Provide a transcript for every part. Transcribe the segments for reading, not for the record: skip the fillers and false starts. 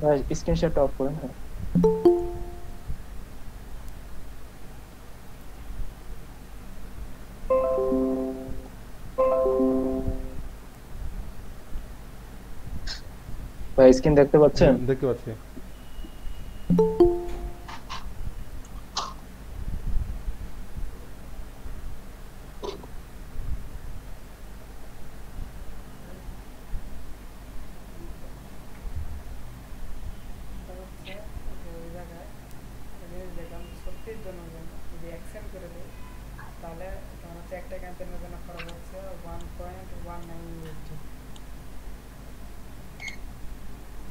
ভাই screenshot of করেন। হ্যাঁ ভাই স্ক্রিন দেখতে পাচ্ছেন? দেখতে পাচ্ছি। ওই জায়গায় দেখলাম 36 জনের জন্য যদি অ্যাকসেন্ট করে দেয় তাহলে তোমার হচ্ছে একটা ক্যাম্পেইনের জন্য খরচ হচ্ছে 1.19 ইউএসডি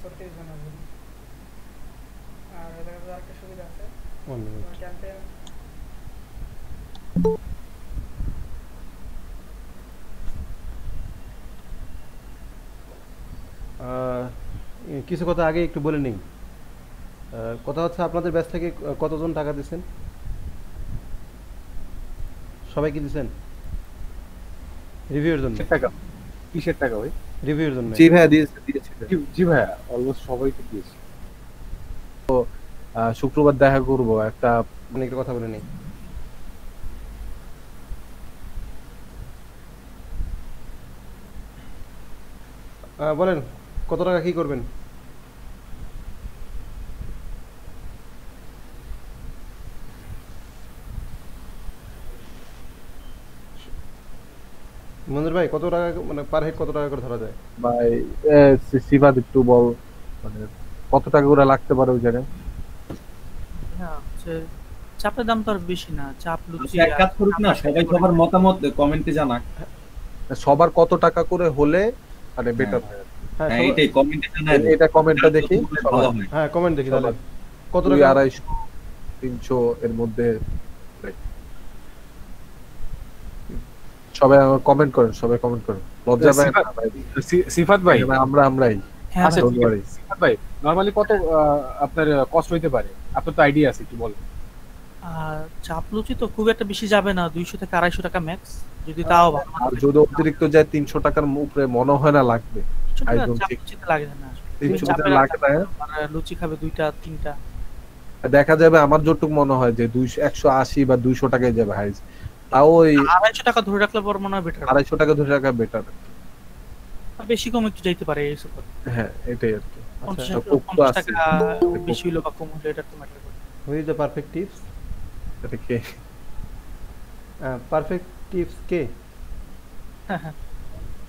36 জনের জন্য। আর এদের কাছে আরেকটা সুবিধা আছে, তোমার ক্যাম্পেইন কিছু কথা আগে একটু বলে নিই। কথা হচ্ছে আপনাদের ব্যাচ থেকে কতজন টাকা দিচ্ছেন? সবাই কি দিচ্ছেন রিভিউর জন্য? টাকা কিসের টাকা ভাই? রিভিউর জন্য। জি ভাইয়া দিয়েছি। জি ভাইয়া অলমোস্ট সবাইকে দিয়েছি। তো শুক্রবার দেখা করব একটা মানে একটু কথা বলে নিই। বলেন কত টাকা কি করবেন? মঞ্জুর ভাই কত টাকা মানে পার হেড কত টাকা করে ধরা যায়? ভাই সিফাত একটু বল, মানে কত টাকা করে লাগতে পারে ওই জায়গায়? হ্যাঁ হচ্ছে চাপের দাম তো আর বেশি না, চাপ লুচি এক কাজ করুক না, সবাই সবার মতামত কমেন্টে জানাক। সবার কত টাকা করে হলে মানে বেটার হয়? হ্যাঁ এটাই কমেন্টে জানান। এটা কমেন্টটা দেখি। ভালো হয়। হ্যাঁ কমেন্ট দেখি তাহলে কত 200, টাকা 250, 300 এর মধ্যে সবাই কমেন্ট করেন, সবাই কমেন্ট করেন। লজ্জা পায় না ভাই। সিফাত ভাই, আমরাই হ্যাঁ আচ্ছা ভাই। ঠিক আছে। সিফাত ভাই নরমালি কত আপনার কষ্ট হইতে পারে? আপনার তো আইডিয়া আছে, একটু বলেন। আর চাপ লুচি তো খুব একটা বেশি যাবে না, 200 থেকে 250 টাকা ম্যাক্স, যদি তাও ভালো আর যদি অতিরিক্ত যায় 300 টাকার উপরে মনে হয় না লাগবে। I don't চাপ think। লুচিতে লাগে না। 300 চাপের টাকা লাগে না। আর লুচি খাবে 2টা 3টা। দেখা যাবে আমার যতটুকু মনে হয় যে 180 বা 200 টাকায় যাবে হাইস। তাও ওই 250 টাকা ধরে রাখলে পর মনে হয় বেটার। 250 টাকা ধরে রাখা বেটার। বেশি কম একটু যাইতে পারে এই সব। হ্যাঁ এটাই আর কি। 50 টাকা বেশি হলো বা কম হলো এটা তো ম্যাটার করে। হুই ইজ দ্য পারফেক্ট টিপস? এটা কি পারফেক্ট টিপস কে?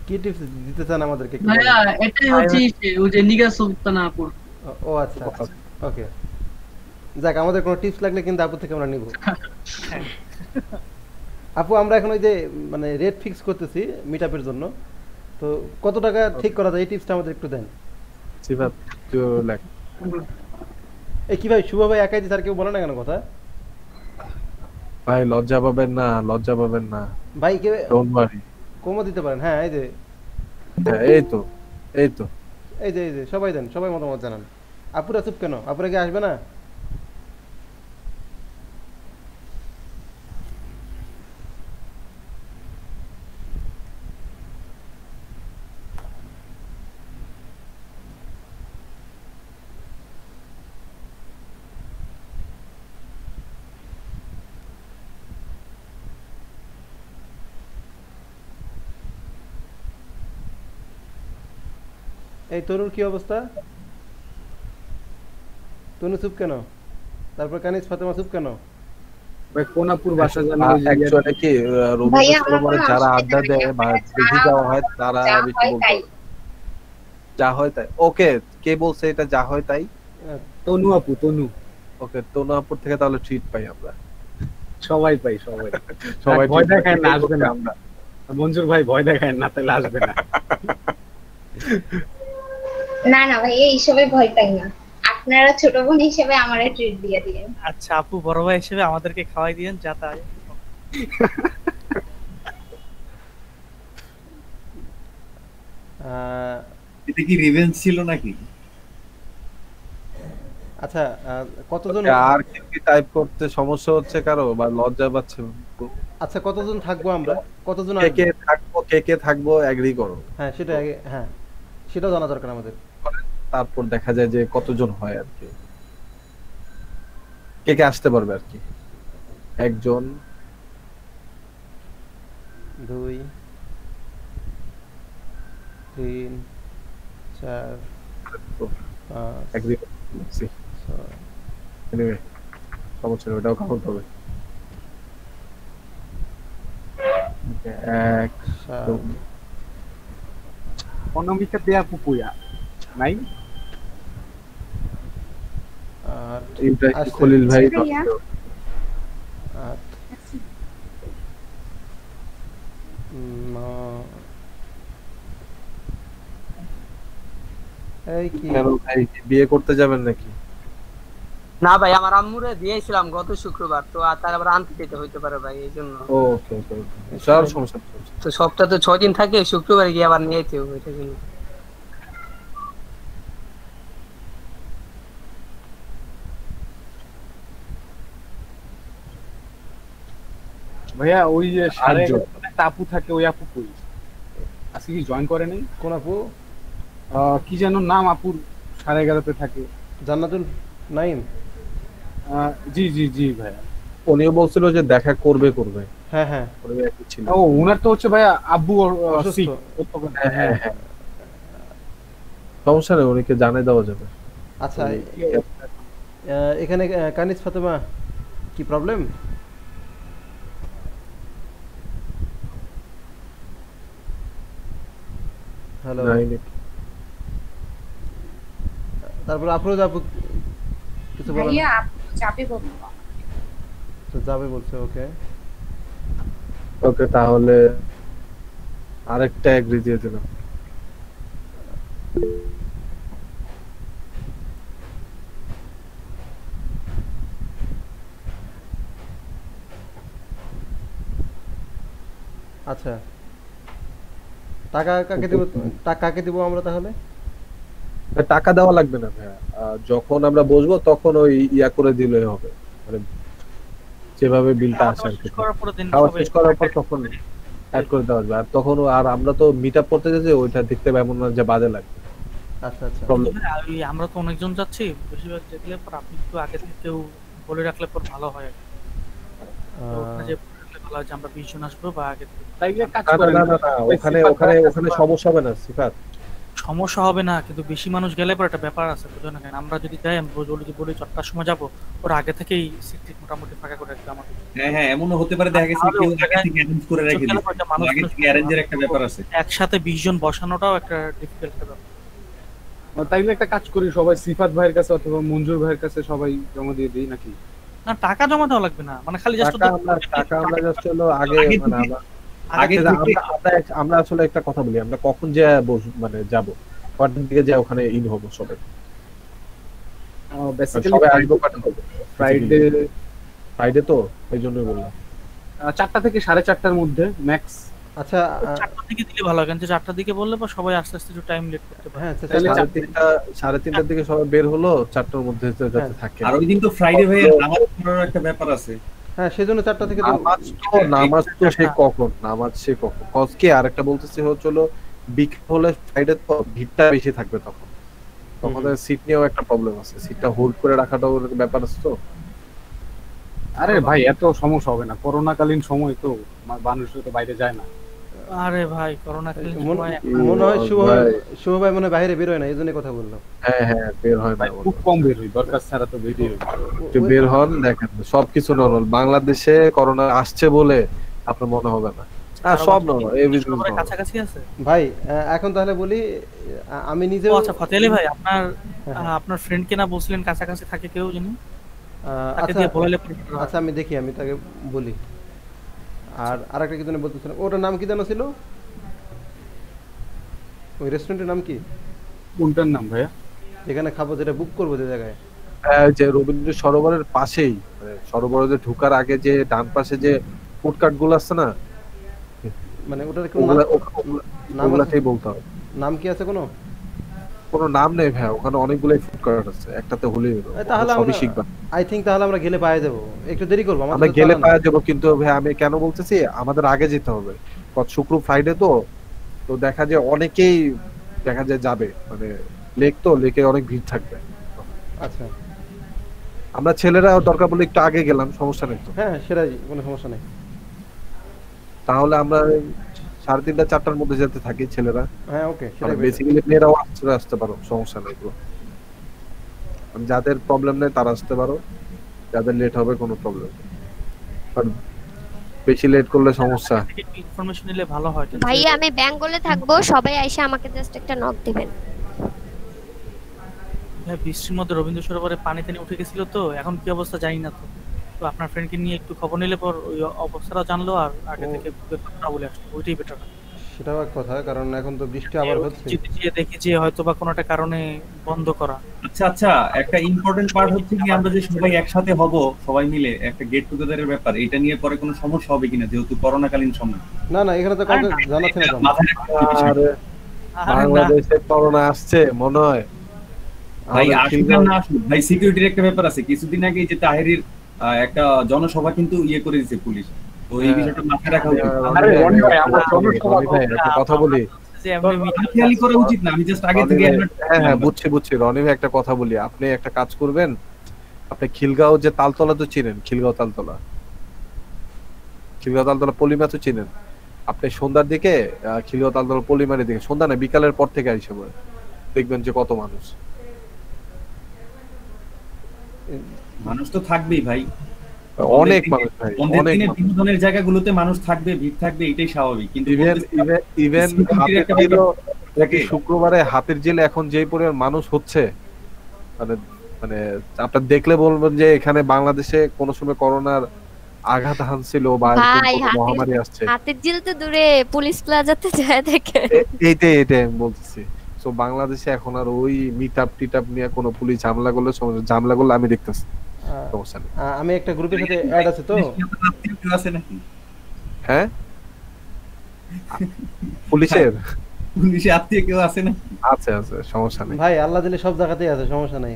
কি টিপস দিতে চান আমাদেরকে? ভাইয়া এটাই হচ্ছে ওই যে নিগা সুলতানাপুর। ও আচ্ছা ওকে, যাক আমাদের কোনো টিপস লাগলে কিন্তু আপু থেকে আমরা নিব। আপু আমরা এখন ওই যে মানে রেট ফিক্স করতেছি মিটআপের জন্য, তো কত টাকা ঠিক করা যায় এই টিপসটা আমাদের একটু দেন। সিফাত তো লাগ এই কি ভাই শুভ ভাই একাই দিছে আর কেউ বলে না কেন কথা? ভাই লজ্জা পাবেন না, লজ্জা পাবেন না ভাই কে ডোন্ট ওয়ারি। কমও দিতে পারেন। হ্যাঁ এই যে হ্যাঁ এই তো এই তো এই যে সবাই দেন, সবাই মতামত জানান। আপুরা চুপ কেন? আপুরা কি আসবে না? এই তরুর কি অবস্থা? তনু চুপ কেন? তারপর কানিজ ফাতেমা চুপ কেন? ভাই কোনাপুর বাসা জানা অ্যাকচুয়ালি কি রবীন্দ্র সরোবরে যারা আড্ডা দেয় বা বেশি যাওয়া হয় তারা বেশি বলতে যা হয় তাই। ওকে কে বলছে এটা যা হয় তাই? তনু আপু, তনু। ওকে তনু আপুর থেকে তাহলে ট্রিট পাই আমরা। সবাই পাই, সবাই সবাই ভয় দেখায় না, আসবে না। আমরা মঞ্জুর ভাই ভয় দেখায় না, তাহলে আসবে না। না না ভাই এইসবে ভয় পাই না, আপনারা ছোট বোন হিসেবে আমারে ট্রিট দিয়ে দিয়েন। আচ্ছা আপু বড় ভাই হিসেবে আমাদেরকে খাওয়াই দিয়েন যা তাই। এটা কি রিভেঞ্জ ছিল নাকি? আচ্ছা কতজন আর কি টাইপ করতে সমস্যা হচ্ছে কারো বা লজ্জা পাচ্ছে? আচ্ছা কতজন থাকবো আমরা? কতজন কে কে থাকবো এগ্রি করো। হ্যাঁ সেটা আগে, হ্যাঁ সেটাও জানা দরকার আমাদের। তারপর দেখা যায় যে কতজন হয় আর কি, কে কে আসতে পারবে আর কি। 1 জন 2 3 4 5 একদিন এনিওয়ে সমস্যা নেই, ওটাও কাউন্ট হবে। 1 7 অনামিকা দেয়া পুপুয়া নাই 8 ইব্রাহিম খলিল ভাই 8 9 এই কি কেন ভাই বিয়ে করতে যাবেন নাকি? না ভাই, আমার আম্মুরে দিয়েছিলাম গত শুক্রবার, তো আর তার আবার আনতে যেতে হইতে পারে ভাই, এই জন্য। ওকে ওকে স্যার সমস্যা নেই। তো সপ্তাহে তো 6 দিন থাকে, শুক্রবারে গিয়ে আবার নিয়ে যেতে হবে, এটার জন্য। ভাইয়া ওই যে সাড়ে আটজন। 11 একটা আপু থাকে, ওই আপু কই? আজকে কি জয়েন করে নাই? কোন আপু? কি যেন নাম আপুর, 11:30 থাকে। জান্নাতুল নাইম। জি জি জি ভাইয়া, উনিও বলছিল যে দেখা করবে। হ্যাঁ হ্যাঁ উনি একই ছিল। ও উনার তো হচ্ছে ভাইয়া আব্বু অসুস্থ। sick। হ্যাঁ হ্যাঁ সমস্যা নেই, উনিকে জানিয়ে দেওয়া যাবে। আচ্ছা এখানে কানিজ ফাতেমা কি প্রবলেম? হ্যালো, তারপর আফরোজ আপু কিছু বলেন? ভাইয়া আপু চাপে বলবো তো যাবে বলছে। ওকে ওকে তাহলে আরেকটা এগ্রি দিয়ে দিলাম। আচ্ছা টাকা কাকে দেব? টাকা কাকে দেব আমরা তাহলে? টাকা দেওয়া লাগবে না ভাইয়া, যখন আমরা বসবো তখন ওই ইয়া করে দিলেই হবে, মানে যেভাবে বিলটা আসে আর কি। খাওয়া শেষ করার পর তখন অ্যাড করে দেওয়া যাবে। আর তখন আর আমরা তো মিট আপ করতে যাচ্ছি, ওইটা দেখতে এমন না যে বাজে লাগবে। আচ্ছা আচ্ছা প্রবলেম আমরা তো অনেকজন যাচ্ছি, বেশিরভাগ দেখলে পর আপনি একটু আগে থেকেও বলে রাখলে পর ভালো হয়। যে ভালো হয় যে আমরা 20 জন আসবো বা আগে থেকে। তাইলে কাজ না করেন না না না, ওখানে সমস্যা হবে না সিফাত। সমস্যা হবে না, কিন্তু বেশি মানুষ গেলে পর একটা ব্যাপার আছে, বুঝলেন না? আমরা যদি যাই, আমরা যদি বলি 4টার সময় যাবো, ওরা আগে থেকেই সিট মোটামুটি ফাঁকা করে রাখবে আমাদের। হ্যাঁ এমনও হতে পারে, দেখা গেছে কেউ আগে থেকে অ্যারেঞ্জ করে রেখে দিয়েছে, আগে থেকে অ্যারেঞ্জের একটা ব্যাপার আছে। একসাথে 20 জন বসানোটাও একটা ডিফিকাল্ট ব্যাপার। তাইলে একটা কাজ করি, সবাই সিফাত ভাইয়ের কাছে অথবা মঞ্জুর ভাইয়ের কাছে সবাই জমা দিয়ে দিই নাকি? না টাকা জমা দেওয়া লাগবে না, মানে খালি জাস্ট টাকা আমরা জাস্ট হলো আগে মানে আমরা আসলে একটা কথা বলি, আমরা কখন যে মানে যাব কয়টার দিকে যে ওখানে ইন হবো সবাই? বেসিক্যালি সবাই আসবো কয়টা হবে? ফ্রাইডে তো এই জন্যই বললাম 4টা থেকে 4:30টার মধ্যে ম্যাক্স। আচ্ছা 4টার দিকে দিলে ভালো হয়, কারণ 4টার দিকে বললে পর সবাই আস্তে আস্তে একটু টাইম লেট করতে পারে। হ্যাঁ 3:30টার দিকে সবাই বের হলো, 4টার মধ্যে যাতে থাকে। আর ওই দিন তো ফ্রাইডে হয়ে নামাজ পড়ার একটা ব্যাপার আছে। হ্যাঁ সেজন্য 4টা থেকে নামাজ তো সে কখন কজ কি আরেকটা বলতেছি হলো বিকেল হলে ফ্রাইডে তো ভিড়টা বেশি থাকবে, তখন সিট নিয়েও একটা প্রবলেম আছে, সিটটা হোল্ড করে রাখাটাও ব্যাপার আছে। তো আরে ভাই এত সমস্যা হবে না, করোনাকালীন সময় তো মানুষ তো বাইরে যায় না। আরে ভাই করোনা কালীন সময় মনে হয় শুভ ভাই মনে বাইরে বের হয় না, এইজন্য কথা বললাম। হ্যাঁ বের হয় না, খুব কম বের হই, দরকার ছাড়া তো বেরিয়ে হই। একটু বের হন, দেখেন সবকিছু নরমাল। বাংলাদেশে করোনা আসছে বলে আপনার মনে হবে না, সব নরমাল, এভরিথিং কাছাকাছি আছে। ভাই এখন তাহলে বলি আমি নিজেও। আচ্ছা ফাতে আলী ভাই, আপনার ফ্রেন্ড কে না বলছিলেন কাছাকাছি থাকে কেউ জানি? আচ্ছা আমি দেখি, আমি তাকে বলি। আর আরেকটা কি জন্য বলতেছিলাম, ওটার নাম কি জানো ছিল? ওই রেস্টুরেন্টের নাম কি? কোনটার নাম ভাইয়া? যেখানে খাবো, যেটা বুক করবো যে জায়গায়? যে রবীন্দ্র সরোবরের পাশেই, মানে সরোবরে ঢোকার আগে যে ডান পাশে যে ফুডকার্ট গুলো আছে না, মানে ওটার ওগুলাতেই বলতে হবে। নাম কি আছে? কোনো নাম নেই ভাই, ওখানে অনেকগুলো ফুডকার্ট আছে, একটাতে হলেই হলো। তাহলে সবই শিখবা। আই থিংক তাহলে আমরা গেলে পাওয়া যাবো, একটু দেরি করবো। আমরা গেলে পাওয়া যাবো, কিন্তু ভাই আমি কেন বলতেছি আমাদের আগে যেতে হবে, শুক্র ফ্রাইডে তো দেখা যায় অনেকেই দেখা যায় যাবে, মানে লেক তো, লেকে অনেক ভিড় থাকবে। আচ্ছা আমরা ছেলেরা দরকার পড়লে একটু আগে গেলাম, সমস্যা নেই তো। হ্যাঁ সেটাই, কোনো সমস্যা নেই। তাহলে আমরা 3:30 4টার মধ্যে যেতে থাকি ছেলেরা। হ্যাঁ ওকে, সেটাই better। বেসিক্যালি মেয়েরাও আসতে পারো, সমস্যা নেই এগুলো। যাদের প্রবলেম নেই তারা আসতে পারো, যাদের লেট হবে কোনো প্রবলেম নেই। আর বেশি লেট করলে সমস্যা। ইনফরমেশন নিলে ভালো হয়। ভাইয়া আমি বেঙ্গলে থাকবো, সবাই এসে আমাকে জাস্ট একটা নক দিবেন। হ্যাঁ, বৃষ্টির মধ্যে রবীন্দ্র সরোবরে পানি টানি উঠে গেছিল তো, এখন কি অবস্থা জানি না তো। তো আপনার ফ্রেন্ডকে নিয়ে একটু খবর নিলে পর ওই অবস্থাটা জানলো আর আগে থেকে ব্যাপারটা বলে আসলো, ওইটাই বেটার। সেটাও এক কথা, কারণ এখন তো বৃষ্টি আবার হচ্ছে। যদি দেখি যে হয়তো বা কোনো একটা কারণে বন্ধ করা। আচ্ছা আচ্ছা, একটা ইম্পর্টেন্ট পার্ট হচ্ছে কি আমরা যে সবাই একসাথে হব, সবাই মিলে একটা গেট টুগেদারের ব্যাপার, এটা নিয়ে পরে কোনো সমস্যা হবে কিনা, যেহেতু করোনাকালীন সময়। না না, এখানে তো কাউকে জানাচ্ছে না তো। বাংলাদেশে করোনা আসছে মনে হয়। ভাই আসুক আর না আসুক, ভাই সিকিউরিটির একটা ব্যাপার আছে। কিছুদিন আগে যে তাহেরির একটা জনসভা কিন্তু করে দিয়েছে পুলিশ, তো এই বিষয়টা মাথায় রাখা উচিত। আরে রনি ভাই, আমরা জনসভা একটা কথা বলি, খেয়ালি করা উচিত না। আমি জাস্ট আগে থেকে হ্যাঁ বুঝছি রনি ভাই, একটা কথা বলি। আপনি একটা কাজ করবেন, আপনি খিলগাঁও যে তালতলা তো চিনেন, খিলগাঁও তালতলা পলিমা তো চিনেন। আপনি সন্ধ্যার দিকে খিলগাঁও তালতলা পলিমারের দিকে, সন্ধ্যা না বিকালের পর থেকে আইসা দেখবেন যে কত মানুষ তো থাকবেই ভাই, অনেক মানুষ ভাই, অনেক বিনোদনের জায়গাগুলোতে মানুষ থাকবে, ভিড় থাকবে, এটাই স্বাভাবিক। কিন্তু ইভেন শুক্রবারে হাতির ঝিলে এখন যেই পরিমাণ মানুষ হচ্ছে, মানে মানে আপনার দেখলে বলবেন যে এখানে বাংলাদেশে কোন সময় করোনার আঘাত হানছিল বা মহামারী আসছে। হাতির ঝিল তো দূরে, পুলিশ প্লাজাতে যায় দেখে। এইটাই আমি বলতেছি। সো বাংলাদেশে এখন আর ওই মিটআপ টিটআপ নিয়ে কোনো পুলিশ ঝামেলা করলে আমি দেখতেছি সমস্যা নেই। আমি একটা গ্রুপের সাথে অ্যাড আছে তো। হ্যাঁ, পুলিশের আত্মীয় কেউ আছে না? আছে, সমস্যা নেই ভাই, আল্লাহ দিলে সব জায়গাতেই আছে, সমস্যা নাই।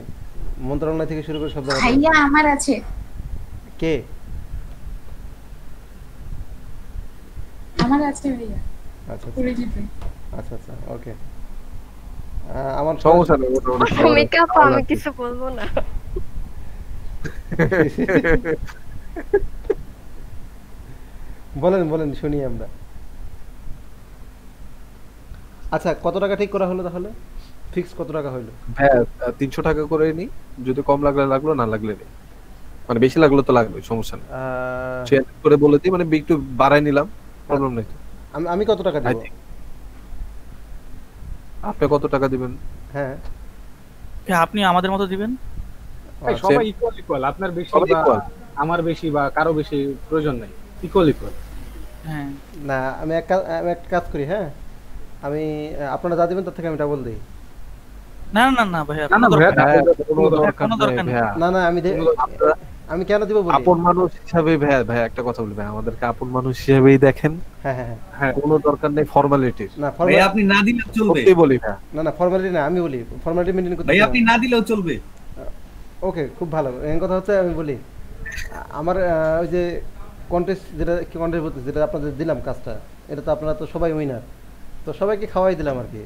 মন্ত্রণালয় থেকে শুরু করে সব জায়গায়। ভাইয়া আমার আছে। কে? আমার আছে ভাইয়া। আচ্ছা পরিচিত। আচ্ছা ওকে। আমার সমস্যা নেই, মেকআপ আমি কিছু বলবো না। বলেন শুনি আমরা। আচ্ছা, কত টাকা ঠিক করা হলো তাহলে? ফিক্স কত টাকা হলো? হ্যাঁ 300 টাকা করে নি, যদি কম লাগলো না লাগলে নেই, মানে বেশি লাগলো তো লাগবে, সমস্যা নেই। শেয়ার করে বলে দিই, মানে একটু বাড়াই নিলাম, প্রবলেম নেই তো। আমি কত টাকা দেব? আপনি কত টাকা দিবেন? হ্যাঁ আপনি আমাদের মতো দিবেন। সবাই ইকুয়াল, আপনার বেশি বা আমার বেশি বা কারো বেশি প্রয়োজন নাই, ইকুয়াল। হ্যাঁ না, আমি এক কাজ করি। হ্যাঁ, আমি আপনারা যা দিবেন তার থেকে আমি ডাবল দেই। না ভাইয়া, না আমি কেন দিব বলি, আপন মানুষ হিসাবে ভাই একটা কথা বলি ভাই, আমাদেরকে আপন মানুষ হিসেবেই দেখেন। হ্যাঁ কোনো দরকার নেই ফর্মালিটির। না ভাই আপনি না দিলেও চলবে, সত্যি বলি ভাই। না ফর্মালিটি না, আমি বলি ফর্মালিটি মেইনটেইন করতে। ভাই আপনি না দিলেও চলবে। ওকে, খুব ভালো। এই কথা হচ্ছে, আমি বলি আমার ওই যে কন্টেস্ট যেটা আপনাদের দিলাম কাজটা, এটা তো আপনারা তো সবাই উইনার, তো সবাইকে খাওয়াই দিলাম আর কি।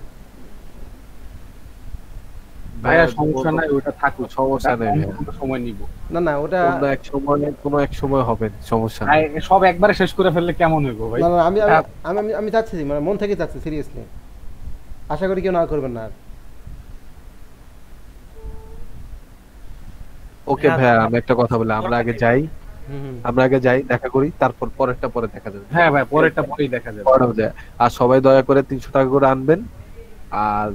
ভাইয়া সমস্যা নাই, ওটা থাকুক, সমস্যা নেই, সময় নিব। না ওটা কোনো এক সময় হবে, সমস্যা নেই। সব একবারে শেষ করে ফেললে কেমন হইব ভাই? না আমি চাচ্ছি, মানে মন থেকে চাচ্ছি, সিরিয়াসলি। আশা করি কেউ না করবেন না। ওকে ভাই, আমি একটা কথা বলি, আমরা আগে যাই দেখা করি, তারপর পরেরটা পরে দেখা যাবে। হ্যাঁ ভাই, পরেরটা পরেই দেখা যাবে। আর সবাই দয়া করে 300 টাকা করে আনবেন, আর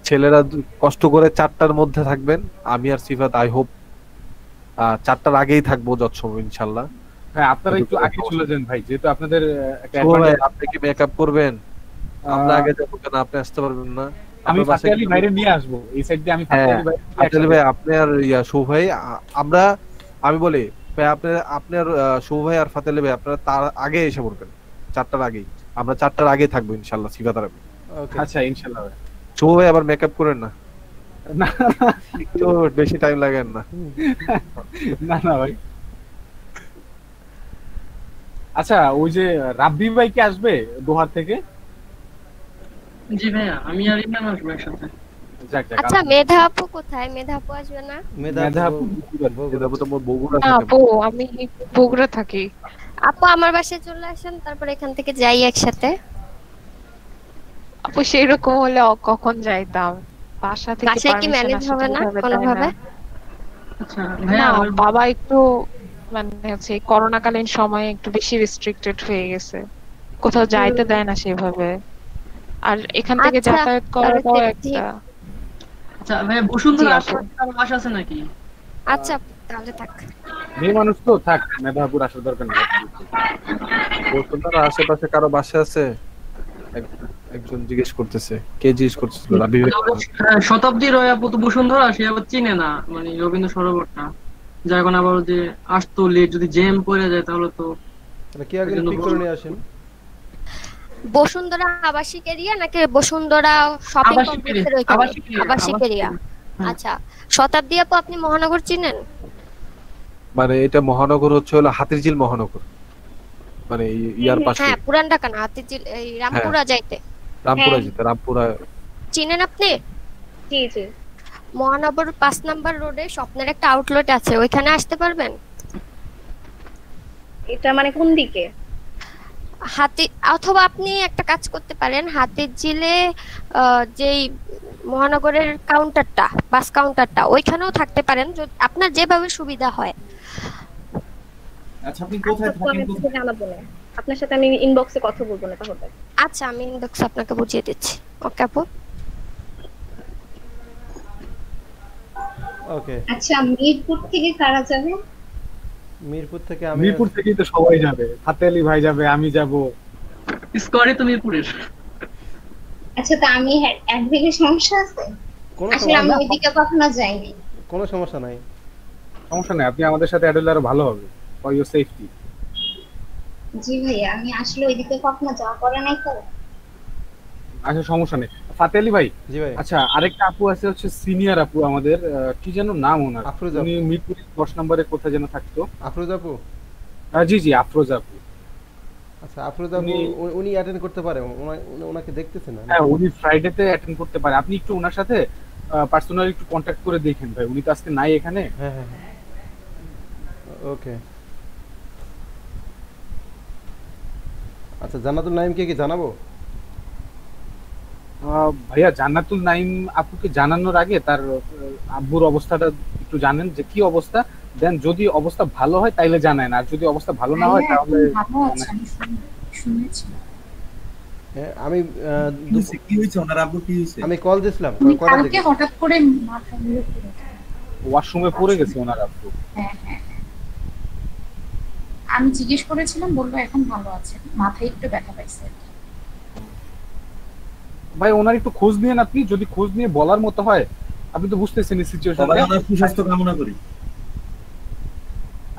ছেলেরা কষ্ট করে 4টার মধ্যে থাকবেন। আমি আর সিফাত আই হোপ 4টার আগেই থাকবো যতসময় ইনশাআল্লাহ। হ্যাঁ, আপনারা একটু আগে চলে যান ভাই, যেহেতু আপনাদের আপনি কি মেকআপ করবেন? আমরা আগে যাবো কেন? আপনি আসতে পারবেন না? আমি ফাতে আলী ভাইরে নিয়ে আসবো এই সাইড দিয়ে। আমি ফাতে আলী ভাই আপনি আর শো ভাই, আমি বলি ভাই, আপনি আর শো ভাই আর ফাতে আলী ভাই আপনারা তার আগে এসে পড়বেন, 4টার আগেই। আমরা 4টার আগে থাকবো ইনশাআল্লাহ সিফাত আর আমি। আচ্ছা ইনশাআল্লাহ ভাই। শো ভাই আবার মেকআপ করেন না, একটু বেশি টাইম লাগে না। না ভাই। আচ্ছা, ওই যে রাব্বি ভাই কি আসবে দোহার থেকে? জি ভাইয়া, আমি আর ইমরান আসবো একসাথে। আচ্ছা মেধা আপু কোথায়? মেধা আপু আসবে না? মেধা মেধাপু তো বগুড়া না থাকে। আপু আমি বগুড়া থাকি। আপু আমার বাসায় চলে আসেন, তারপর এখান থেকে যাই একসাথে। আপু সেরকম হলে কখন যাইতাম, বাসা থেকে বাসায় কি পারমিশন ম্যানেজ আসে হবে না কিভাবে, তাই কোনোভাবে? না? আচ্ছা না ভাইয়া আমার বাবা একটু মানে হচ্ছে করোনা কালীন সময়ে একটু বেশি রেস্ট্রিক্টেড হয়ে গেছে, কোথাও যাইতে দেয় না সেভাবে, আর এখান থেকে আচ্ছা, যাতায়াত তাহলে করাটাও দেখি। একটা। আচ্ছা ভাইয়া বসুন্ধরা জি আপু। আশপাশে বাসা আছে নাকি? আচ্ছা তাহলে থাক। মেয়ে মানুষ তো থাক, মেধাপুর আসার দরকার নেই। বসুন্ধরা আশেপাশে কারো বাসা আছে? একজন জিজ্ঞেস করতেছে। কে জিজ্ঞেস করতেছিল? রাবি ভাই। হ্যাঁ, শতাব্দীর ওই আপু তো বসুন্ধরা সে আবার চিনে না মানে রবীন্দ্র সরোবরটা, যার কারণে আবার যে আসতো লেট, যদি জ্যাম পড়ে যায় তাহলে তো কি আগে ঠিক করে নিয়ে আসেন। বসুন্ধরা আবাসিক এরিয়া নাকি বসুন্ধরা শপিং আবাসিক কমপ্লেক্সের area, ওইখানে? আবাসিক area, আবাসিক আবাসিক এরিয়া। area, হ্যাঁ। আচ্ছা শতাব্দী আপু আপনি মহানগর চিনেন? মানে এটা মহানগর হচ্ছে হলো হাতিরঝিল মহানগর, মানে ইয়ার পাশে। হ্যাঁ পুরান ঢাকা না, হাতিঝিল এই রামপুরা যাইতে। রামপুরা যেতে, রামপুরা চিনেন আপনি? জি জি। মহানগর 5 নাম্বার রোডে স্বপ্নের একটা আউটলেট আছে, ওইখানে আসতে পারবেন? এটা মানে কোন দিকে? হাতি, অথবা আপনি একটা কাজ করতে পারেন, হাতিঝিলে যেই মহানগরের কাউন্টারটা, বাস কাউন্টারটা, ওইখানেও থাকতে পারেন, আপনার যেভাবে সুবিধা হয়। আচ্ছা আপনি কোথায় আপু, আমি থাকেন? আপনাকে জানাবো না, আপনার সাথে আমি ইনবক্সে কথা বলবো না তাহলে। আচ্ছা আমি ইনবক্সে আপনাকে বুঝিয়ে দিচ্ছি। ওকে আপু। ওকে আচ্ছা মিরপুর থেকে কারা যাবে? মিরপুর থেকে আমি মিরপুর থেকেই তো সবাই যাবে, হাতে আলী ভাই যাবে, আমি যাব। স্কোয়ারে তো মিরপুরের। আচ্ছা তো আমি একদিকে সমস্যা আছে? কোনো আসলে আমি সমস্যা ওইদিকে কখনো যাইনি। কোনো সমস্যা নাই। সমস্যা নেই, আপনি আমাদের সাথে অ্যাড হলে আরো ভালো হবে, ফর ইওর সেফটি। জি ভাইয়া, আমি আসলে ওইদিকে কখনো যাওয়া পড়ে নাই তো। আচ্ছা সমস্যা নেই। ফাতে আলী ভাই, জি ভাই। আচ্ছা আরেকটা আপু আছে, হচ্ছে সিনিয়র আপু আমাদের, কি যেন নাম ওনার, আফরোজা। উনি মিরপুরের 10 নম্বরে কোথায় যেন থাকতো। আফরোজা আপু? জি জি আফরোজা আপু। আচ্ছা আফরোজা আপু উনি অ্যাটেন্ড করতে পারে? ওনাকে দেখতেছেন না? হ্যাঁ উনি ফ্রাইডেতে অ্যাটেন্ড করতে পারে, আপনি একটু ওনার সাথে পার্সোনালি একটু কন্ট্যাক্ট করে দেখেন ভাই, উনি তো আজকে নাই এখানে। হ্যাঁ হ্যাঁ ওকে। আচ্ছা জান্নাতুল নাইমকে কি জানাবো? ভাইয়া জান্নাতুল নাইম আপুকে জানানোর আগে তার আব্বুর অবস্থাটা একটু জানেন যে কি অবস্থা, দেন যদি অবস্থা ভালো হয় তাইলে জানায়, আর যদি অবস্থা ভালো না হয় তাহলে আমি কি হইছে ওনার আব্বু, কি হইছে? আমি কল দিছিলাম কালকে হঠাৎ করে মাথা ঘুরে পড়েছে, ওয়াশরুমে পড়ে গেছে ওনার আব্বু। হ্যাঁ হ্যাঁ আমি জিজ্ঞেস করেছিলাম, বললো এখন ভালো আছে, মাথায় একটু ব্যথা পাইছে। ভাই ওনার একটু খোঁজ নিয়েন আপনি, যদি খোঁজ নিয়ে বলার মতো হয়, আপনি তো বুঝতেছেন এই সিচুয়েশন, সবাই ওনার সুস্বাস্থ্য কামনা করি।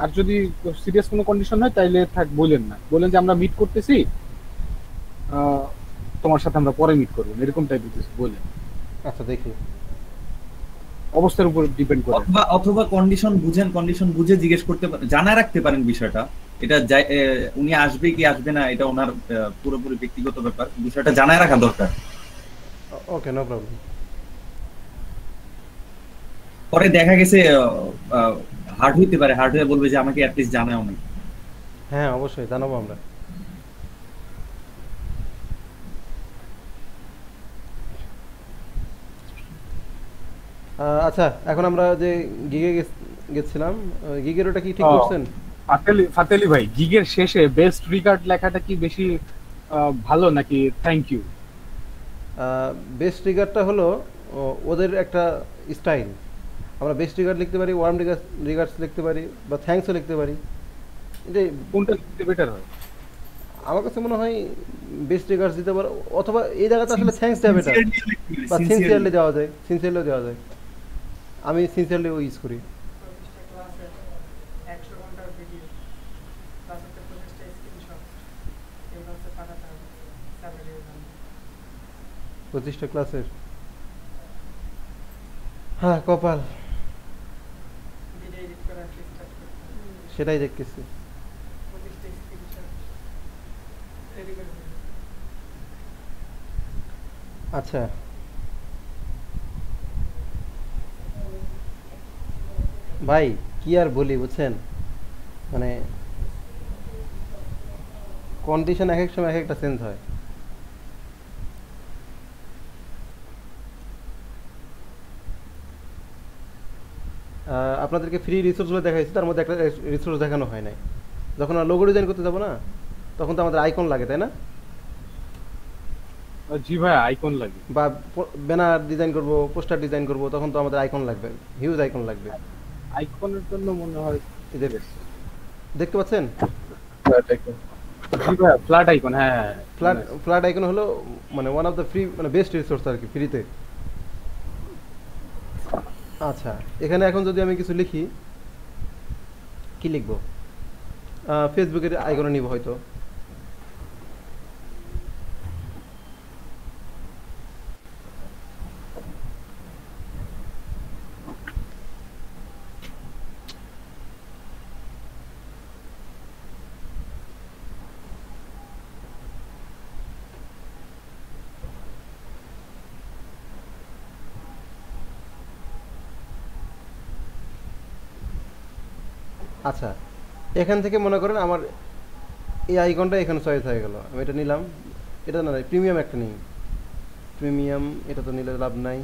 আর যদি সিরিয়াস কোনো কন্ডিশন হয় তাইলে থাক, বলেন না, বলেন যে আমরা মিট করতেছি, তোমার সাথে আমরা পরে মিট করবো, এরকম টাইপের কিছু বলেন। আচ্ছা দেখি, অবস্থার উপর ডিপেন্ড করে। অথবা কন্ডিশন বুঝে জিজ্ঞেস করতে পারেন, জানা রাখতে পারেন বিষয়টা। এটা উনি আসবে কি আসবে না এটা ওনার পুরোপুরি ব্যক্তিগত ব্যাপার, বিষয়টা জানায় রাখা দরকার। Okay no problem. পরে দেখা গেছে হার্ড হইতে পারে, হার্ড হয়ে বলবে যে আমাকে অ্যাট লিস্ট জানাও না। হ্যাঁ অবশ্যই জানাবো আমরা। আচ্ছা এখন আমরা যে গিগে গেছিলাম, গিগের ওটা কি ঠিক করছেন? ফাতেলি ভাই, গিগের শেষে বেস্ট রিগার্ড লেখাটা কি বেশি ভালো নাকি থ্যাংক ইউ? বেস্ট রিগার্ডটা হলো ওদের একটা স্টাইল, আমরা বেস্ট রিগার্ড লিখতে পারি, ওয়ার্ম রিগার্ডস লিখতে পারি, বা থ্যাঙ্কসও লিখতে পারি। এটা কোনটা লিখতে বেটার হয়? আমার কাছে মনে হয় বেস্ট রিগার্ডস দিতে পারো, অথবা এই জায়গাতে আসলে থ্যাঙ্কস দেওয়া বেটার, বা সিনসিয়ারলি দেওয়া যায়, সিনসিয়ারলিও দেওয়া যায়। আমি সিনসিয়ারলি ইউজ করি। 25টা ক্লাসের, হ্যাঁ কপাল, সেটাই দেখতেছি। আচ্ছা ভাই কি আর বলি বুঝছেন, মানে কন্ডিশন এক এক সময় এক একটা চেঞ্জ হয়। আপনাদেরকে ফ্রি রিসোর্সগুলো দেখাইছি, তার মধ্যে একটা রিসোর্স দেখানো হয় নাই। যখন আমরা লোগো ডিজাইন করতে যাবো না, তখন তো আমাদের আইকন লাগে, তাই না? জি ভাই, আইকন লাগে। বা ব্যানার ডিজাইন করব, পোস্টার ডিজাইন করব, তখন তো আমাদের আইকন লাগবে, হিউজ আইকন লাগবে। আইকনের জন্য মনে হয় দেখতে পাচ্ছেন জি ভাই, ফ্ল্যাট আইকন। হ্যাঁ, ফ্ল্যাট আইকন হলো মানে ওয়ান অফ দ্য ফ্রি, মানে বেস্ট রিসোর্স আর কি, ফ্রিতে। আচ্ছা, এখানে এখন যদি আমি কিছু লিখি, কি লিখবো? ফেসবুকের আইকনে নিব হয়তো। আচ্ছা, এখান থেকে মনে করেন আমার এই আইকনটা এখানে চয়েস হয়ে গেল, আমি এটা নিলাম। এটা না, প্রিমিয়াম একটা নেই, প্রিমিয়াম এটা তো নিলে লাভ নাই।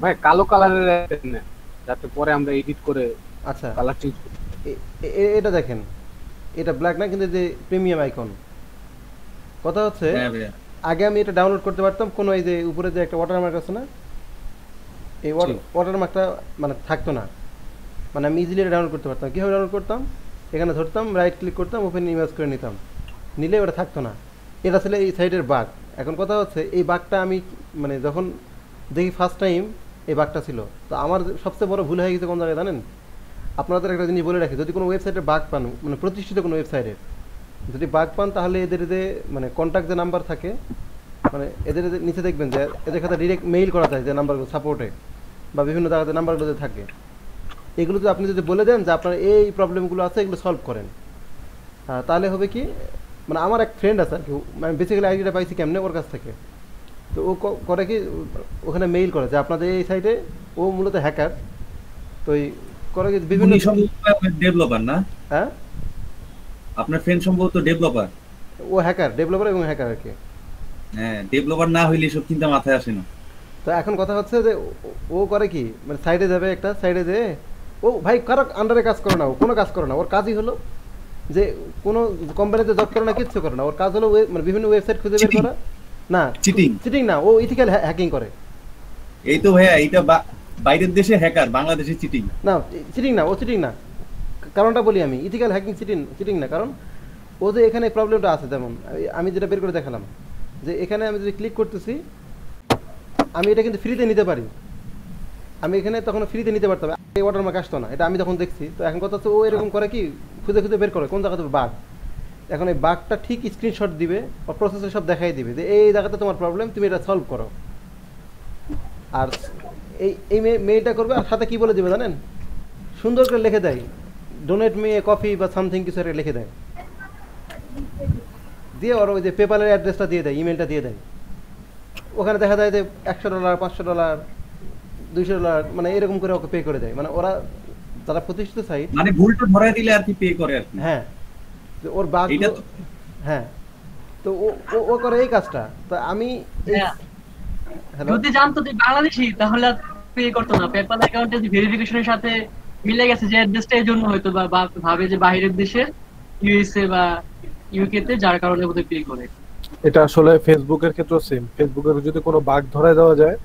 ভাই কালো কালারের যাতে পরে আমরা এডিট করে আচ্ছা কালার চেঞ্জ করি। এটা দেখেন, এটা ব্ল্যাক না, কিন্তু যে প্রিমিয়াম আইকন। কথা হচ্ছে আগে আমি এটা ডাউনলোড করতে পারতাম, কোনো এই যে উপরে যে একটা ওয়াটারমার্ক আছে না, এই ওয়াটারমার্কটা মানে থাকতো না, মানে আমি ইজিলি এটা ডাউনলোড করতে পারতাম। কীভাবে ডাউনলোড করতাম? এখানে ধরতাম, রাইট ক্লিক করতাম, ওপেন ইমেজ করে নিতাম, নিলে ওটা থাকতো না। এটা ছিল এই সাইডের বাগ। এখন কথা হচ্ছে এই বাগটা আমি মানে যখন দেখি ফার্স্ট টাইম এই বাগটা ছিল, তো আমার সবচেয়ে বড় ভুল হয়ে গেছে কোন জায়গায় জানেন? আপনাদের একটা জিনিস বলে রাখি, যদি কোনো ওয়েবসাইটে বাগ পান, মানে প্রতিষ্ঠিত কোনো ওয়েবসাইটের যদি বাগ পান, তাহলে এদের যে মানে কন্ট্যাক্ট যে নাম্বার থাকে, মানে এদের নিচে দেখবেন যে এদের সাথে ডিরেক্ট মেইল করা যায়, যে নাম্বারগুলো সাপোর্টে বা বিভিন্ন জায়গাতে নাম্বারগুলো যে থাকে, এগুলো যদি আপনি যদি বলে দেন যে আপনার এই প্রবলেমগুলো আছে, এগুলো সলভ করেন, তাহলে হবে কি, মানে আমার এক ফ্রেন্ড আছে আর কি, মানে বেসিক্যালি আইডিটা পাইছি কেমনে ওর কাছ থেকে। তো ও করে কি, ওখানে মেইল করে যে আপনাদের এই সাইটে, ও মূলত হ্যাকার, তো এই করে কি বিভিন্ন ডেভেলপার না? হ্যাঁ, আপনার ফ্রেন্ড সম্ভবত ডেভেলপার। ও হ্যাকার, ডেভেলপার এবং হ্যাকার আর কি। হ্যাঁ, ডেভেলপার না হইলে সব চিন্তা মাথায় আসে না। তো এখন কথা হচ্ছে যে ও করে কি, মানে সাইডে যাবে, একটা সাইডে যে ও ভাই কারো আন্ডারে কাজ করে না, ও কোনো কাজ করে না, ওর কাজই হলো যে কোনো কোম্পানিতে জব করে না, কিচ্ছু করে না, ওর কাজ হলো মানে বিভিন্ন ওয়েবসাইট খুঁজে বের করা। না, চিটিং না, ও ইথিক্যাল হ্যাকিং করে। এই তো ভাইয়া, এইটা বাইরের দেশে হ্যাকার, বাংলাদেশে চিটিং না, চিটিং না, ও চিটিং না। কারণটা বলি আমি, ইথিক্যাল হ্যাকিং চিটিং না, কারণ ও যে এখানে প্রবলেমটা আছে, যেমন আমি যেটা বের করে দেখালাম, যে এখানে আমি যদি ক্লিক করতেছি, আমি এটা কিন্তু ফ্রিতে নিতে পারি, আমি এখানে তখন ফ্রিতে নিতে পারতাম, এই ওয়াটারমার্ক আসতো না, এটা আমি তখন দেখছি। তো এখন কথা হচ্ছে ও এরকম করে কি, খুঁজে খুঁজে বের করে কোন জায়গাতে বাগ। এখন এই বাগটা ঠিক স্ক্রিনশট দিবে বা প্রসেসে সব দেখাই দিবে যে এই জায়গাতে তোমার প্রবলেম, তুমি এটা সলভ করো। আর এই মেইলটা করবে, আর সাথে কি বলে দিবে জানেন? সুন্দর করে লিখে দেয়, ডোনেট মি এ কফি বা সামথিং কিছু একটা লিখে দেয়, দিয়ে ওর ওই যে পেপালের অ্যাড্রেসটা দিয়ে দেয়, ইমেলটা দিয়ে দেয়। ওখানে দেখা যায় যে $100, $500, $200, মানে এরকম করে ওকে পে করে দেয়। মানে ওরা যারা প্রতিষ্ঠিত সাইট, মানে ভুলটা ধরায় দিলে আর কি পে করে আর কি। হ্যাঁ, ওর বাগ, হ্যাঁ, তো ও করে এই কাজটা। তো আমি যদি জানতো যে বাংলাদেশি, তাহলে পে করতো না। পেপাল অ্যাকাউন্টে ভেরিফিকেশনের সাথে মিলে গেছে যে অ্যাড্রেসটা এই জন্য হয়তো, বা ভাবে যে বাইরের দেশের ইউএসএ বা ইউকে তে, যার কারণে ওদের পে করে। এটা আসলে ফেসবুকের ক্ষেত্রেও সেম। ফেসবুকের যদি কোনো বাগ ধরে দেওয়া যায়,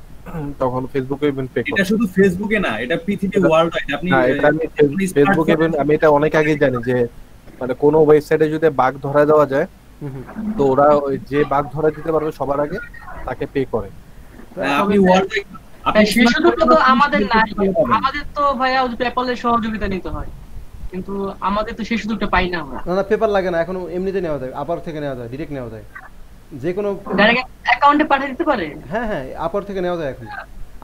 তখন ফেসবুকে ইভেন পে করে। এটা শুধু ফেসবুকে না, এটা পৃথিবী ওয়ার্ল্ড ওয়াইড। আপনি ফেসবুকে ইভেন আমি এটা অনেক আগে জানি যে মানে কোনো ওয়েবসাইটে যদি বাগ ধরা দেওয়া যায়, তো ওরা ওই যে বাগ ধরা দিতে পারবে সবার আগে তাকে পে করে। আপনি ওয়ার্ল্ড ওয়াইড, আপনি শিশুদুটো তো আমাদের নাই, আমাদের তো ভাইয়া ওই পেপালের সহযোগিতা নিতে হয়, কিন্তু আমাদের তো শিশুদুটো পাই না আমরা। না, পেপার লাগে না, এখন এমনিতে নেওয়া যায়, আপার থেকে নেওয়া যায়, ডাইরেক্ট নেওয়া যায়, যে কোনো ডাইরেক্ট অ্যাকাউন্টে পাঠিয়ে দিতে পারে। হ্যাঁ হ্যাঁ, আপার থেকে নেওয়া যায় এখন।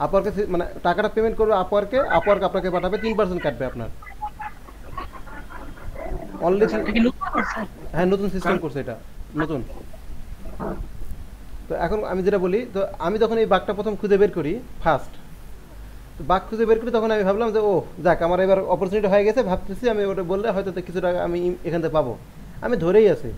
আপারকে মানে টাকাটা পেমেন্ট করবে আপারকে, আপারকে আপনাকে পাঠাবে, 3% কাটবে আপনার। অলরেডি হ্যাঁ, নতুন সিস্টেম করছে, এটা নতুন। তো এখন আমি যেটা বলি, তো আমি যখন এই বাঘটা প্রথম খুঁজে বের করি ফার্স্ট, তো বাঘ খুঁজে বের করি, তখন আমি ভাবলাম যে ও যাক আমার এবার অপরচুনিটি হয়ে গেছে, ভাবতেছি আমি ওটা বললে হয়তো তো কিছু টাকা আমি এখান থেকে পাবো, আমি ধরেই আছি।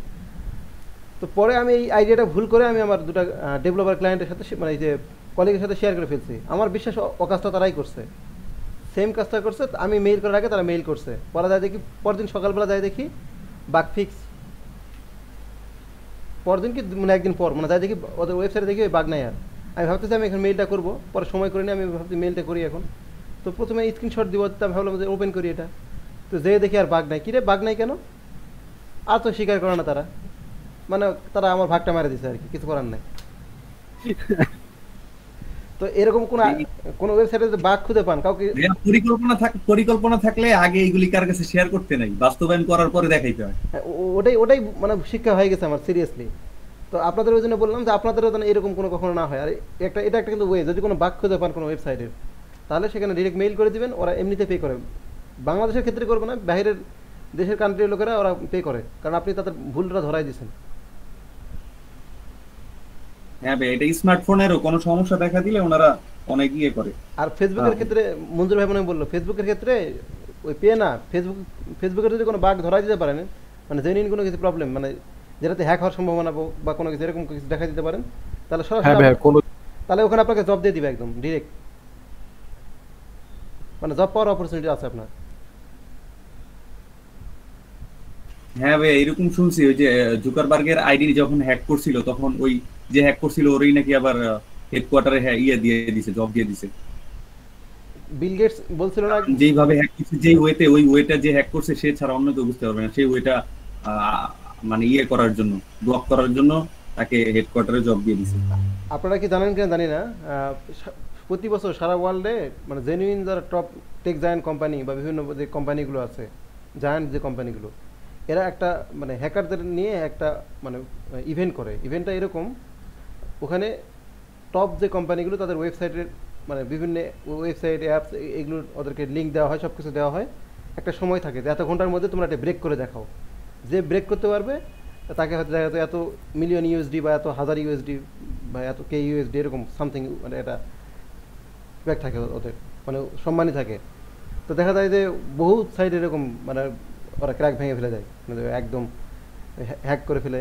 তো পরে আমি এই আইডিয়াটা ভুল করে আমি আমার দুটো ডেভেলপার ক্লায়েন্টের সাথে মানে এই যে কলিগের সাথে শেয়ার করে ফেলছি। আমার বিশ্বাস ও কাজটা তারাই করছে, সেম কাজটা করছে। আমি মেইল করার আগে তারা মেইল করছে, পরে যায় দেখি পরদিন সকালবেলা যায় দেখি বাগ ফিক্স, পরদিন কি মানে একদিন পর মানে যাই দেখি ওদের ওয়েবসাইটে দেখি ওই বাগ নাই আর। আমি ভাবতেছি আমি এখন মেইলটা করবো, পরে সময় করে নিয়ে আমি ভাবছি মেইলটা করি এখন। তো প্রথমে স্ক্রিনশট দিব, আমি ভাবলাম যে ওপেন করি এটা, তো যেয়ে দেখি আর বাগ নাই। কিরে বাগ নাই কেন? আর তো স্বীকার করে না তারা, মানে তারা আমার ভাগটা মারে দিছে আর কি, কিছু করার নাই। তো এরকম কোন ওয়েবসাইটে যদি বাগ খুঁজে পান কাউকে, পরিকল্পনা থাকলে আগে এইগুলি কার কাছে শেয়ার করতে নাই, বাস্তবায়ন করার পরে দেখাইতে হয়। ওটাই মানে শিক্ষা হয়ে গেছে আমার সিরিয়াসলি। তো আপনাদের ওই জন্য বললাম যে আপনাদেরও যেন এরকম কোনো কখনো না হয়। আর এটা একটা কিন্তু ওয়ে, যদি কোনো বাগ খুঁজে পান কোনো ওয়েবসাইটের, তাহলে সেখানে ডিরেক্ট মেইল করে দিবেন, ওরা এমনিতে পে করে। বাংলাদেশের ক্ষেত্রে করবে না, বাইরের দেশের কান্ট্রির লোকেরা ওরা পে করে, কারণ আপনি তাদের ভুলটা ধরাই দিয়েছেন। হ্যাঁ ভাই, এটা স্মার্টফোনেরও কোনো সমস্যা দেখা দিলে ওনারা অনেক ইয়ে করে। আর ফেসবুকের ক্ষেত্রে মঞ্জুর ভাই মনে বললো, ফেসবুকের ক্ষেত্রে ওই পে না, ফেসবুকের যদি কোনো বাগ ধরাই দিতে পারেন, মানে জেনুইন কোনো কিছু প্রবলেম, মানে যেটাতে হ্যাক হওয়ার সম্ভাবনা বা কোনো কিছু এরকম কিছু দেখা দিতে পারেন, তাহলে সরাসরি তাহলে ওখানে আপনাকে জব দিয়ে দিবে একদম ডিরেক্ট, মানে জব পাওয়ার অপরচুনিটি আছে আপনার। হ্যাঁ ভাই, এরকম শুনছি, ওই যে জুকারবার্গের আইডি যখন হ্যাক করছিল, তখন ওই যে হ্যাক করছিল ওরই নাকি আবার হেডকোয়ার্টারে ইয়ে দিয়ে দিছে, জব দিয়ে দিছে। বিল গেটস বলছিল না যেইভাবে হ্যাক করছে, যেই ওয়েতে, ওই ওয়েটা যে হ্যাক করছে সে ছাড়া অন্য কেউ বুঝতে পারবে না, সেই ওয়েটা মানে ইয়ে করার জন্য, ব্লক করার জন্য তাকে হেডকোয়ার্টারে জব দিয়ে দিছে। আপনারা কি জানেন কিনা জানি না, প্রতি বছর সারা ওয়ার্ল্ডে মানে জেনুইন যারা টপ টেক জায়ান্ট কোম্পানি বা বিভিন্ন যে কোম্পানিগুলো আছে, জায়ান্ট যে কোম্পানিগুলো, এরা একটা মানে হ্যাকারদের নিয়ে একটা মানে ইভেন্ট করে। ইভেন্টটা এরকম, ওখানে টপ যে কোম্পানিগুলো তাদের ওয়েবসাইটের মানে বিভিন্ন ওয়েবসাইট অ্যাপস এগুলো ওদেরকে লিঙ্ক দেওয়া হয়, সব কিছু দেওয়া হয়। একটা সময় থাকে যে এত ঘন্টার মধ্যে তোমরা একটা ব্রেক করে দেখাও, যে ব্রেক করতে পারবে তাকে হয়তো দেখা এত মিলিয়ন ইউএসডি বা এত হাজার ইউএসডি বা এত কে ইউএসডি এরকম সামথিং মানে এটা ব্রেক থাকে ওদের, মানে সম্মানই থাকে। তো দেখা যায় যে বহু সাইড এরকম মানে ওরা ক্র্যাক ভেঙে ফেলে যায়, মানে একদম হ্যাক করে ফেলে।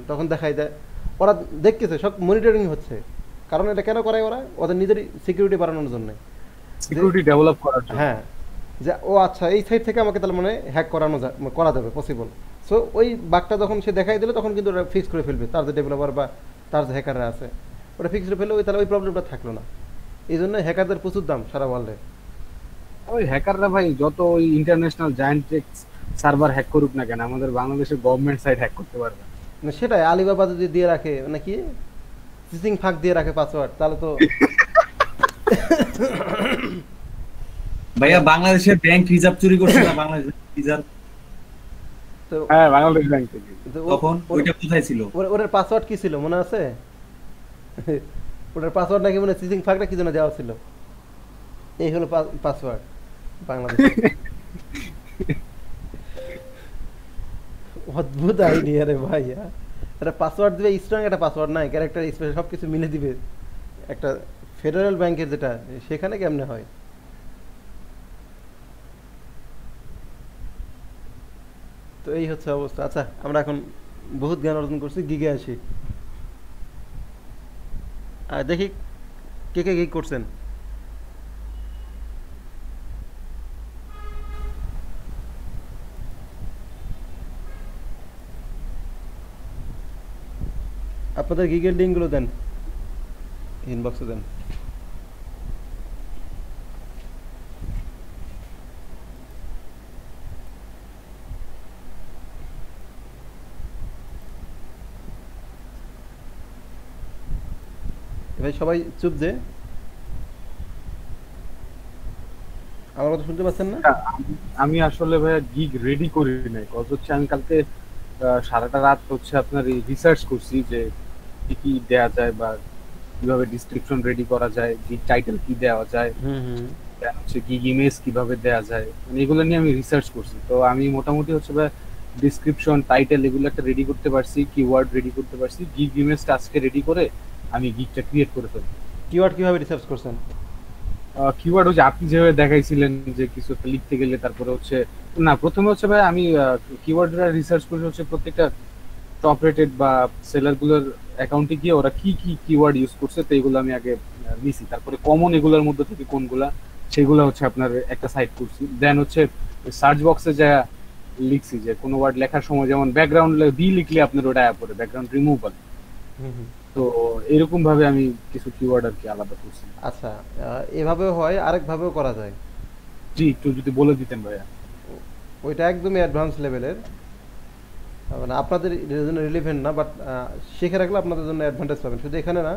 তখন দেখাই যায় ওরা দেখতেছে, সব মনিটরিং হচ্ছে। কারণ এটা কেন করায় ওরা? ওদের নিজের সিকিউরিটি বাড়ানোর জন্য, সিকিউরিটি ডেভেলপ করার জন্য। হ্যাঁ, যে ও আচ্ছা এই সাইড থেকে আমাকে তাহলে মানে হ্যাক করা যাবে পসিবল। সো ওই বাগটা যখন সে দেখাই দিল, তখন কিন্তু ওরা ফিক্স করে ফেলবে, তার যে ডেভেলপার বা তার যে হ্যাকাররা আছে ওটা ফিক্স করে ফেললে তাহলে ওই প্রবলেমটা থাকলো না। এই জন্য হ্যাকারদের প্রচুর দাম সারা ওয়ার্ল্ডে। ওই হ্যাকাররা ভাই যত ওই ইন্টারন্যাশনাল জায়ান্ট সার্ভার হ্যাক করুক না কেন, আমাদের বাংলাদেশের গভর্নমেন্ট সাইট হ্যাক করতে পারবে না। সেটাই, আলিবাবা যদি দিয়ে রাখে নাকি সিসিং ফাঁক দিয়ে রাখে পাসওয়ার্ড, তাহলে তো ভাইয়া বাংলাদেশের ব্যাংক রিজার্ভ চুরি করছে না, বাংলাদেশের রিজার্ভ। তো হ্যাঁ, বাংলাদেশ ব্যাংক থেকে। তখন ওইটা কোথায় ছিল? ওটার পাসওয়ার্ড কি ছিল মনে আছে? ওটার পাসওয়ার্ড নাকি মনে সিসিং ফাঁকটা কি জন্য দেওয়া ছিল, এই হলো পাসওয়ার্ড বাংলাদেশ। অদ্ভুত আইডিয়া রে ভাই, একটা পাসওয়ার্ড দিবে স্ট্রং, একটা পাসওয়ার্ড নাই, ক্যারেক্টার স্পেশাল সবকিছু মিলে দিবে। একটা ফেডারেল ব্যাংকের যেটা, সেখানে কেমনে হয়? তো এই হচ্ছে অবস্থা। আচ্ছা, আমরা এখন বহুত জ্ঞান অর্জন করছি, গিগে আসি। আর দেখি কে কে গিগ করছেন। আপনাদের গিগের লিঙ্কগুলো দেন, ইনবক্সে দেন। ভাই সবাই চুপ যে, আমার কথা শুনতে পাচ্ছেন না? আমি আসলে ভাই গিগ রেডি করি নাই, কজ হচ্ছে আমি কালকে সারাটা রাত হচ্ছে আপনার রিসার্চ করছি যে কি কি দেয়া যায় বা কিভাবে ডেসক্রিপশন রেডি করা যায়, গিগ টাইটেল কি দেওয়া যায়, হচ্ছে গিগ ইমেজ কিভাবে দেয়া যায়, মানে এগুলো নিয়ে আমি রিসার্চ করছি। তো আমি মোটামুটি হচ্ছে ভাই ডেসক্রিপশন টাইটেল এগুলো একটা রেডি করতে পারছি, কিওয়ার্ড রেডি করতে পারছি, গিগ ইমেজটা আজকে রেডি করে আমি গিগটা ক্রিয়েট করে ফেলবো। কিওয়ার্ড কিভাবে রিসার্চ করছেন? কিওয়ার্ড হচ্ছে আপনি যেভাবে দেখাইছিলেন যে কিছু একটা লিখতে গেলে তারপরে হচ্ছে না, প্রথমে হচ্ছে ভাই আমি কিওয়ার্ডটা রিসার্চ করে হচ্ছে প্রত্যেকটা টপ রেটেড বা সেলার গুলোর অ্যাকাউন্টে গিয়ে ওরা কি কি কিওয়ার্ড ইউজ করছে তো এগুলো আমি আগে নিছি, তারপরে কমন এগুলোর মধ্যে থেকে কোনগুলা সেগুলো হচ্ছে আপনার একটা সাইট করছি। দেন হচ্ছে সার্চ বক্সে যা লিখছি যে কোনো ওয়ার্ড লেখার সময় যেমন ব্যাকগ্রাউন্ড বি লিখলে আপনার ওটা আয়া পড়ে ব্যাকগ্রাউন্ড রিমুভাল, তো এরকম ভাবে আমি কিছু কিওয়ার্ড আর কি আলাদা করছি। আচ্ছা, এভাবেও হয়, আরেক ভাবেও করা যায়। জি, একটু যদি বলে দিতেন ভাইয়া। ওইটা একদমই অ্যাডভান্স লেভেলের, মানে আপনাদের জন্য রিলেভেন্ট না, বাট শিখে রাখলে আপনাদের জন্য অ্যাডভান্টেজ পাবেন। শুধু এখানে না,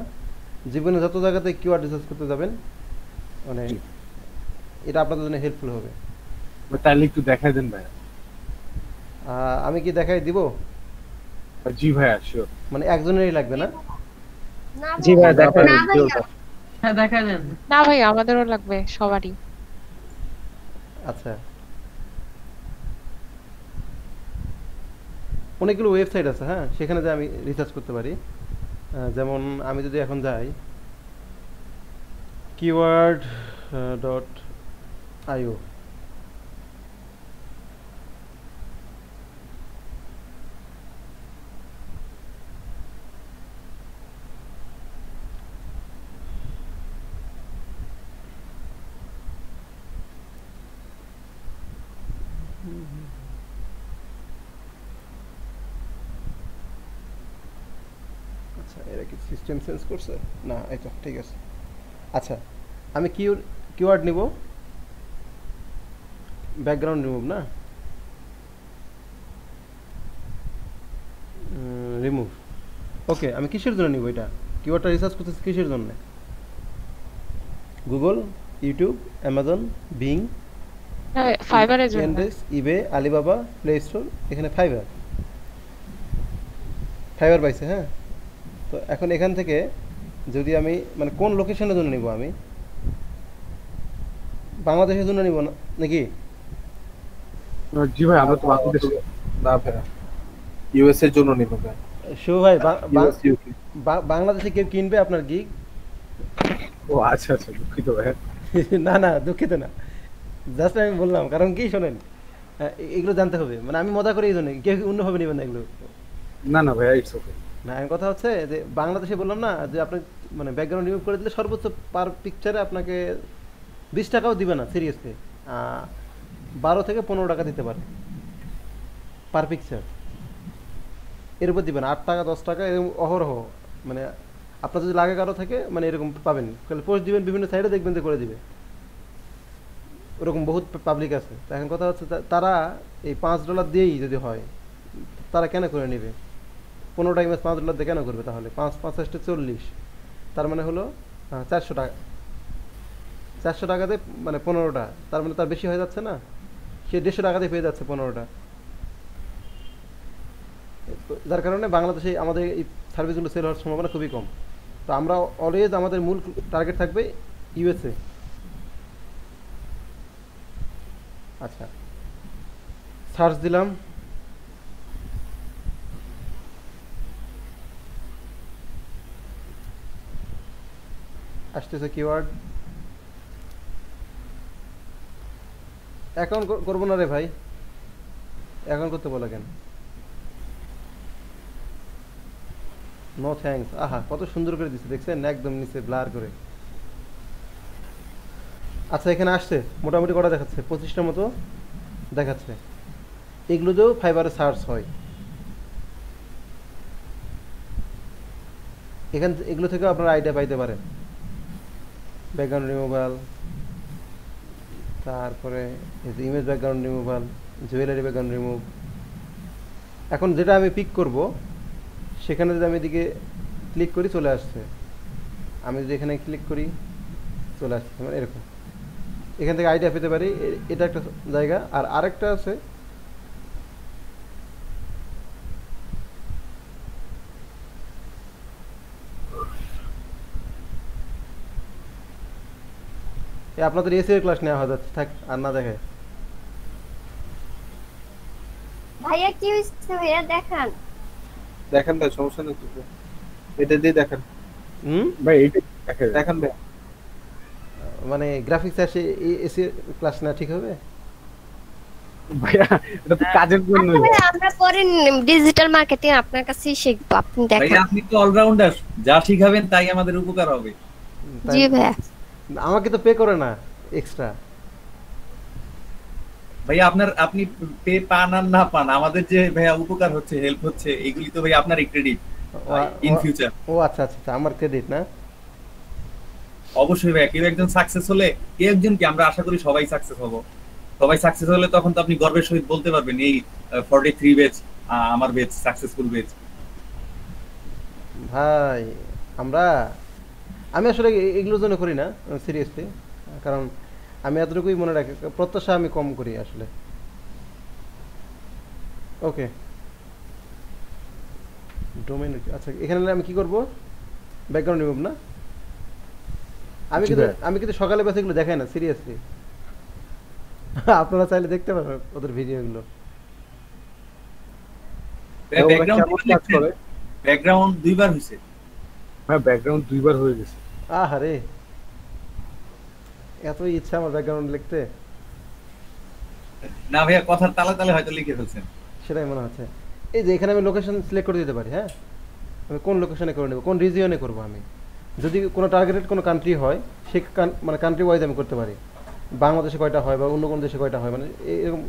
জীবনে যত জায়গাতে কিওয়ার্ড রিসার্চ করতে যাবেন, মানে এটা আপনাদের জন্য হেল্পফুল হবে। তাহলে একটু দেখাই দেন ভাইয়া। আমি কি দেখাই দিব? জি ভাইয়া, শিওর। মানে একজনেরই লাগবে না? জি ভাই দেখাই দেন। হ্যাঁ দেখাই দেন। না ভাই আমাদেরও লাগবে সবারই। আচ্ছা, অনেকগুলো ওয়েবসাইট আছে, হ্যাঁ, সেখানে যে আমি রিসার্চ করতে পারি। যেমন আমি যদি এখন যাই keyword.io, আচ্ছা এরা কি সিস্টেম সেন্স করছে না? এই তো ঠিক আছে। আচ্ছা, আমি কিওয়ার্ড নিব, ব্যাকগ্রাউন্ড রিমুভ না, রিমুভ। ওকে, আমি কিসের জন্য নিব এটা? কিওয়ার্ডটা রিসার্চ করতেছি কিসের জন্য? গুগল, ইউটিউব, অ্যামাজন, বিং, ফাইবারের জন্য, এনডেক্স, ইবে, আলিবাবা, প্লে স্টোর, এখানে ফাইবার পাইছে। হ্যাঁ, তো এখন এখান থেকে যদি আমি মানে কোন লোকেশনের জন্য নিব, আমি বাংলাদেশের জন্য নিব না নাকি? জি ভাই, আমরা তো বাংলাদেশে না ভাই, ইউএস এর জন্য নিব ভাই। শিব ভাই, বাংলাদেশে কেউ কিনবে আপনার গিগ? ও আচ্ছা আচ্ছা, দুঃখিত ভাই। না না, দুঃখিত না, জাস্ট আমি বললাম, কারণ কি শোনেন, এগুলো জানতে হবে, মানে আমি মজা করি এই জন্য, কেউ অন্যভাবে নেবেন না এগুলো। না না ভাই, ইটস ওকে। না, আমি কথা হচ্ছে যে বাংলাদেশে বললাম না যে আপনি মানে ব্যাকগ্রাউন্ড রিমুভ করে দিলে সর্বোচ্চ পার পিকচারে আপনাকে 20 টাকাও দিবে না, সিরিয়াসলি 12 থেকে 15 টাকা দিতে পারে পার পিকচার, এর উপর দিবেন 8 টাকা 10 টাকা এরকম অহরহ। মানে আপনার যদি লাগে কারো থাকে, মানে এরকম পাবেন, পোস্ট দিবেন বিভিন্ন সাইডে, দেখবেন যে করে দিবে, ওরকম বহুত পাবলিক আছে। এখন কথা হচ্ছে তারা এই $5 দিয়েই যদি হয়, তারা কেন করে নেবে? 15টা ইমেজ $5 দিয়ে কেন করবে? তাহলে 5 5 40, তার মানে হলো 400 টাকা। 400 টাকাতে মানে 15টা, তার মানে তার বেশি হয়ে যাচ্ছে না? সে 150 টাকাতে পেয়ে যাচ্ছে 15টা। যার কারণে বাংলাদেশে আমাদের এই সার্ভিসগুলো সেল হওয়ার সম্ভাবনা খুবই কম। তো আমরা অলওয়েজ আমাদের মূল টার্গেট থাকবে ইউএসএ। আচ্ছা, সার্চ দিলাম, আসতেছে কিওয়ার্ড। অ্যাকাউন্ট করবো না রে ভাই, অ্যাকাউন্ট করতে বলা কেন? No thanks. আহা, কত সুন্দর করে দিচ্ছে, দেখছেন? একদম নিচে ব্লার করে। আচ্ছা, এখানে আসছে, মোটামুটি কটা দেখাচ্ছে? 25টার মতো দেখাচ্ছে। এগুলোতেও ফাইবারে সার্চ হয়। এগুলো থেকেও আপনারা আইডিয়া পাইতে পারেন। ব্যাকগ্রাউন্ড রিমুভাল, তারপরে image background removal, jewellery background remove. এখন যেটা আমি পিক করব, সেখানে যদি আমি এদিকে ক্লিক করি, চলে আসছে। আমি যদি এখানে ক্লিক করি, চলে আসছে, মানে এরকম। এখান থেকে আইডিয়া পেতে পারি, এটা একটা জায়গা। আর আরেকটা আছে, আপনাদের এসির ক্লাস নেওয়া হয়ে যাচ্ছে, থাক আর না দেখে। ভাইয়া কি হইছে? ভাইয়া দেখান দেখেন ভাই, সমস্যা নেই তো, এটা দিয়ে দেখেন। ভাই এইটা দেখেন ভাই, মানে গ্রাফিক্স আসে এসি ক্লাস না ঠিক হবে ভাইয়া এটা তো কাজের জন্য। আসলে আমরা পরে ডিজিটাল মার্কেটিং আপনার কাছেই শিখবো, আপনি ভাই দেখেন। আপনি তো অলরাউন্ডার, যা শিখাবেন তাই আমাদের উপকার হবে। জি ভাইয়া। আমাকে তো পে করে না এক্সট্রা। ভাইয়া আপনি পে পান আর না পান, আমাদের যে ভাইয়া উপকার হচ্ছে, হেল্প হচ্ছে, এগুলি তো ভাইয়া আপনারই ক্রেডিট ইন ফিউচার। ও আচ্ছা আচ্ছা, আমার ক্রেডিট না? অবশ্যই ভাইয়া, কেউ একজন সাকসেস হলে, কেউ একজন কি, আমরা আশা করি সবাই সাকসেস হব। সবাই সাকসেস হলে তখন তো আপনি গর্বের সহিত বলতে পারবেন এই 43 ব্যাচ আমার ব্যাচ সাকসেসফুল ব্যাচ। ভাই আমি আসলে এগুলোর জন্য করি না সিরিয়াসলি, কারণ আমি এতটুকুই মনে রাখি, প্রত্যাশা আমি কম করি আসলে। ওকে, ডোমেইন। আচ্ছা, এখানে আমি কি করব? ব্যাকগ্রাউন্ড রিমুভ না? আমি কিন্তু সকালে বাসে এগুলো দেখাই না সিরিয়াসলি। আপনারা চাইলে দেখতে পারেন ওদের ভিডিওগুলো। ব্যাকগ্রাউন্ড দুইবার হইছে। হ্যাঁ, ব্যাকগ্রাউন্ড দুইবার হয়ে গেছে। আহারে, এত ইচ্ছা আমার ব্যাকগ্রাউন্ড লিখতে। না ভাইয়া, কথার তালে তালে হয়তো লিখে ফেলছেন, সেটাই মনে হচ্ছে। এই যে এখানে আমি লোকেশন সিলেক্ট করে দিতে পারি। হ্যাঁ, আমি কোন লোকেশনে করে নেব, কোন রিজিয়নে করব। আমি যদি কোনো টার্গেটেড কোনো কান্ট্রি হয়, সে মানে কান্ট্রি ওয়াইজ আমি করতে পারি। বাংলাদেশে কয়টা হয় বা অন্য কোনো দেশে কয়টা হয়, মানে এরকম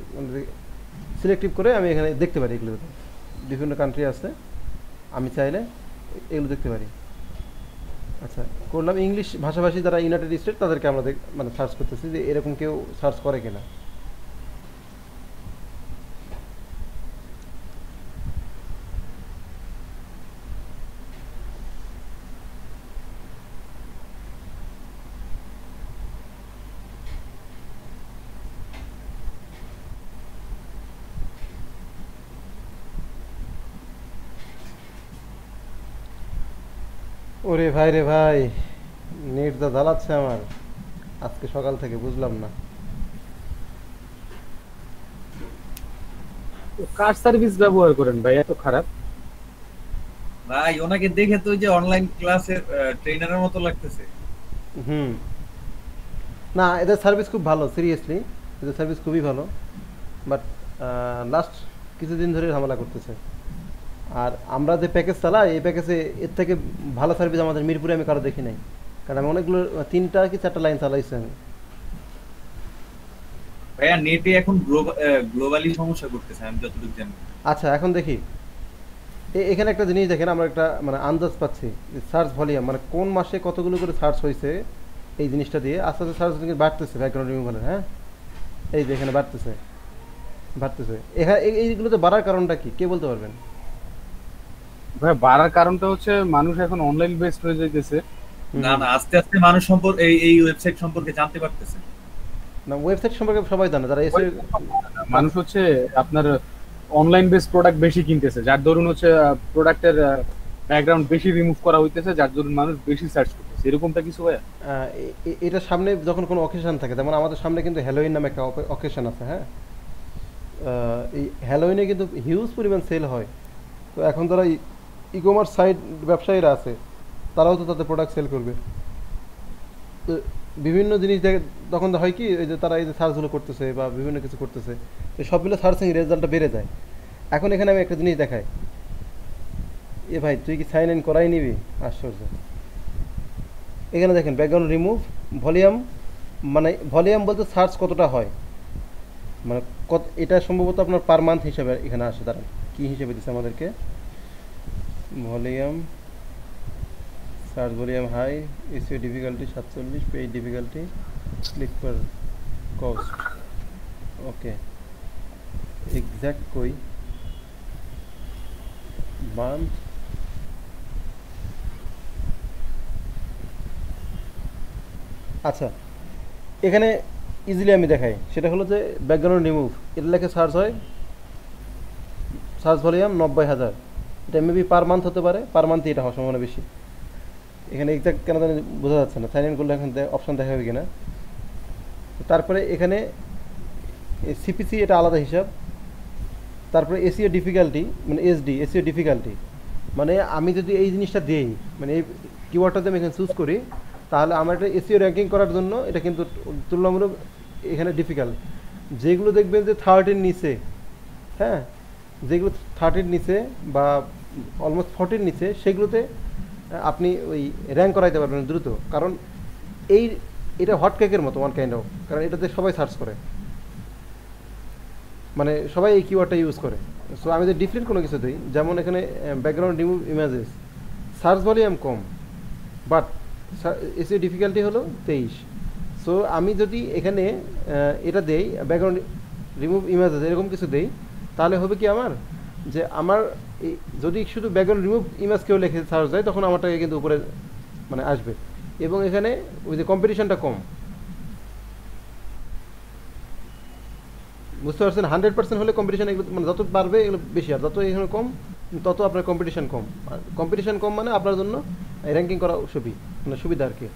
সিলেক্টিভ করে আমি এখানে দেখতে পারি। এগুলো বিভিন্ন কান্ট্রি আছে, আমি চাইলে এগুলো দেখতে পারি। আচ্ছা, করলাম। ইংলিশ ভাষাভাষী যারা ইউনাইটেড স্টেট, তাদেরকে আমরা মানে সার্চ করতেছি যে এরকম কেউ সার্চ করে কিনা। ওরে ভাই রে ভাই, নেট যা জ্বালাচ্ছে আমার আজকে সকাল থেকে, বুঝলাম না। কার সার্ভিস ব্যবহার করেন ভাই এত খারাপ? ভাই ওনাকে দেখে তো ওই যে অনলাইন ক্লাসের ট্রেনারের মতো লাগতেছে। না, এদের সার্ভিস খুব ভালো, সিরিয়াসলি এদের সার্ভিস খুবই ভালো, বাট লাস্ট কিছুদিন ধরে ঝামেলা করতেছে। আর আমরা যে প্যাকেজ চালাই, এই প্যাকেজে এর থেকে ভালো সার্ভিস আমাদের মিরপুরে আমি কারো দেখি নাই, কারণ আমি অনেকগুলো 3টা কি 4টা লাইন চালাইছি আমি। ভাইয়া নেটে এখন গ্লোবালি সমস্যা করতেছে আমি যতটুকু জানি। আচ্ছা, এখন দেখি এখানে একটা জিনিস দেখেন, আমরা একটা মানে আন্দাজ পাচ্ছি সার্চ ভলিউম, মানে কোন মাসে কতগুলো করে সার্চ হয়েছে এই জিনিসটা দিয়ে। আস্তে আস্তে সার্চ বাড়তেছে ব্যাকগ্রাউন্ড রিমুভালের। হ্যাঁ, এই যে এখানে বাড়তেছে। এখানে এইগুলোতে বাড়ার কারণটা কি, কে বলতে পারবেন? ভাই বাড়ার কারণটা হচ্ছে মানুষ এখন অনলাইন বেসড হয়ে যাইতেছে। না না, আস্তে আস্তে মানুষ সম্পর্কে এই ওয়েবসাইট সম্পর্কে জানতে পারতেছে। না, ওয়েবসাইট সম্পর্কে সবাই জানে, যারা এসে মানুষ হচ্ছে আপনার অনলাইন বেস প্রোডাক্ট বেশি কিনতেছে, যার দরুন হচ্ছে প্রোডাক্টের ব্যাকগ্রাউন্ড বেশি রিমুভ করা হইতেছে, যার দরুন মানুষ বেশি সার্চ করতেছে। এরকমটা কিছু হয়। এটা সামনে যখন কোনো অকেশন থাকে, যেমন আমাদের সামনে কিন্তু হ্যালোইন নামে একটা অকেশন আছে। হ্যাঁ, এই হ্যালোইনে কিন্তু হিউজ পরিমাণ সেল হয়। তো এখন যারা ই কমার্স সাইট ব্যবসায়ীরা আছে, তারাও তো তাদের প্রোডাক্ট সেল করবে। তো বিভিন্ন জিনিস তখন হয় কি, এই যে তারা এই যে সার্চগুলো করতেছে বা বিভিন্ন কিছু করতেছে, তো সবগুলো সার্চিং রেজাল্টটা বেড়ে যায়। এখন এখানে আমি একটা জিনিস দেখাই, এ ভাই তুই কি সাইন ইন করাই নিবি? আশ্চর্য। এখানে দেখেন ব্যাকগ্রাউন্ড রিমুভ ভলিউম, মানে ভলিউম বলতে সার্চ কতটা হয়, মানে এটা সম্ভবত আপনার পার মান্থ হিসাবে এখানে আসে। তারা কি হিসেবে দিচ্ছে আমাদেরকে? Volume, search volume high, SEO difficulty 47, paid difficulty, click per cost. Okay, exact কই মান্থ, আচ্ছা এখানে ইজিলি আমি দেখাই, সেটা হলো যে ব্যাকগ্রাউন্ড রিমুভ, এটা লেখে সার্চ হয়, সার্চ ভলিউম 90,000। এটা মেবি পার মান্থ হতে পারে, পার মান্থই এটা হওয়ার সম্ভাবনা বেশি। এখানে এক্সাক্ট কেন জানি বোঝা যাচ্ছে না, সাইন ইন করলে এখন অপশান দেখা হবে কিনা। তারপরে এখানে সিপিসি, এটা আলাদা হিসাব। তারপরে এসইও ডিফিকাল্টি, মানে এসইও ডিফিকাল্টি, মানে আমি যদি এই জিনিসটা দিই, মানে কিওয়ার্ডটা যদি আমি এখানে চুজ করি তাহলে আমার এটা এসইও র্যাঙ্কিং করার জন্য এটা কিন্তু তুলনামূলক এখানে ডিফিকাল্ট। যেগুলো দেখবেন যে 30 নিচে, হ্যাঁ, যেগুলো 30 নিচে বা অলমোস্ট 40 নিচে, সেগুলোতে আপনি ওই র্যাঙ্ক করাইতে পারবেন দ্রুত। কারণ এটা হট কেকের মতো ওয়ান কাইন্ড অফ, কারণ এটাতে সবাই সার্চ করে, মানে সবাই এই কিওয়ার্ডটা ইউজ করে। সো আমি যদি ডিফারেন্ট কোনো কিছু দিই, যেমন এখানে background remove images, search volume com but SEO difficulty হলো 23। সো আমি যদি এখানে এটা দেই ব্যাকগ্রাউন্ড রিমুভ ইমেজেস এরকম কিছু দেই, তাহলে হবে কি আমার যে আমার যদি শুধু ব্যাকগ্রাউন্ড রিমুভ ইমেজ কেউ লিখে সার্চ দেয় তখন আমারটাকে কিন্তু উপরে মানে আসবে। এবং এখানে ওই যে কম্পিটিশনটা কম, বুঝতে পারছেন? 100% হলে কম্পিটিশন এগুলো মানে যত বাড়বে এগুলো বেশি, আর যত এখানে কম তত আপনার কম্পিটিশন কম। আর কম্পিটিশন কম মানে আপনার জন্য র্যাঙ্কিং করা সুবিধা আর কি,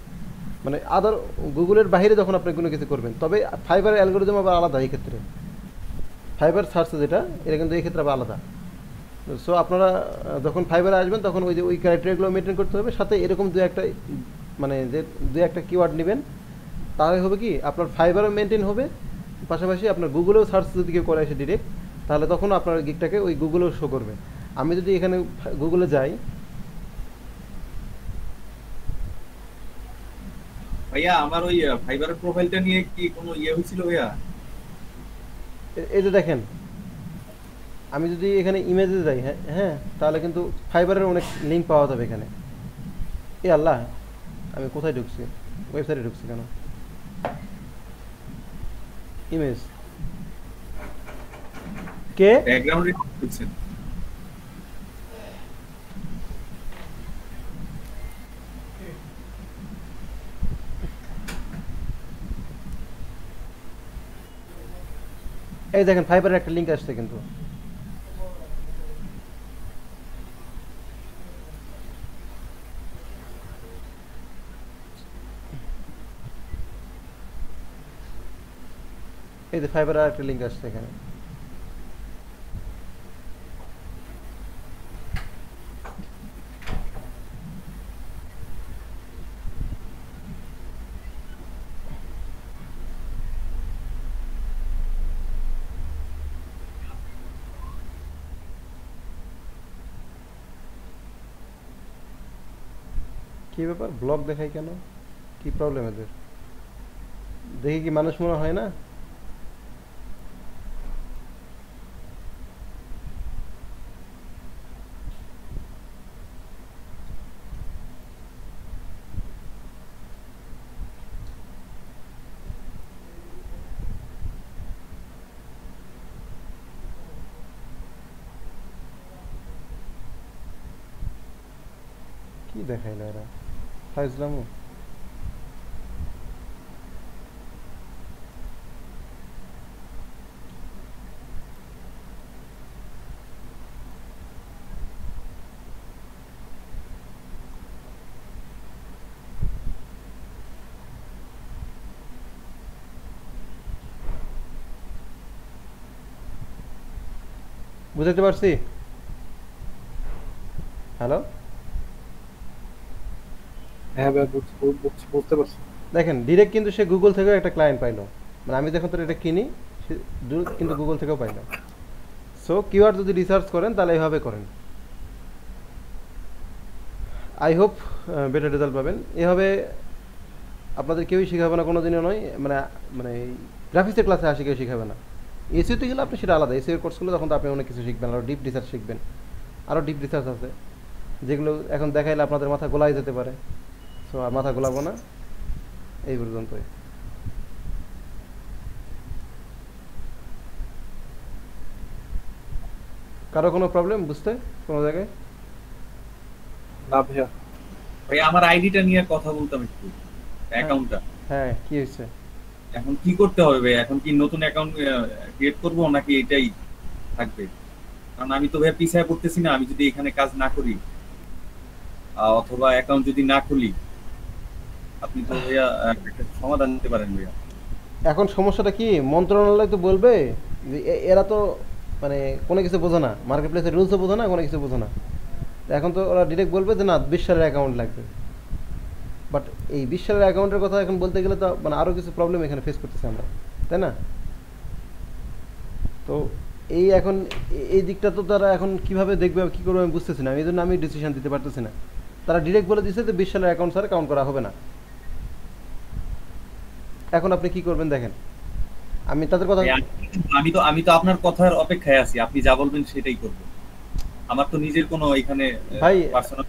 মানে আদার গুগলের বাইরে যখন আপনি কোনো কিছু করবেন। তবে ফাইবার অ্যালগোরিদম আবার আলাদা এই ক্ষেত্রে, ফাইবার সার্চ যেটা এটা কিন্তু এই ক্ষেত্রে আবার আলাদা। সো আপনারা যখন ফাইবারে আসবেন তখন ওই যে ওই ক্রাইটেরিয়াগুলো মেনটেন করতে হবে, সাথে এরকম দু একটা কিওয়ার্ড নেবেন, তাহলে হবে কি আপনার ফাইবারও মেনটেন হবে, পাশাপাশি আপনার গুগলেও সার্চ যদি কেউ করে আসে ডিরেক্ট, তাহলে তখন আপনার গিকটাকে ওই গুগলেও শো করবে। আমি যদি এখানে গুগলে যাই, ভাইয়া আমার ওই ফাইবারের প্রোফাইলটা নিয়ে কি কোনো হয়েছিল ভাইয়া? এই যে দেখেন, আমি যদি এখানে ইমেজে যাই, হ্যাঁ, তাহলে কিন্তু ফাইবারের অনেক লিঙ্ক পাওয়া যাবে এখানে। এ আল্লাহ, আমি কোথায় ঢুকছি? ওয়েবসাইটে ঢুকছি কেন? ইমেজ কে ব্যাকগ্রাউন্ডে ঢুকছেন? এই দেখেন ফাইবারের একটা লিঙ্ক আসছে কিন্তু। এই যে ফাইবারের একটা লিঙ্ক আসছে এখানে। কি ব্যাপার, ব্লগ দেখাই কেন? কি প্রবলেম এদের? দেখি কি মানুষ মনে হয় না? কি দেখাইলো এরা? ফাইজলামু। বুঝতে পারছি? হ্যালো, হ্যাঁ ভাই বুঝতে পারছি। দেখেন ডিরেক্ট কিন্তু সে গুগল থেকেও একটা ক্লায়েন্ট পাইলো, মানে আমি যখন তোর এটা কিনি সে কিন্তু গুগল থেকেও পাইলো। সো কিওয়ার্ড যদি রিসার্চ করেন তাহলে এইভাবে করেন, আই হোপ বেটার রেজাল্ট পাবেন। এভাবে আপনাদের কেউই শেখাবে না, কোনো দিনও নয়, মানে মানে গ্রাফিক্সের ক্লাসে আসে কেউ শেখাবে না। এসিওতে গেলে আপনি সেটা আলাদা, এসিওর কোর্সগুলো তখন তো আপনি অনেক কিছু শিখবেন, আরও ডিপ রিসার্চ শিখবেন। আরও ডিপ রিসার্চ আছে যেগুলো এখন দেখাইলে আপনাদের মাথা গোলাই যেতে পারে। সো আর মাথা গোলাবো না, এই পর্যন্তই। কারো কোনো প্রবলেম বুঝতে কোনো জায়গায়? না ভাইয়া। ভাইয়া আমার আইডিটা নিয়ে কথা বলতাম একটু, অ্যাকাউন্টটা। হ্যাঁ, কি হয়েছে? এখন কি করতে হবে ভাই? এখন কি নতুন অ্যাকাউন্ট ক্রিয়েট করব নাকি এটাই থাকবে? কারণ আমি তো ভাইয়া পিছায় পড়তেছি না, আমি যদি এখানে কাজ না করি অথবা অ্যাকাউন্ট যদি না খুলি, আপনি তো ভাইয়া একটা সমাধান দিতে পারেন ভাইয়া। এখন সমস্যাটা কি, মন্ত্রণালয় তো বলবে যে এরা তো মানে কোনো কিছু বোঝে না, মার্কেট প্লেসের রুলসও বোঝে না, কোনো কিছু বোঝে না। এখন তো ওরা ডিরেক্ট বলবে যে না 20 সালের অ্যাকাউন্ট লাগবে, বাট এই 20 সালের অ্যাকাউন্টের কথা এখন বলতে গেলে তো মানে আরও কিছু প্রবলেম এখানে ফেস করতেছি আমরা, তাই না? তো এই এখন এই দিকটা তো তারা এখন কিভাবে দেখবে কী করবে আমি বুঝতেছি না, এই জন্য আমি ডিসিশন দিতে পারতেছি না। তারা ডিরেক্ট বলে দিচ্ছে যে 20 সালের অ্যাকাউন্ট স্যার কাউন্ট করা হবে না। এখন আপনি কি করবেন দেখেন, আমি তাদের কথা আমি তো আপনার কথার অপেক্ষায় আছি, আপনি যা বলবেন সেটাই করব। আমার তো নিজের কোনো এখানে ভাই পার্সোনাল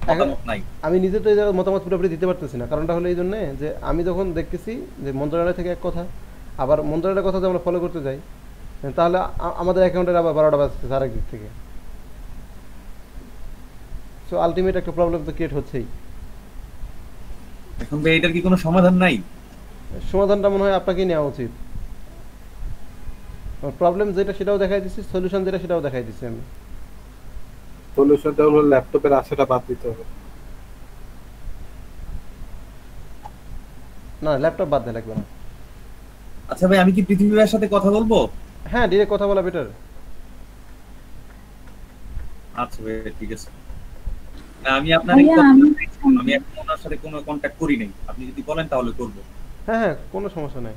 মতামত নাই। আমি নিজে তো এই মতামত পুরোপুরি দিতে পারতেছি না, কারণটা হলো এই জন্য যে আমি যখন দেখতেছি যে মন্ত্রণালয় থেকে এক কথা, আবার মন্ত্রণালয়ের কথা যদি আমরা ফলো করতে যাই তাহলে আমাদের অ্যাকাউন্টের আবার 12টা বাজতেছে আরেক দিক থেকে। সো আলটিমেট একটা প্রবলেম তো ক্রিয়েট হচ্ছেই। এখন ভাই এটার কি কোনো সমাধান নাই? সমাধানটা মনে হয় আপনাকেই নেওয়া উচিত। প্রবলেম যেটা সেটাও দেখাই দিচ্ছি, সলিউশন যেটা সেটাও দেখাই দিচ্ছি আমি। সলিউশনটা হলো ল্যাপটপের আশাটা বাদ দিতে হবে। না, ল্যাপটপ বাদ দেওয়া লাগবে না। আচ্ছা ভাই, আমি কি পৃথিবী ভাইয়ের সাথে কথা বলবো? হ্যাঁ, ডিরেক্ট কথা বলা বেটার। আচ্ছা ভাই, ঠিক আছে। আমি আপনার আমি এখন ওনার সাথে কোনো কন্টাক্ট করি নাই, আপনি যদি বলেন তাহলে করব। হ্যাঁ হ্যাঁ, কোনো সমস্যা নাই।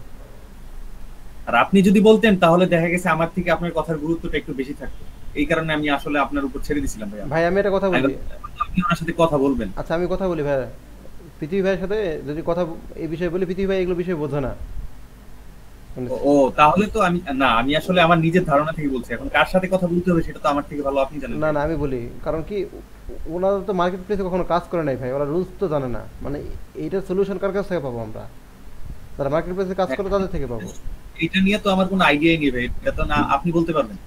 আর আপনি যদি বলতেন তাহলে দেখা গেছে আমার থেকে আপনার কথার গুরুত্বটা একটু বেশি থাকতো, এই কারণে আমি আসলে আপনার উপর ছেড়ে দিছিলাম। ভাই ভাই আমি একটা কথা বলি, আপনি ওনার সাথে কথা বলবেন। আচ্ছা আমি কথা বলি ভাই, পৃথিবী ভাইয়ের সাথে যদি কথা এই বিষয়ে বলি, পৃথিবী ভাই এগুলো বিষয়ে বোঝে না। ও তাহলে তো আমি আসলে আমার নিজের ধারণা থেকে বলছি, এখন কার সাথে কথা বলতে হবে সেটা তো আমার থেকে ভালো আপনি জানেন। না আমি বলি, কারণ কি ওনারা তো মার্কেট প্লেসে কখনো কাজ করে নাই ভাই, ওরা রুলস তো জানে না। মানে এইটার সলিউশন কার কাছ থেকে পাবো আমরা? যারা মার্কেট প্লেসে কাজ করে তাদের থেকে পাবো। এটা নিয়ে তো আমার কোনো আইডিয়াই নেই ভাই, এটা তো না আপনি বলতে পারবেন,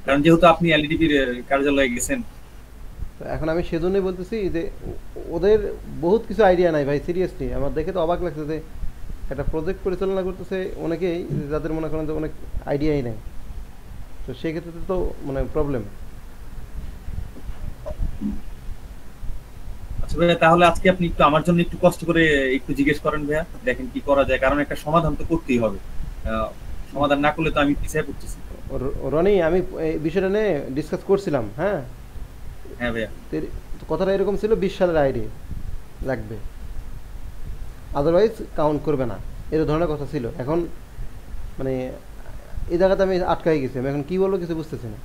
কারণ যেহেতু আপনি এলডিপির কার্যালয়ে গেছেন। এখন আমি সেজন্যই বলতেছি যে ওদের বহুত কিছু আইডিয়া নাই ভাই, সিরিয়াসলি আমার দেখে তো অবাক লাগছে যে একটা প্রজেক্ট পরিচালনা করতেছে অনেকেই যাদের মনে করেন যে অনেক আইডিয়াই নেই। তো সেই ক্ষেত্রে তো মানে প্রবলেম। আচ্ছা ভাইয়া, তাহলে আজকে আপনি একটু আমার জন্য একটু কষ্ট করে একটু জিজ্ঞেস করেন ভাইয়া, দেখেন কি করা যায়, কারণ একটা সমাধান তো করতেই হবে, সমাধান না করলে তো আমি পিছিয়ে পড়তেছি। রনি, আমি এই বিষয়টা নিয়ে ডিসকাস করছিলাম। হ্যাঁ হ্যাঁ ভাইয়া, কথাটা এরকম ছিল 20 সালের আইডি লাগবে, আদারওয়াইজ কাউন্ট করবে না, এর ধরনের কথা ছিল। এখন মানে এই জায়গাতে আমি আটকাই গেছি, আমি এখন কি বলবো কিছু বুঝতেছি না।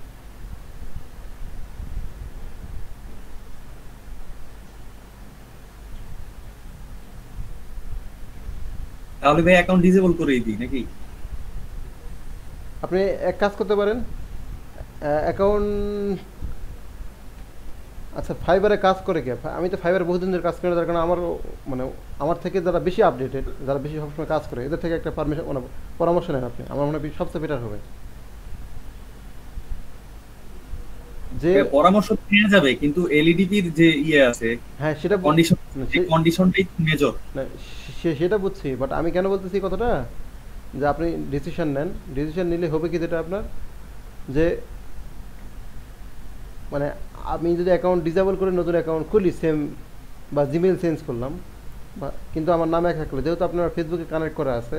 তাহলে ভাই অ্যাকাউন্ট ডিসেবল করেই দিই নাকি? আপনি এক কাজ করতে পারেন, অ্যাকাউন্ট আচ্ছা ফাইবারে কাজ করে কে? আমি তো ফাইবারে বহুদিন ধরে কাজ করি, তার কারণে আমার মানে আমার থেকে যারা বেশি আপডেটেড, যারা বেশি সবসময় কাজ করে, এদের থেকে একটা পারমিশন পরামর্শ নেন আপনি, আমার মনে হয় সবচেয়ে বেটার হবে। যে পরামর্শ দেওয়া যাবে, কিন্তু এলইডিপির যে ইয়ে আছে, হ্যাঁ সেটা কন্ডিশনটাই মেজর। সেটা বুঝছি, বাট আমি কেন বলতেছি কথাটা, যে আপনি ডিসিশন নেন, ডিসিশন নিলে হবে কি যেটা আপনার, যে মানে আমি যদি অ্যাকাউন্ট ডিসেবল করে নতুন অ্যাকাউন্ট খুলি সেম, বা জিমেল চেঞ্জ করলাম, বা কিন্তু আমার নাম এক থাকলো, যেহেতু আপনার ফেসবুকে কানেক্ট করা আছে,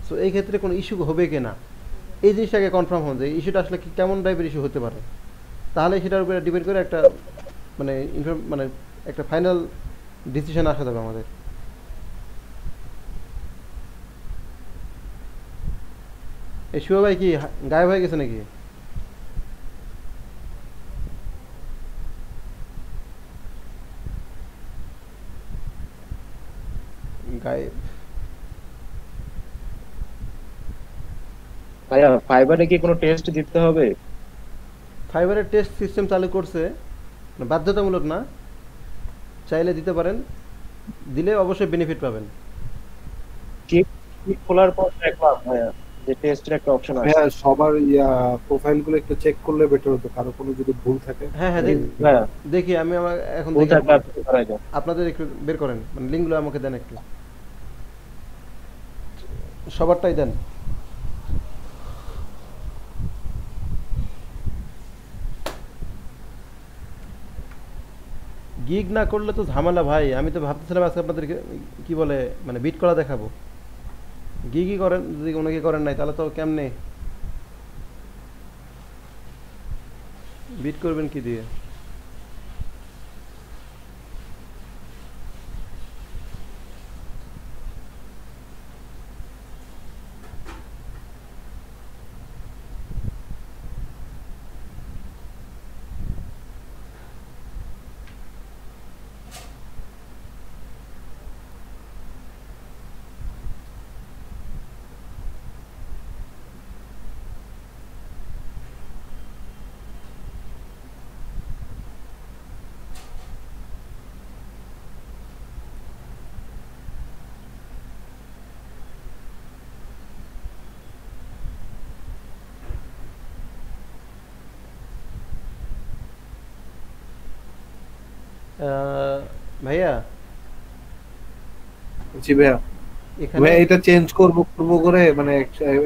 সো এই ক্ষেত্রে কোনো ইস্যু হবে কি না এই জিনিসটাকে কনফার্ম হন যে ইস্যুটা আসলে কি কেমন টাইপের ইস্যু হতে পারে, তাহলে সেটার উপরে ডিপেন্ড করে একটা মানে একটা ফাইনাল ডিসিশন আসা যাবে আমাদের। এই শুভ ভাই কি গায়েব হয়ে গেছে নাকি? গায়েব ভাইয়া, ফাইবারে কি কোনো টেস্ট দিতে হবে? ফাইবারের টেস্ট সিস্টেম চালু করছে, বাধ্যতামূলক না, চাইলে দিতে পারেন, দিলে অবশ্যই বেনিফিট পাবেন। চেক খোলার পর দেখলাম ভাইয়া যে টেস্টের একটা অপশন আছে। হ্যাঁ, সবার প্রোফাইলগুলো একটু চেক করলে বেটার হতো, কারো কোনো যদি ভুল থাকে। হ্যাঁ হ্যাঁ দেখি, আমি আমার এখন আপনাদের একটু বের করেন, মানে লিঙ্কগুলো আমাকে দেন, একটু সবারটাই দেন। গিগ না করলে তো ঝামেলা ভাই, আমি তো ভাবতেছিলাম আজকে আপনাদেরকে কি বলে মানে বিট করা দেখাবো। গিগই করেন, যদি অনেকে করেন নাই তাহলে তো কেমনে বিট করবেন কি দিয়ে? ভাইয়া জি ভাইয়া, এখানে এটা চেঞ্জ করব করে মানে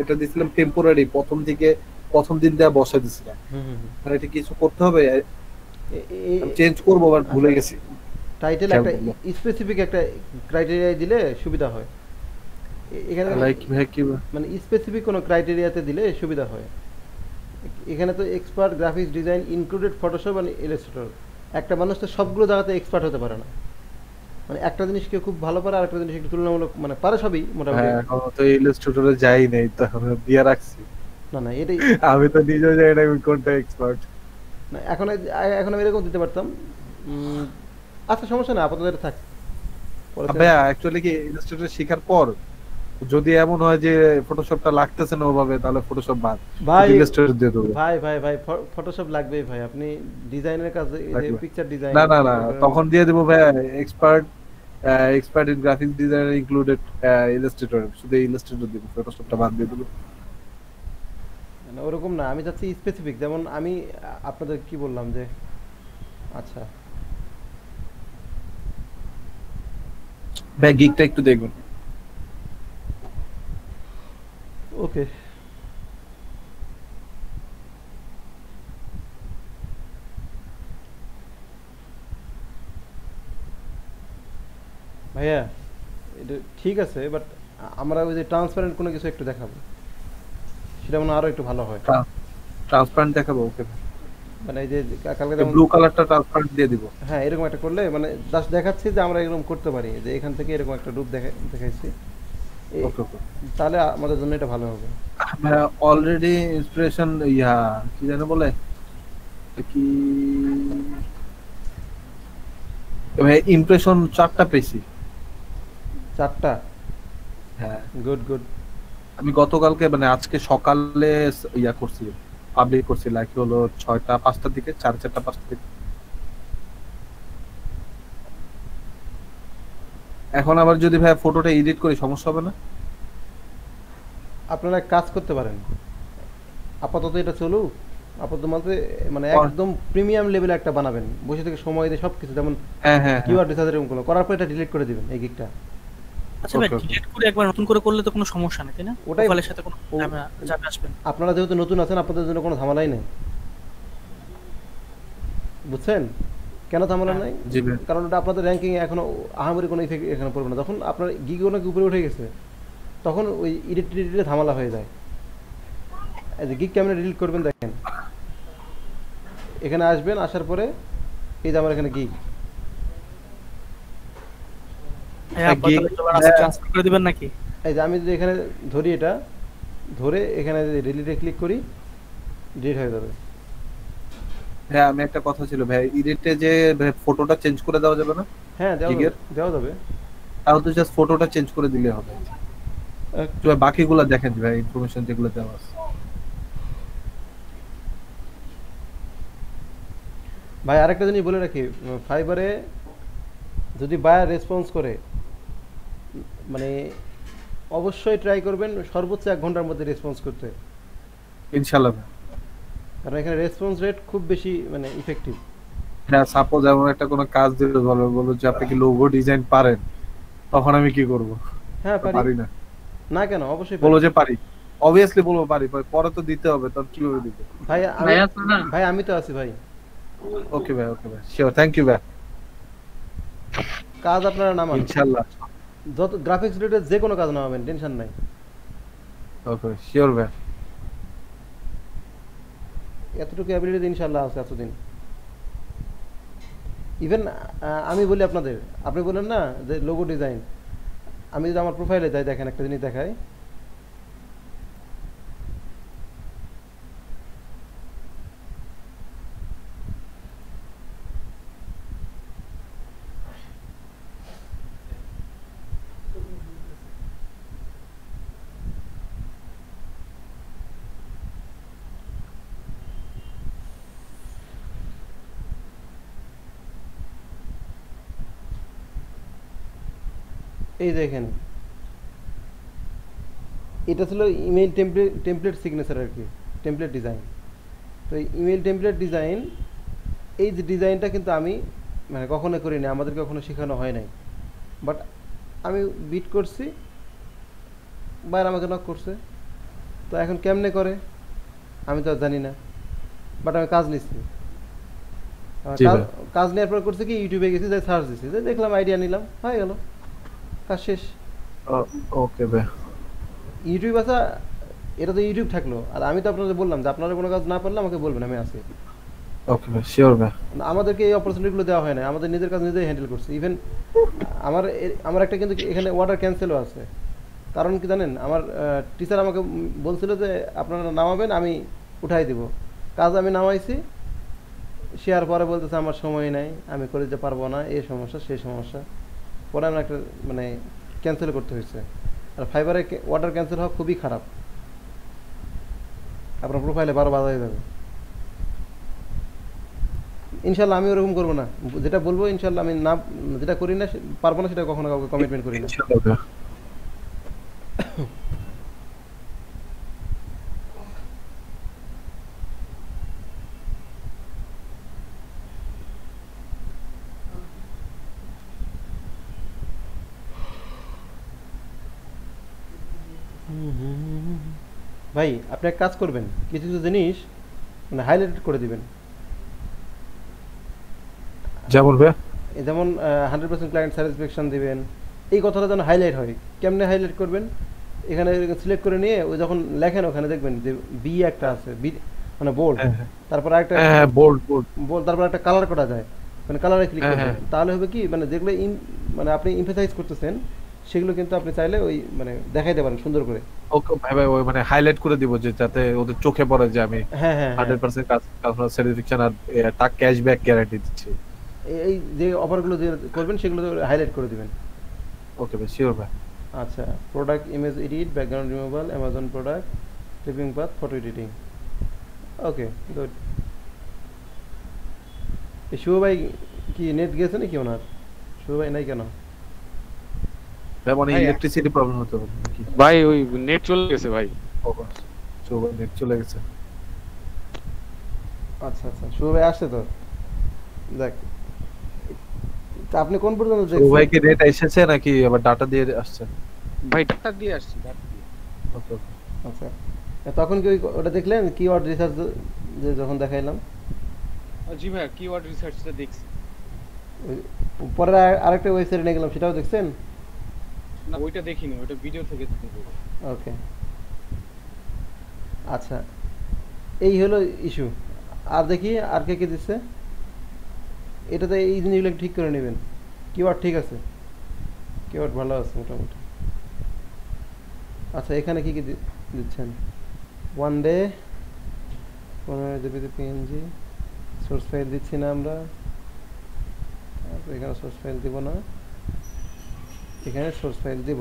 এটা দিছিলাম টেম্পোরারি, প্রথম দিন দেয়া বসাই দিছিলাম। আর এটা কিছু করতে হবে, চেঞ্জ করব বাট ভুলে গেছি। টাইটেল একটা স্পেসিফিক একটা ক্রাইটেরিয়া দিলে সুবিধা হয়। এখানে মানে স্পেসিফিক কোনো ক্রাইটেরিয়াতে দিলে সুবিধা হয়। এখানে তো expert graphics design included Photoshop আর ইলাস্ট্রেটর। একটা মানুষ তো সবগুলো জায়গাতে এক্সপার্ট হতে পারে না, মানে একটা জিনিস কেউ খুব ভালো পারে আর একটা জিনিস একটু তুলনামূলক মানে পারে সবই মোটামুটি। হ্যাঁ, এখন তো ইলাস্ট্রেটরে যাই নাই, তো এখন দিয়ে রাখছি। না এটাই আমি তো নিজেও জানি না আমি কোনটা এক্সপার্ট। না এখন আমি এরকম দিতে পারতাম। আচ্ছা সমস্যা না, আপাতত এটা থাক। ভাইয়া অ্যাকচুয়ালি কি ইলাস্ট্রেটর শেখার পর যদি এমন হয় যে ফটোশপটা লাগতেছে না ওভাবে, তাহলে ফটোশপ বাদ, ভাই ইলাস্ট্রেটর দিয়ে দেবো। ভাই ফটোশপ লাগবেই ভাই। আপনি ডিজাইনের কাজে পিকচার ডিজাইন না তখন দিয়ে দেবো ভাইয়া। Expert in graphics designer included Illustrator, শুধু ইলাস্ট্রেটর দিব, ফটোশপটা বাদ দিয়ে দেবো। না ওরকম না, আমি চাচ্ছি স্পেসিফিক। যেমন আমি আপনাদের কি বললাম যে আচ্ছা ভাই গিগটা একটু দেখুন। ওকে ভাইয়া, এটা ঠিক আছে, বাট আমরা ওই যে ট্রান্সপারেন্ট কোনো কিছু একটু দেখাবো, সেটা মনে আরো একটু ভালো হয়। ট্রান্সপারেন্ট দেখাবো? ওকে, মানে এই যে কালকে যেমন ব্লু কালারটা ট্রান্সপারেন্ট দিয়ে দিব। হ্যাঁ, এরকম একটা করলে মানে জাস্ট দেখাচ্ছি যে আমরা এরকম করতে পারি, যে এখান থেকে এরকম একটা রূপ দেখাইছি, তাহলে আমাদের জন্য এটা ভালো হবে। অলরেডি ইন্সপিরেশন কি জানো বলে কি ভাই, ইমপ্রেশন 4টা পেয়েছি। 4টা? হ্যাঁ, গুড। আমি গতকালকে মানে আজকে সকালে করছি, পাবলিক করছি, লাইক হলো 6টা 5টার দিকে, 4:30 5টা দিকে। এখন আবার যদি ভাই ফটোটা এডিট করি সমস্যা হবে না? আপনারা কাজ করতে পারেন, আপাতত এটা চলুক। আপাতত মানে একদম প্রিমিয়াম লেভেলে একটা বানাবেন, বসে থেকে সময় দিয়ে সবকিছু, যেমন কিওয়ার্ড রিসার্চ এরকম করার পর এটা ডিলিট করে দিবেন এই গিগটা। আচ্ছা ভাই, ডিলিট করে একবার নতুন করে করলে তো কোনো সমস্যা নেই, তাই না? ওটাই ফাইলের সাথে কোনো ঝামেলা আসবে না। আপনারা যেহেতু নতুন আছেন, আপনাদের জন্য কোনো ঝামেলাই নেই, বুঝছেন কেন ঝামেলা নাই? কারণ এটা আপনাদের র্যাঙ্কিং এ এখনো আহামরি কোনো ইফেক্ট এখানে পড়বে না। যখন আপনার গিগ অনেক উপরে উঠে গেছে, তখন ওই এডিটে ঝামেলা হয়ে যায়। এই যে গিগ কেমনে ডিলিট করবেন দেখেন, এখানে আসবেন, আসার পরে এই যে আমার এখানে গিগ, এই যে আমি যদি এখানে ধরি, এটা ধরে এখানে ডিলিটে ক্লিক করি, ডিলিট হয়ে যাবে। হ্যাঁ, আমি একটা কথা ছিল ভাই, এডিটে যে ফটোটা চেঞ্জ করে দেওয়া যাবে না? হ্যাঁ, দেওয়া যাবে। তাহলে তো জাস্ট ফটোটা চেঞ্জ করে দিলে হবে। তো বাকিগুলো দেখেন ভাই, ইনফরমেশন যেগুলো দেওয়া আছে। ভাই আরেকটা জিনিস বলে রাখি, ফাইবারে যদি বায়ার রেসপন্স করে, মানে অবশ্যই ট্রাই করবেন সর্বোচ্চ 1 ঘন্টার মধ্যে রেসপন্স করতে, ইনশাআল্লাহ। কারণ এখানে রেসপন্স রেট খুব বেশি মানে ইফেক্টিভ। হ্যাঁ, সাপোজ এমন একটা কোনো কাজ দিলে বলো যে আপনি কি লোগো ডিজাইন পারেন, তখন আমি কি করব? হ্যাঁ, পারি না। না কেন, অবশ্যই বলো যে পারি, অবভিয়াসলি বলবো পারি, পরে তো দিতে হবে, তখন কিভাবে দিব? ভাই আমি তো আছি ভাই। ওকে ভাই, শিওর, থ্যাংক ইউ ভাই। কাজ আপনারা নামান ইনশাআল্লাহ, যত গ্রাফিক্স রিলেটেড যে কোনো কাজ নামাবেন, টেনশন নাই। ওকে, শিওর ভাই। এতটুকু অ্যাবিলিটি ইনশাআল্লাহ আছে এতদিন। ইভেন আমি বলি আপনাদের, আপনি বলেন না যে লোগো ডিজাইন, আমি যদি আমার প্রোফাইলে যাই, দেখেন একটা জিনিস দেখাই, এই দেখেন, এটা ছিল ইমেইল টেমপ্লেট সিগনেচার আর কি, টেমপ্লেট ডিজাইন। তো এই ইমেইল টেমপ্লেট ডিজাইন, এই যে ডিজাইনটা কিন্তু আমি মানে কখনোই করিনি, আমাদেরকে কখনো শেখানো হয় নাই। বাট আমি বিট করছি, বাইরে আমাকে নক করছে। তো এখন কেমনে করে আমি তো জানি না, বাট আমি কাজ নিচ্ছি। কাজ নেওয়ার পর করছে কি, ইউটিউবে গেছি, যাই সার্চ দিচ্ছি, দেখলাম, আইডিয়া নিলাম, হয়ে গেল, কাজ শেষ। ওকে ভাই, ইউটিউব আছে, এটা তো ইউটিউব থাকলো। আর আমি তো আপনাদের বললাম যে আপনারা কোনো কাজ না পারলে আমাকে বলবেন, আমি আছি। ওকে ভাই, শিওর ভাই। আমাদেরকে এই অপরচুনিটিগুলো দেওয়া হয় না, আমাদের নিজের কাজ নিজেই হ্যান্ডেল করছে। ইভেন আমার একটা কিন্তু এখানে অর্ডার ক্যান্সেলও আছে। কারণ কি জানেন, আমার টিচার আমাকে বলছিল যে আপনারা নামাবেন, আমি উঠাই দিব। কাজ আমি নামাইছি, সে আর পরে বলতেছে আমার সময় নাই, আমি করে দিতে পারবো না, এই সমস্যা সেই সমস্যা। পরে আমার একটা মানে ক্যান্সেল করতে হয়েছে। আর ফাইবারে অর্ডার ক্যান্সেল হওয়া খুবই খারাপ, আপনার প্রোফাইলে 12 বাজায় যাবে। ইনশাল্লাহ আমি ওরকম করবো না, যেটা বলবো ইনশাল্লাহ আমি না, যেটা করি না পারবো না সেটা কখনো কাউকে কমিটমেন্ট করি না। ভাই আপনি এক কাজ করবেন, কিছু কিছু জিনিস মানে হাইলাইট করে দিবেন। যেমন 100% ক্লায়েন্ট স্যাটিসফ্যাকশন দিবেন, এই কথাটা যেন হাইলাইট হয়। কেমনে হাইলাইট করবেন, এখানে সিলেক্ট করে নিয়ে ওই যখন লেখেন ওখানে দেখবেন যে বি একটা আছে, বি মানে বোল্ড, তারপর একটা বোল্ড, তারপর একটা কালার করা যায়, মানে কালারে ক্লিক করবেন। তাহলে হবে কি, মানে যেগুলো মানে আপনি এমফাসাইজ করতেছেন সেগুলো কিন্তু আপনি চাইলে ওই মানে দেখাইতে পারেন সুন্দর করে। ওকে ভাই ভাই, ওই মানে হাইলাইট করে দিব যে যাতে ওদের চোখে পড়ে যে আমি 100% কাস্টমার স্যাটিসফ্যাকশন আর টাকা ক্যাশব্যাক গ্যারান্টি দিচ্ছি। এই যে অফারগুলো যে করবেন সেগুলো হাইলাইট করে দিবেন। ওকে ভাই, শিওর ভাই। আচ্ছা, product image edit, background removal, Amazon product, clipping path, photo editing. Okay good. Shubho ভাই কি নেট গেছে নাকি ওনার? শুভ ভাই নাই কেন? মানে ইলেকট্রিসিটি প্রবলেম হতে পারে নাকি ভাই? ওই নেট চলে গেছে ভাই। শুভ নেট চলে গেছে। আচ্ছা আচ্ছা, শুভ ভাই আসছে তো, দেখ আপনি কোন পর্যন্ত দেখছেন? শুভ ভাই কি নেট এসেছে নাকি আবার ডাটা দিয়ে আসছে? ভাই ডাটা দিয়ে আসছে, ডাটা দিয়ে। ওকে ওকে। আচ্ছা, তখন কি ওটা দেখলেন কিওয়ার্ড রিসার্চ যে যখন দেখাইলাম? জি ভাই, কিওয়ার্ড রিসার্চটা দেখছি। পরে আরেকটা ওয়েবসাইটে নিয়ে গেলাম, সেটাও দেখছেন? না ওইটা দেখিনি, ওইটা ভিডিও থেকে দেখব। ওকে আচ্ছা, এই হলো ইস্যু। আর দেখি আর কে কে দিচ্ছে। এটাতে এই জিনিসগুলো ঠিক করে নেবেন। কিওয়ার্ড ঠিক আছে, কিওয়ার্ড ভালো আছে মোটামুটি। আচ্ছা, এখানে কি কি দিচ্ছেন? 1 day 15 GB PNG, source file দিচ্ছি না আমরা, এখানে সোর্স ফাইল দিব না, এখানে সোর্স ফাইল দিব।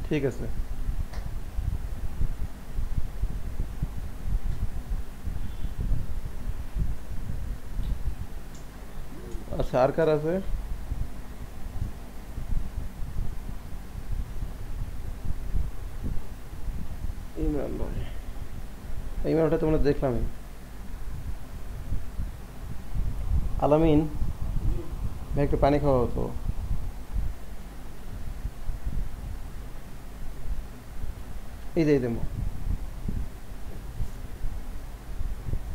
ঠিক আছে। আচ্ছা, আর কার আছে? ইমরান ভাই, ইমরানটা তোমরা দেখলাম। আলামিন ভাই একটু পানি খাওয়া হতো। এই যে দেবো।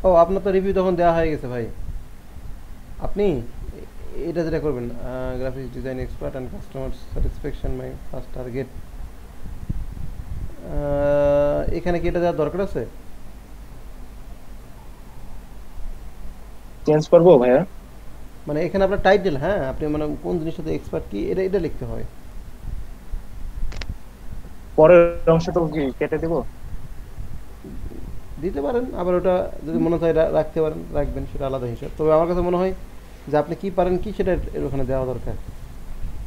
ও, আপনার তো রিভিউ তখন দেওয়া হয়ে গেছে ভাই। আপনি এটা যেটা করবেন, graphics design expert and customer satisfaction my first target, এখানে কি এটা দেওয়ার দরকার আছে? চেঞ্জ করবো ভাইয়া? মানে এখানে আপনার টাইটেল, হ্যাঁ আপনি মানে কোন জিনিসটাতে এক্সপার্ট কি এটা এটা লিখতে হয়। পরের অংশটা কি কেটে দেব? দিতে পারেন, আবার ওটা যদি মনে হয় রাখতে পারেন, রাখবেন, সেটা আলাদা হিসাব। তবে আমার কাছে মনে হয় যে আপনি কি পারেন কি সেটা ওখানে দেওয়া দরকার।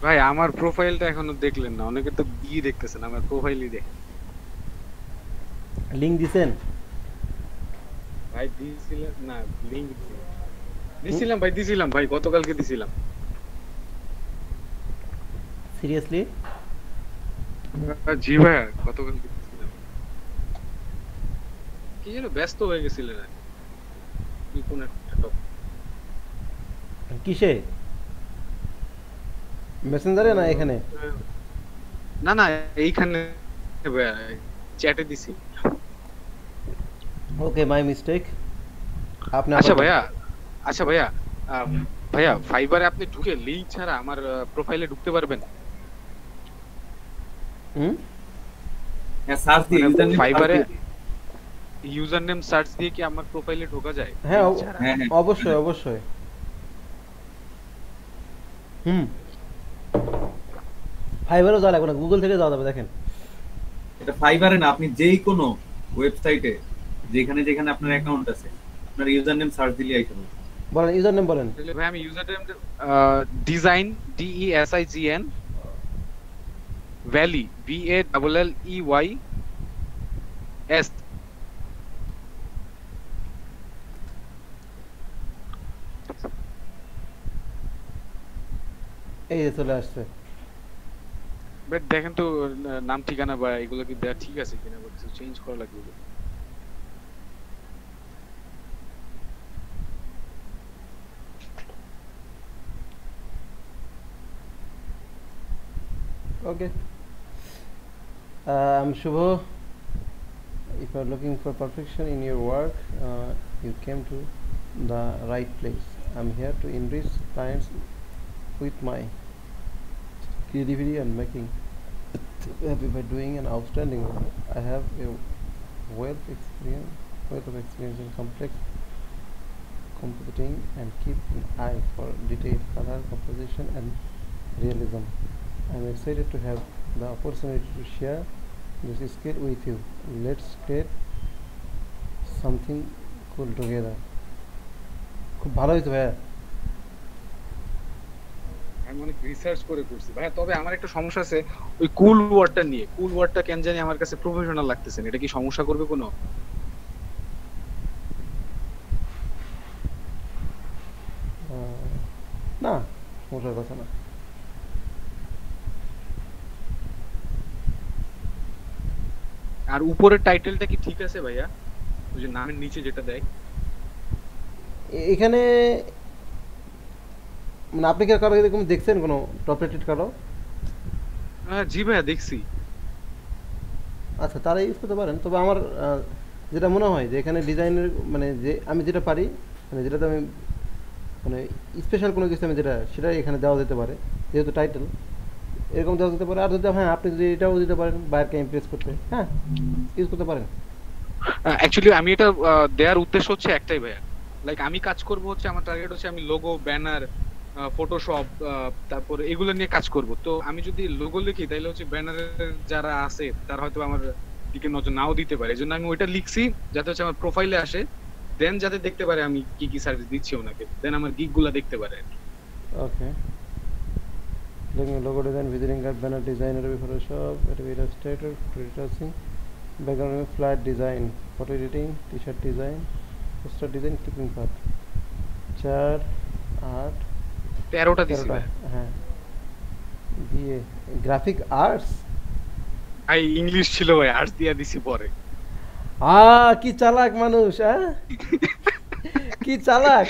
ভাই আমার প্রোফাইলটা এখনো দেখলেন না, অনেকে তো দিয়ে দেখতেছেন, আমার প্রোফাইলই দেখেন। লিংক দিবেন? ভাই দিছিলাম না, লিংক দিছিলাম ভাই, দিছিলাম ভাই, গতকালকে দিছিলাম। সিরিয়াসলি? জি ভাই, গতকালকে দিছিলাম। কি যেন ব্যস্ত হয়ে গেছিলেন, কোন একটা টপিক। কিসে? মেসেঞ্জারে না এখানে? না না এইখানে চ্যাটে দিছি। ওকে, মাই মিস্টেক। আপনি আচ্ছা ভাইয়া ভাইয়া ফাইবারে আপনি ঢুকে লিংক ছাড়া আমার প্রোফাইলে ঢুকতে পারবেন? হ্যাঁ, সার্চ দিয়ে ইউজারনেম ফাইবারে ইউজার নেম সার্চ দিয়ে কি আমার প্রোফাইলে ঢোকা যায়? হ্যাঁ অবশ্যই অবশ্যই। ফাইবারও যাওয়া লাগবে না, গুগল থেকে যাওয়া যাবে। দেখেন এটা ফাইবারে না, আপনি যেই কোনো ওয়েবসাইটে যেখানে যেখানে আপনার অ্যাকাউন্ট আছে আপনার ইউজার নেম সার্চ দিলে আইতে পারবে। বলেন ইউজার নেম বলেন। তাহলে ভাই আমি user name design DESIGN valley VALLEYS এই যে চলে আসছে। বাট দেখেন তো নাম ঠিকানা বা এগুলো কি দেয়া ঠিক আছে কিনা বা কিছু চেঞ্জ করা লাগবে? Okay. I'm Shubho. If you are looking for perfection in your work, you came to the right place. I'm here to enrich clients with my creativity and making happy by doing an outstanding work. I have a wealth of experience in complex compositing and keep an eye for detail, color, composition, and realism. I'm excited to have the opportunity to share this skill with you. Let's create something cool together. খুব ভালো হইতো ভাইয়া। আমি অনেক research করে করছি ভাইয়া, তবে আমার একটা সমস্যা আছে ওই কুল ওয়ার্ডটা নিয়ে। কুল ওয়ার্ডটা কেন জানি আমার কাছে প্রফেশনাল লাগতেছে না। এটা কি সমস্যা করবে কোনো? না, সমস্যার কথা না। আর উপরের টাইটেলটা কি ঠিক আছে ভাইয়া? ওই যে নামের নিচে যেটা দেয় এখানে, মানে আপনি কি কারো এরকম দেখছেন কোনো টপ রেটেড কারো? জি ভাইয়া দেখছি। আচ্ছা, তারা ইউজ করতে পারেন। তবে আমার যেটা মনে হয় যে এখানে ডিজাইনের মানে যে আমি যেটা পারি, মানে যেটাতে আমি মানে স্পেশাল কোনো কিছু আমি যেটা সেটা এখানে দেওয়া যেতে পারে, যেহেতু টাইটেল এরকম দেওয়া যেতে পারে। আর যদি হ্যাঁ আপনি যদি এটাও দিতে পারেন বাইরকে ইমপ্রেস করতে, হ্যাঁ ইউজ করতে পারেন। অ্যাকচুয়ালি আমি এটা দেওয়ার উদ্দেশ্য হচ্ছে একটাই ভাইয়া, লাইক আমি কাজ করব হচ্ছে আমার টার্গেট হচ্ছে আমি লোগো, ব্যানার, ফটোশপ, তারপর এগুলো নিয়ে কাজ করব। তো আমি যদি লোগো লিখি তাহলে হচ্ছে ব্যানারের যারা আছে তারা হয়তো আমার দিকে নজর নাও দিতে পারে। এজন্য আমি ওইটা লিখছি যাতে হচ্ছে আমার প্রোফাইলে আসে, দেন যাতে দেখতে পারে আমি কি কি সার্ভিস দিচ্ছি ওনাকে, দেন আমার গিগগুলো দেখতে পারে। ওকে, logo design, visiting card, banner design, Adobe Photoshop, Adobe Illustrator, retouching, background flat design, photo editing, t-shirt design, poster design, clipping path, 4 8 13টা দিছি ভাই। হ্যাঁ, দিয়ে গ্রাফিক আর্টস। আই ইংলিশ ছিল ভাই, আর্টস দিয়া দিছি পরে। কি চালাক মানুষ, হ্যাঁ কি চালাক।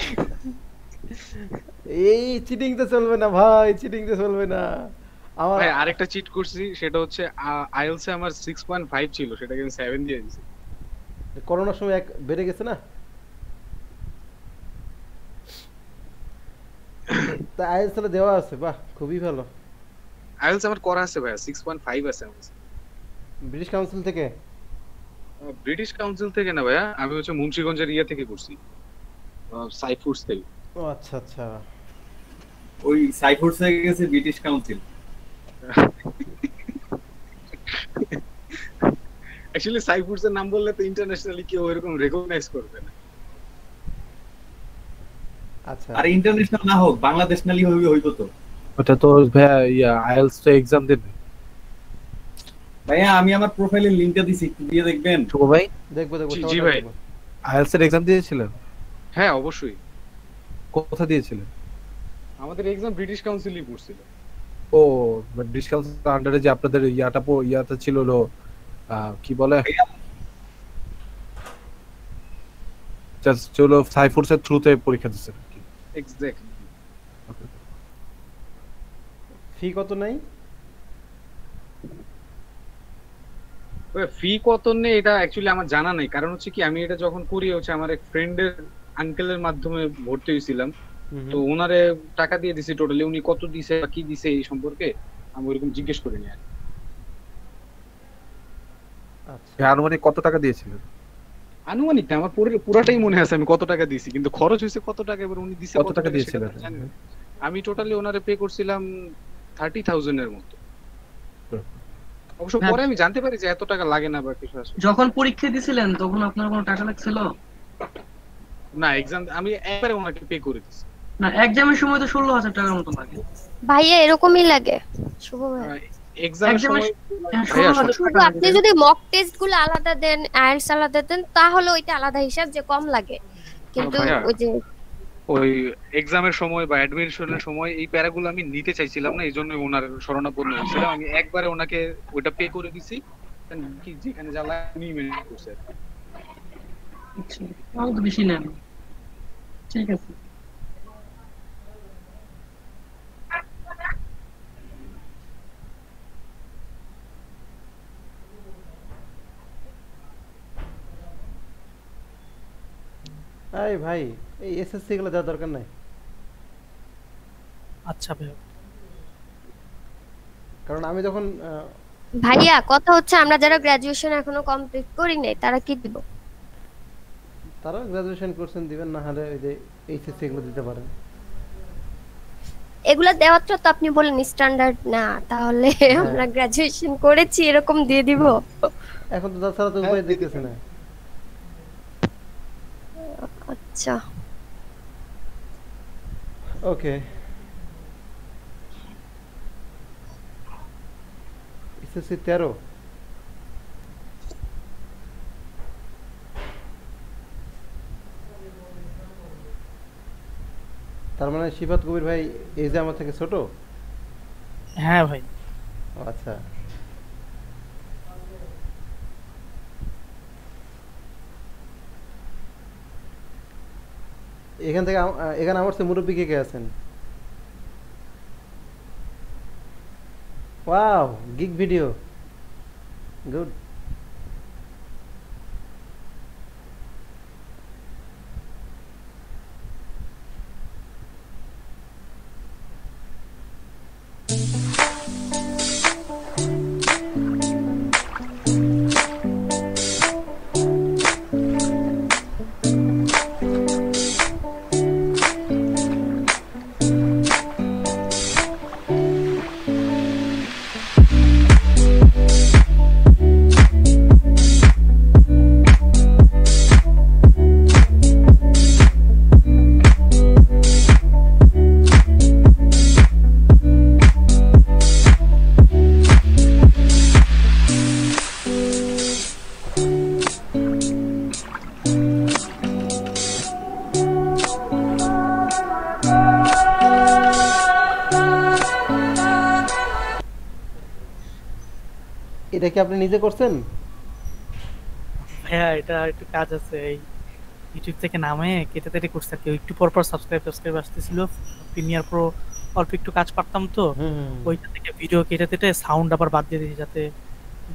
এই চিটিং তো চলবে না ভাই, চিটিং তো চলবে না। আমার ভাই আরেকটা চিট করছি, সেটা হচ্ছে আইএলস এ আমার 6.5 ছিল, সেটাকে আমি 7 দিয়ে দিয়েছি। করোনার সময় এক বেড়ে গেছে না, তা আইএলস এর দেওয়া আছে। বাহ, খুবই ভালো। আইএলস আমার করা আছে ভাই, 6.5 আছে আমার। ব্রিটিশ কাউন্সিল থেকে? ব্রিটিশ কাউন্সিল থেকে না ভাইয়া, আমি হচ্ছে মুন্সিগঞ্জের ইয়া থেকে করছি, সাইফুডস থেকে। ও আচ্ছা আচ্ছা, ওই সাইফুডস থেকে গেছে ব্রিটিশ কাউন্সিল। অ্যাকচুয়ালি সাইফুডস এর নাম বললে তো ইন্টারন্যাশনালি কেউ এরকম রিকগনাইজ করবে না। আচ্ছা, আর ইন্টারন্যাশনাল না হোক, বাংলাদেশনালি হইতো তো। ওটা তো ভাইয়া ইয়া আইএলস তো এক্সাম দেন ভাইয়া। আমি আমার প্রোফাইলের লিংকটা দিছি, একটু দিয়ে দেখবেন। শুভ ভাই দেখবো। জি ভাই, আইএলস এর এক্সাম দিয়েছিলেন? হ্যাঁ অবশ্যই। কোথা দিয়েছিলেন? আমাদের এক্সাম ব্রিটিশ কাউন্সিলই পড়ছিল। ও ব্রিটিশ কাউন্সিল আন্ডারে যে আপনাদের ইয়াটা ছিল হলো কি বলে জাস্ট চলো সাইফোর্সের থ্রুতে পরীক্ষা দিচ্ছেন আর কি। এক্স্যাক্টলি। ফি কত নাই? ফি কত নেই এটা অ্যাকচুয়ালি আমার জানা নাই, কারণ হচ্ছে কি আমি এটা যখন করি হচ্ছে আমার এক ফ্রেন্ডের আঙ্কেলের মাধ্যমে ভর্তি হয়েছিলাম, তো ওনারে টাকা দিয়ে দিছি টোটালি, উনি কত দিছে বা কি দিছে এই সম্পর্কে আমি ওরকম জিজ্ঞেস করিনি আর। আচ্ছা আনুমানিক কত টাকা দিয়েছিলেন? আনুমানিক না, আমার পুরোটাই মনে আছে আমি কত টাকা দিয়েছি, কিন্তু খরচ হয়েছে কত টাকা এবার উনি দিছে কত টাকা দিয়েছিলেন? আমি টোটালি ওনারে পে করছিলাম 30,000 এর মতো। অবশ্য পরে আমি জানতে পারি যে এত টাকা লাগে না বা কিছু আসলে। যখন পরীক্ষা দিছিলেন তখন আপনার কোনো টাকা লাগছিল না? এক্সাম আমি একবারে ওনাকে পে করে দিছি। না, এক্সামের সময় তো 16,000 টাকার মতো লাগে ভাইয়া এরকমই লাগে শুভ ভাই। এক্সামের সময় শুধু আপনি যদি মক টেস্ট গুলো আলাদা দেন, আইএলটিএস আলাদা দেন, তাহলে ওইটা আলাদা হিসাব যে কম লাগে, কিন্তু ওই যে ওই এক্সামের সময় বা অ্যাডমিশনের সময় এই প্যারাগুলো আমি নিতে চাইছিলাম না, এইজন্য ওনার শরণাপন্ন হয়েছিলাম। আমি একবারে ওনাকে ওইটা পে করে দিছি, কি যেখানে যা লাগে উনি মেনে করছে। তাও তো বেশি নেন, ঠিক আছে। এই ভাই এই এসএসসি গুলো দেওয়ার দরকার নাই। আচ্ছা ভাই, কারণ আমি যখন ভাইয়া কথা হচ্ছে আমরা যারা গ্রাজুয়েশন এখনো কমপ্লিট করি নাই তারা কি দিব? তারা গ্রাজুয়েশন করছেন দিবেন, না হলে ওই যে এইচএসসি গুলো দিতে পারেন। এগুলা দেওয়াটা তো আপনি বলেন স্ট্যান্ডার্ড না, তাহলে আমরা গ্রাজুয়েশন করেছি এরকম দিয়ে দিব? এখন তো তাছাড়া তো উপায় দেখতেছে না। আচ্ছা ওকে, এসএসসি 13 তার মানে শিফাত কবির ভাই এই যে আমার থেকে ছোট? হ্যাঁ ভাই। আচ্ছা এখানে আমার সে মুরব্বী কে কে আছেন? Wow, gig video, good. এটা কি আপনি নিজে করছেন? হ্যাঁ, এটা একটু কাজ আছে, এই ইউটিউব থেকে নামে কেটে কেটে করছে আর কি। একটু পর পর সাবস্ক্রাইব আসতেছিল, প্রিমিয়ার প্রো অল্প একটু কাজ পারতাম তো ওইটা থেকে ভিডিও কেটে কেটে সাউন্ড আবার বাদ দিয়ে দিয়েছি, যাতে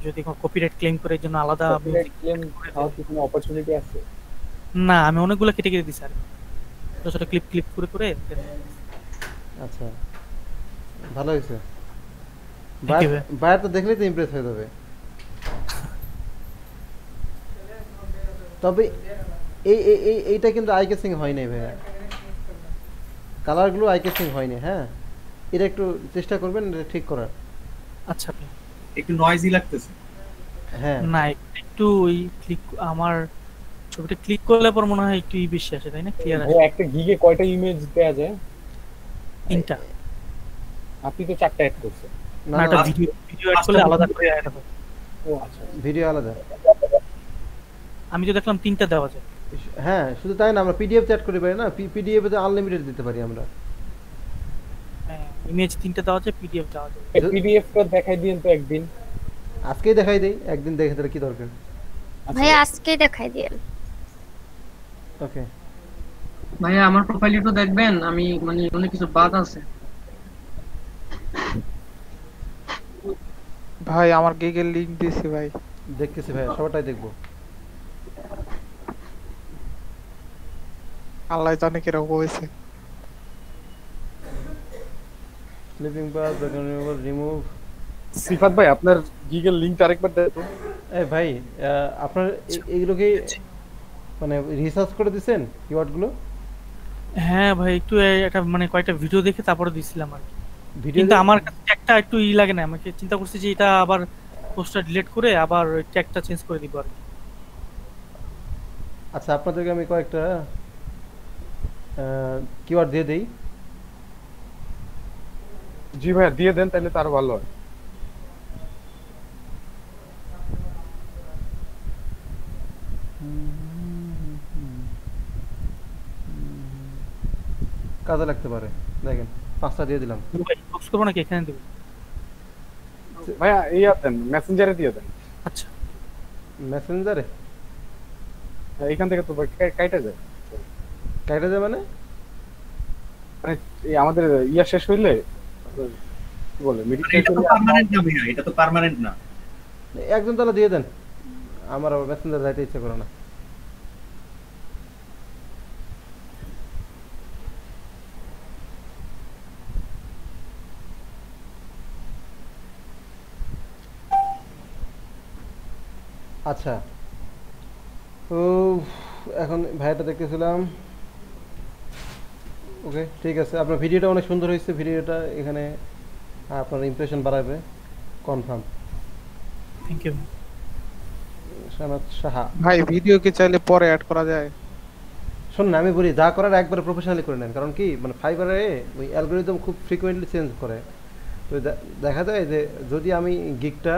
যদি কোনো কপিরাইট ক্লেম করে এর জন্য আলাদা মিউজিক ক্লেম খাওয়ার কি কোনো অপরচুনিটি আছে? না, আমি অনেকগুলো কেটে কেটে দিছি আর ছোট ছোট ক্লিপ করে করে। আচ্ছা, ভালো হয়েছে। বাইরে তো দেখলেই তো ইমপ্রেস হয়ে যাবে। তবে এইটা কিন্তু আই কেসিং হয় নাই ভাইয়া, কালারগুলো আই কেসিং হয়নি। হ্যাঁ, এটা একটু চেষ্টা করবেন ঠিক করার। আচ্ছা, একটু নয়েজি লাগতেছে। হ্যাঁ না, একটু ওই ক্লিক, আমার ছবিটা ক্লিক করলে পর মনে হয় একটু বেশি আসে, তাই না? ক্লিয়ার আসে। একটা গিগে কয়টা ইমেজ দেয়া যায়? 3টা। আপনি তো 4টা অ্যাড করছেন। না, এটা ভিডিও অ্যাড করলে আলাদা করে অ্যাড হবে। ও আচ্ছা, ভিডিও আলাদা। আমি তো দেখলাম 3টা দেওয়া যায়। হ্যাঁ, শুধু তাই না, আমরা পিডিএফ চ্যাট করতে পারি না, পিডিএফ এ আনলিমিটেড দিতে পারি আমরা। হ্যাঁ, ইমেজ 3টা দেওয়া যায়, পিডিএফ দেওয়া যায়। পিডিএফ টা দেখাই দিন তো একদিন। আজকেই দেখাই দেই, একদিন দেখে তাহলে কি দরকার? ভাই আজকেই দেখাই দেন। ওকে ভাইয়া আমার প্রোফাইল একটু দেখবেন, আমি মানে অনেক কিছু বাদ আছে। ভাই আমার গিগের লিংক দিছি ভাই। দেখতেছি ভাই, সবটাই দেখবো। আল্লাহ জানে কিরকম হয়েছে। Sleeping pass remove. সিফাত ভাই আপনার গিগের লিংকটা আরেকবার দেন তো। এই ভাই আপনার এইগুলো কি মানে রিসার্চ করে দিবেন কিওয়ার্ডগুলো? হ্যাঁ ভাই একটু একটা মানে কয়েকটা ভিডিও দেখে তারপরে দিছিলাম আর কি। ভিডিও কিন্তু আমার কাছে একটা একটু ই লাগে না, আমাকে চিন্তা করছি যে এটা আবার পোস্টটা ডিলিট করে আবার ট্যাগটা চেঞ্জ করে দিব আর কি। আচ্ছা আপনাদেরকে আমি কয়েকটা কিওয়ার্ড দিয়ে দেই। জি ভাই দিয়ে দেন, তাহলে তার ভালো হয়। কাজে লাগতে পারে, দেখেন 5টা দিয়ে দিলাম। ভাই বক্স করব নাকি এখানে দেব? ভাইয়া ইয়া দেন, মেসেঞ্জারে দিয়ে দেন। আচ্ছা মেসেঞ্জারে এইখান থেকে তো ভাই কাইটা যায়। কাইটা যায় মানে এই আমাদের ইয়া শেষ হইলে কি বলে মেডিকেল এটা তো পার্মানেন্ট না ভাইয়া, এটা তো পার্মানেন্ট না। একজন তাহলে দিয়ে দেন, আমার আবার মেসেঞ্জার যাইতে ইচ্ছা করে না। আচ্ছা তো এখন ভাইটা দেখতেছিলাম। ওকে ঠিক আছে, আপনার ভিডিওটা অনেক সুন্দর হয়েছে। ভিডিওটা এখানে আপনার ইমপ্রেশন বাড়াবে confirm. Thank you Sanat Saha. ভাই ভিডিও কি চাইলে পরে অ্যাড করা যায়? শোন না, আমি বলি যা করার একবারে প্রফেশনালি করে নেন, কারণ কি মানে ফাইবারে ওই অ্যালগোরিদম খুব ফ্রিকোয়েন্টলি চেঞ্জ করে। তো দেখা যায় যে যদি আমি গিগটা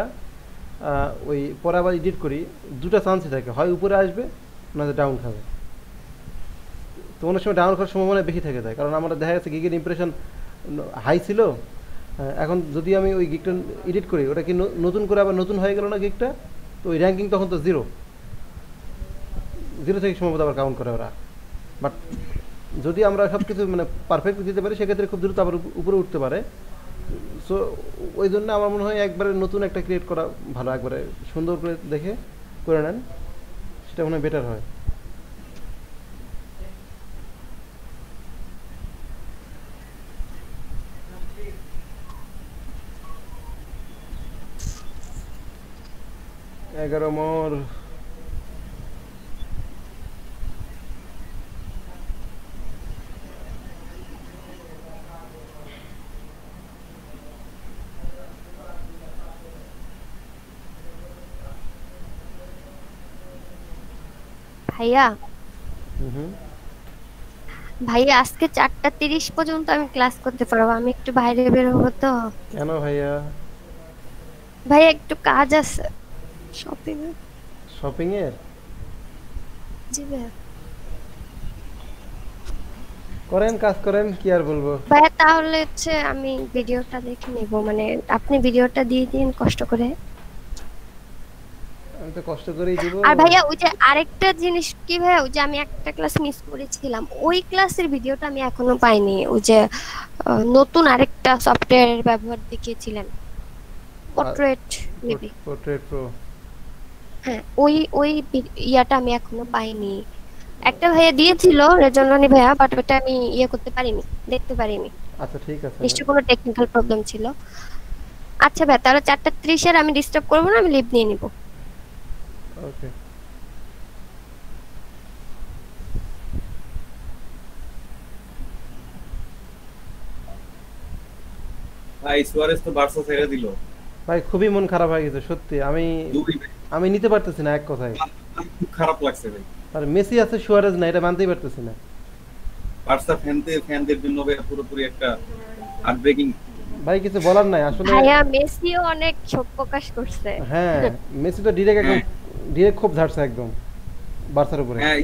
ওই পরে আবার এডিট করি, দুটো চান্সই থাকে, হয় উপরে আসবে নয়তো ডাউন খাবে। তো অনেক সময় ডাউন খাওয়ার সম্ভাবনা বেশি থেকে যায়, কারণ আমরা দেখা যাচ্ছে গিগের ইমপ্রেশন হাই ছিল, এখন যদি আমি ওই গিগটা এডিট করি ওটা কি নতুন করে আবার নতুন হয়ে গেল না গিগটা, তো ওই র্যাঙ্কিং তখন তো জিরো থেকে সম্ভবত আবার কাউন্ট করে ওরা। বাট যদি আমরা সব কিছু মানে পারফেক্ট দিতে পারি সেক্ষেত্রে খুব দ্রুত আবার উপরে উঠতে পারে। সো ওই জন্য আমার মনে হয় একবারে নতুন একটা ক্রিয়েট করা ভালো, একবারে সুন্দর করে দেখে করে নেন, সেটা মনে হয় বেটার হয়। এগারো মোর ভাইয়া ভাইয়া আজকে 4:30 পর্যন্ত আমি ক্লাস করতে পারবো, আমি একটু বাইরে বের হবো তো। কেন ভাইয়া? ভাইয়া একটু কাজ আছে শপিং এর। জি ভাইয়া করেন, কাজ করেন, কি আর বলবো। ভাইয়া তাহলে হচ্ছে আমি ভিডিওটা দেখে নিব, মানে আপনি ভিডিওটা দিয়ে দিন কষ্ট করে। আমি তো কষ্ট করেই দিব। আর ভাইয়া ওই যে আরেকটা জিনিস কি ভাইয়া, ওই যে আমি একটা ক্লাস মিস করেছিলাম, ওই ক্লাসের ভিডিওটা আমি এখনো পাইনি। ওই যে নতুন আরেকটা সফটওয়্যার ব্যবহার দেখিয়েছিলেন, পোর্ট্রেট মেবি, পোর্ট্রেট প্রো। হ্যাঁ ওই ইয়াটা আমি এখনো পাইনি। একটা ভাইয়া দিয়েছিল রেজনরানি ভাইয়া, বাট ওটা আমি করতে পারিনি, দেখতে পারিনি। আচ্ছা ঠিক আছে, নিশ্চয়ই কোনো টেকনিক্যাল প্রবলেম ছিল। আচ্ছা ভাই তাহলে 4:30 এর আমি ডিস্টার্ব করব না, আমি লিভ নিয়ে নিব। ওকে ভাই সুয়ারেজ তো বার্সা ছেড়ে দিল ভাই, খুবই মন খারাপ হয়ে গেছে সত্যি। আমি নিতে পারতেছি না এক কথায়, খুব খারাপ লাগছে ভাই। আর মেসি আছে সুয়ারেজ না, এটা মানতেই পারতেছি না। বার্সা ফ্যানদের জন্য পুরোপুরি একটা হার্টব্রেকিং। ভাই কিছু বলার নাই আসলে। ভাইয়া মেসিও অনেক শোক প্রকাশ করছে। হ্যাঁ মেসি তো ডিরেক্ট খুব ঝাড়ছে একদম বার্সার উপরে। হ্যাঁ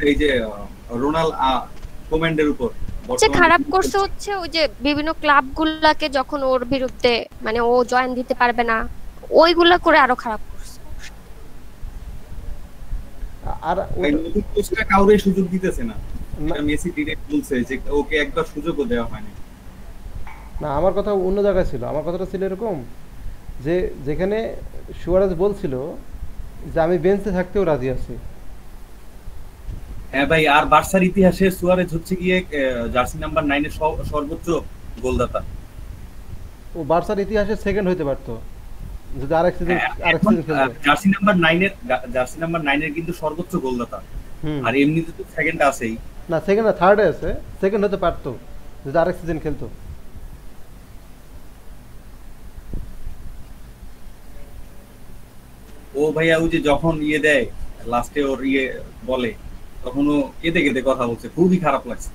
এই যে রোনাল কমেন্ডের উপর যে খারাপ করছে হচ্ছে ওই যে বিভিন্ন ক্লাবগুলোকে যখন ওর বিরুদ্ধে মানে ও জয়েন দিতে পারবে না, ওইগুলা করে আরো খারাপ করছে। আর ভাই নতুন কোচটা কাউরে সুযোগ দিতেছে না, এটা মেসি ডিরেক্ট বলছে যে ওকে একবার সুযোগও দেওয়া হয়নি। না আমার কথা অন্য জায়গায় ছিল, আমার কথাটা ছিল এরকম যে যেখানে সুয়ারেজ বলছিল যে আমি বেঞ্চে থাকতেও রাজি আছি। হ্যাঁ ভাই, আর বার্সার ইতিহাসে সুয়ারেজ হচ্ছে গিয়ে জার্সি নাম্বার 9 এর সর্বোচ্চ গোলদাতা। ও বার্সার ইতিহাসে সেকেন্ড হইতে পারতো যদি আরেক সিজন খেলতো। জার্সি নাম্বার 9 এর কিন্তু সর্বোচ্চ গোলদাতা, আর এমনিতে তো সেকেন্ড আছেই। না সেকেন্ড না, থার্ডে আছে, সেকেন্ড হতে পারতো যদি আরেক সিজন খেলতো। ও ভাইয়া ও যে যখন ইয়ে দেয় লাস্টে ওর ইয়ে বলে, তখন ও কেঁদে কেঁদে কথা বলছে, খুবই খারাপ লাগছে।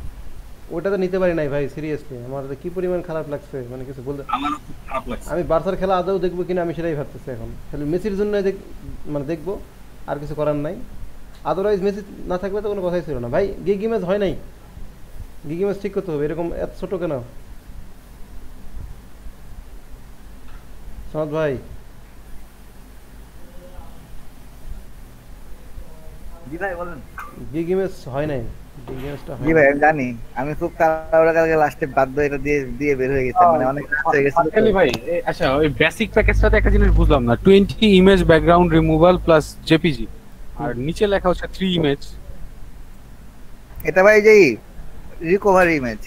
ওটা তো নিতে পারি নাই ভাই, সিরিয়াসলি আমার কি পরিমাণ খারাপ লাগছে, মানে কিছু বলতে। আমারও খুব খারাপ লাগছে। আমি বার্সার খেলা আদৌ দেখবো কিনা আমি সেটাই ভাবতেছি এখন, খালি মেসির জন্য মানে দেখবো, আর কিছু করার নাই। আদারওয়াইজ মেসি না থাকবে তো কোনো কথাই ছিল না ভাই। গিগি ম্যাচ হয় নাই, গিগি ম্যাচ ঠিক করতে হবে, এরকম এত ছোট কেন সনদ ভাই? জি ভাই বলেন। গিগি ম্যাচ হয় নাই, জি ভাই আমি জানি, আমি খুব তাড়াহুড়া করে লাস্টে বাধ্য এটা দিয়ে বের হয়ে গেছে, মানে অনেক রাত হয়ে গেছে। ভাই আচ্ছা ওই বেসিক প্যাকেজটাতে একটা জিনিস বুঝলাম না, 20 image background removal plus JPG, আর নিচে লেখা হচ্ছে 3 ইমেজ। এটা ভাই যে রিকভারি ইমেজ।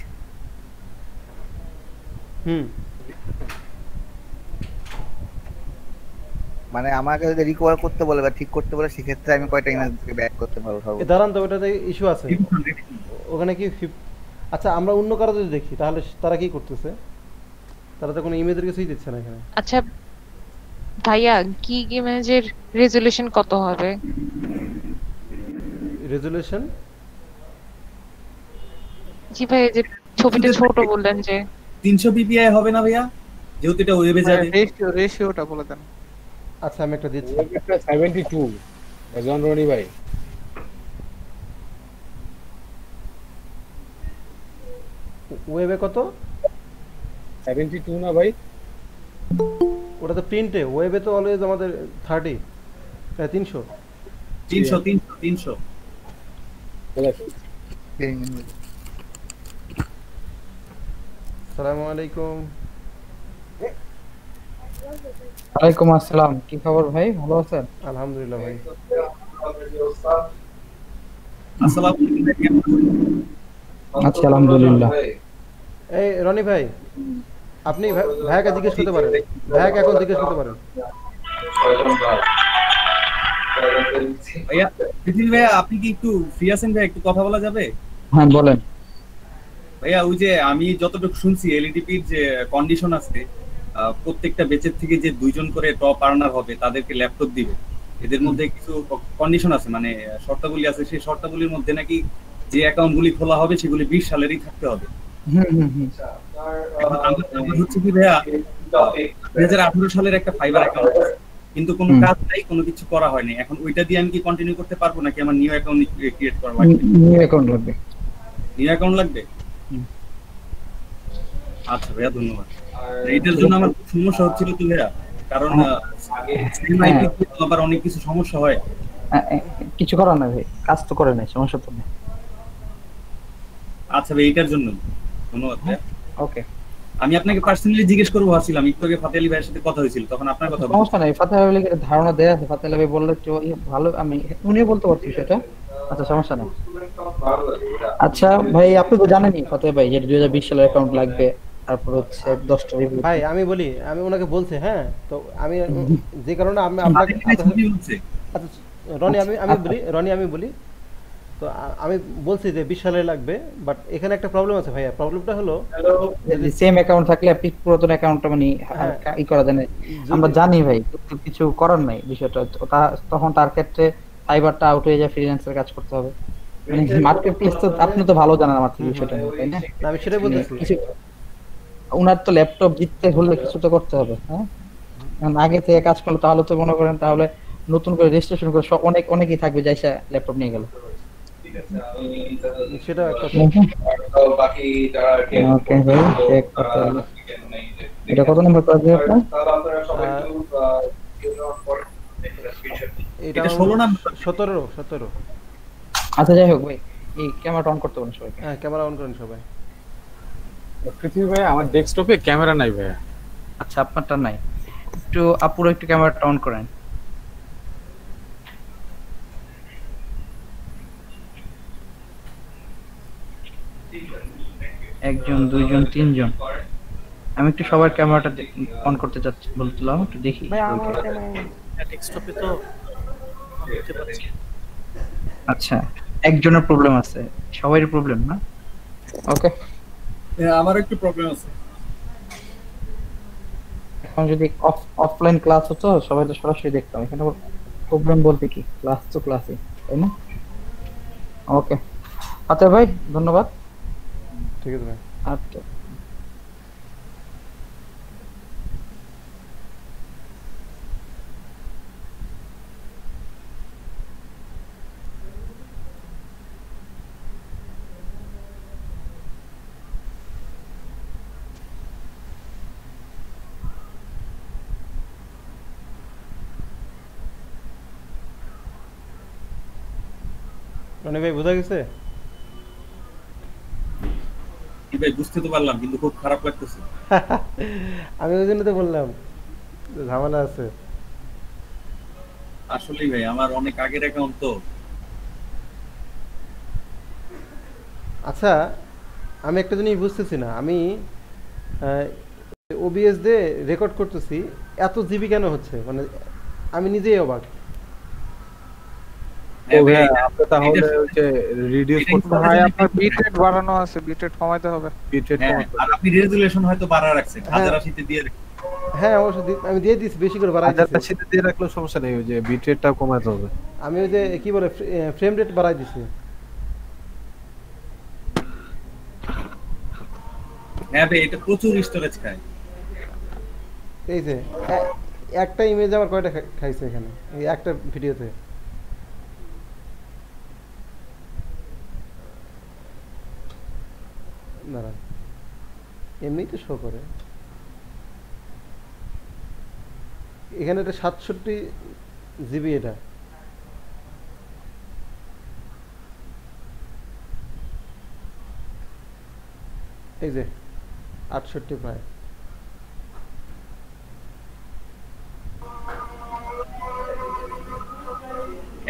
মানে আমাকে যদি রিকভার করতে বলে বা ঠিক করতে বলে, সেক্ষেত্রে আমি কয়টা ইমেজ ব্যাক করতে পারবো? দাঁড়ান তো, ওটাতে ইস্যু আছে ওখানে কি। আচ্ছা আমরা অন্য কারো যদি দেখি তাহলে তারা কি করতেছে, তারা তো কোনো ইমেজের কিছুই দিচ্ছে না এখানে। আচ্ছা ভাইয়া গিগ ইমেজের রেজোলিউশন কত হবে? রেজোলিউশন জি ভাই, যে ছবিটা ছোট বললেন যে 300 পিপিআই হবে না ভাইয়া, যেহেতু এটা ওয়েবে যাবে। রেশিওটা বলে দেন। আচ্ছা আমি একটা দিচ্ছি, একটা 72 জন রনি ভাই। ওয়েবে কত? 72 না ভাই, ওটা তো প্রিন্টে, ওয়েবে তো অলওয়েজ আমাদের 30 300 আসসালামু আলাইকুম। ওয়ালাইকুম আসসালাম, কি খবর ভাই, ভালো আছেন? আলহামদুলিল্লাহ ভাই। আসসালামু আচ্ছা আলহামদুলিল্লাহ। এই রনি ভাই, আপনি ভাইয়াকে জিজ্ঞেস করতে পারেন, ভাইয়াকে এখন জিজ্ঞেস করতে পারেন। ভাইয়া পৃথিবী ভাইয়া, আপনি কি একটু ফ্রি আছেন ভাই, একটু কথা বলা যাবে? হ্যাঁ বলেন ভাইয়া। ওই যে আমি যতটুকু শুনছি এলইডিপির যে কন্ডিশন আছে, প্রত্যেকটা বেচের থেকে যে 2 জন করে টপ আর্নার হবে তাদেরকে ল্যাপটপ দিবে, এদের মধ্যে কিছু কন্ডিশন আছে, মানে শর্তাবলী আছে। সেই শর্তাবলীর মধ্যে নাকি যে অ্যাকাউন্টগুলি খোলা হবে সেগুলি 20 সালেরই থাকতে হবে। আমার হচ্ছে কি ভাইয়া, 2018 সালের একটা ফাইবার অ্যাকাউন্ট আছে, কিন্তু কোনো কাজ নাই, কোনো কিছু করা হয়নি। এখন ওইটা দিয়ে আমি কি কন্টিনিউ করতে পারবো, নাকি আমার নিউ অ্যাকাউন্ট ক্রিয়েট করা লাগবে? নিউ অ্যাকাউন্ট লাগবে। নিউ অ্যাকাউন্ট লাগবে? আচ্ছা ভাইয়া ধন্যবাদ। এইটার জন্য আমার খুব সমস্যা হচ্ছিল তো ভাইয়া, কারণ আবার অনেক কিছু সমস্যা হয়। কিছু করার না ভাই, কাজ তো করে নাই, সমস্যা তো নেই। আচ্ছা ভাই, এইটার জন্য ধন্যবাদ ভাইয়া। ওকে, আমি আপনাকে পার্সোনালি জিজ্ঞেস করবো ভাবছিলাম, একটু আগে ফাতে আলী ভাইয়ের সাথে কথা হয়েছিল, তখন আপনার কথা বলছিলাম। সমস্যা নাই, ফাতে আলী ভাইয়ের ধারণা দেয়া আছে, ফাতে আলী ভাই বললে তো ভালো, আমি উনিও বলতে পারছি সেটা। আচ্ছা সমস্যা নাই। আচ্ছা ভাই, আপনি তো জানেনই ফাতে ভাই যে 2020 সালের অ্যাকাউন্ট লাগবে, তারপর হচ্ছে 10টা রিভিউ। ভাই আমি বলি, আমি ওনাকে বলছি, হ্যাঁ তো আমি যে কারণে আমি আপনাকে, আচ্ছা রনি আমি বলি তো আমি বলছি যে 20 সালে লাগবে, বাট এখানে একটা প্রবলেম আছে ভাইয়া। প্রবলেমটা হলো সেম অ্যাকাউন্ট থাকলে আপনি পুরাতন অ্যাকাউন্টটা মানে ই করা যায় না। আমরা জানি ভাই, কিছু করার নাই বিষয়টা, তখন তার ক্ষেত্রে ফাইবারটা আউট হয়ে যায়, ফ্রিল্যান্সার কাজ করতে হবে। মানে মার্কেট প্লেস তো আপনি তো ভালো জানেন আমার থেকে বিষয়টা, তাই না? আমি সেটাই বলতেছি, উনার তো ল্যাপটপ জিততে হলে কিছু তো করতে হবে। হ্যাঁ, আগে থেকে কাজ করলে তাহলে তো মনে করেন তাহলে নতুন করে রেজিস্ট্রেশন করে অনেকেই থাকবে যাইসা ল্যাপটপ নিয়ে গেল, সেটা একটা। ওকে ভাই, চেক করতে হবে। এটা কত নম্বর কাজ আপনার? এটা এটা 16 না 17। আচ্ছা যাই হোক ভাই, এই ক্যামেরাটা অন করতে বলেন সবাইকে। হ্যাঁ ক্যামেরা অন করেন সবাই। পৃথিবী ভাই আমার ডেস্কটপে ক্যামেরা নাই ভাই। আচ্ছা আপনারটা নাই, একটু আপুরো একটু ক্যামেরাটা অন করেন। একজন, দুইজন, তিনজন। আমি একটু সবার ক্যামেরাটা অন করতে চাচ্ছি, বলছিলাম একটু দেখি। ভাই আমার ডেস্কটপে তো দেখতে পাচ্ছি। আচ্ছা একজনের প্রবলেম আছে, সবারই প্রবলেম না? ওকে আমার একটু প্রবলেম আছে। এখন যদি অফলাইন ক্লাস হতো সবাই তো সরাসরি দেখতাম, এখানে প্রবলেম বলতে কি, ক্লাস তো ক্লাসই, তাই না? ওকে আচ্ছা ভাই ধন্যবাদ। ঠিক আছে ভাই। আচ্ছা রনি ভাই বোঝা গেছে? ভাই বুঝতে তো পারলাম কিন্তু খুব খারাপ লাগতেছে। আমি ওই জন্য তো বললাম ঝামেলা আছে। আসলেই ভাই আমার অনেক আগের অ্যাকাউন্ট তো। আচ্ছা আমি একটা জিনিস বুঝতেছি না, আমি ওবিএস দিয়ে রেকর্ড করতেছি, এত জিবি কেন হচ্ছে? মানে আমি নিজেই অবাক। তাহলে ওই যে রিডিউস করতে ভাই আপনার বিটরেট বাড়ানো আছে, বিটরেট কমাইতে হবে। বিটরেট কমাতে আর আপনি রেজুলেশন হয়তো বাড়া রাখছেন 1080 তে দিয়ে রাখেন। হ্যাঁ অবশ্যই আমি দিয়ে দিছি, বেশি করে বাড়াই দিছি। 1080 তে দিয়ে রাখলে সমস্যা নেই, ওই যে বিটরেটটা কমাতে হবে। আমি ওই যে কি বলে ফ্রেম রেট বাড়াই দিছি। হ্যাঁ ভাই এটা প্রচুর স্টোরেজ খায়। এই যে একটা ইমেজ আমার কয়টা খাইছে এখানে এই একটা ভিডিওতে? দাঁড়ান এমনি তো শো করে এখানে, এটা 67 জিবি, এটা এই যে 68 প্রায়।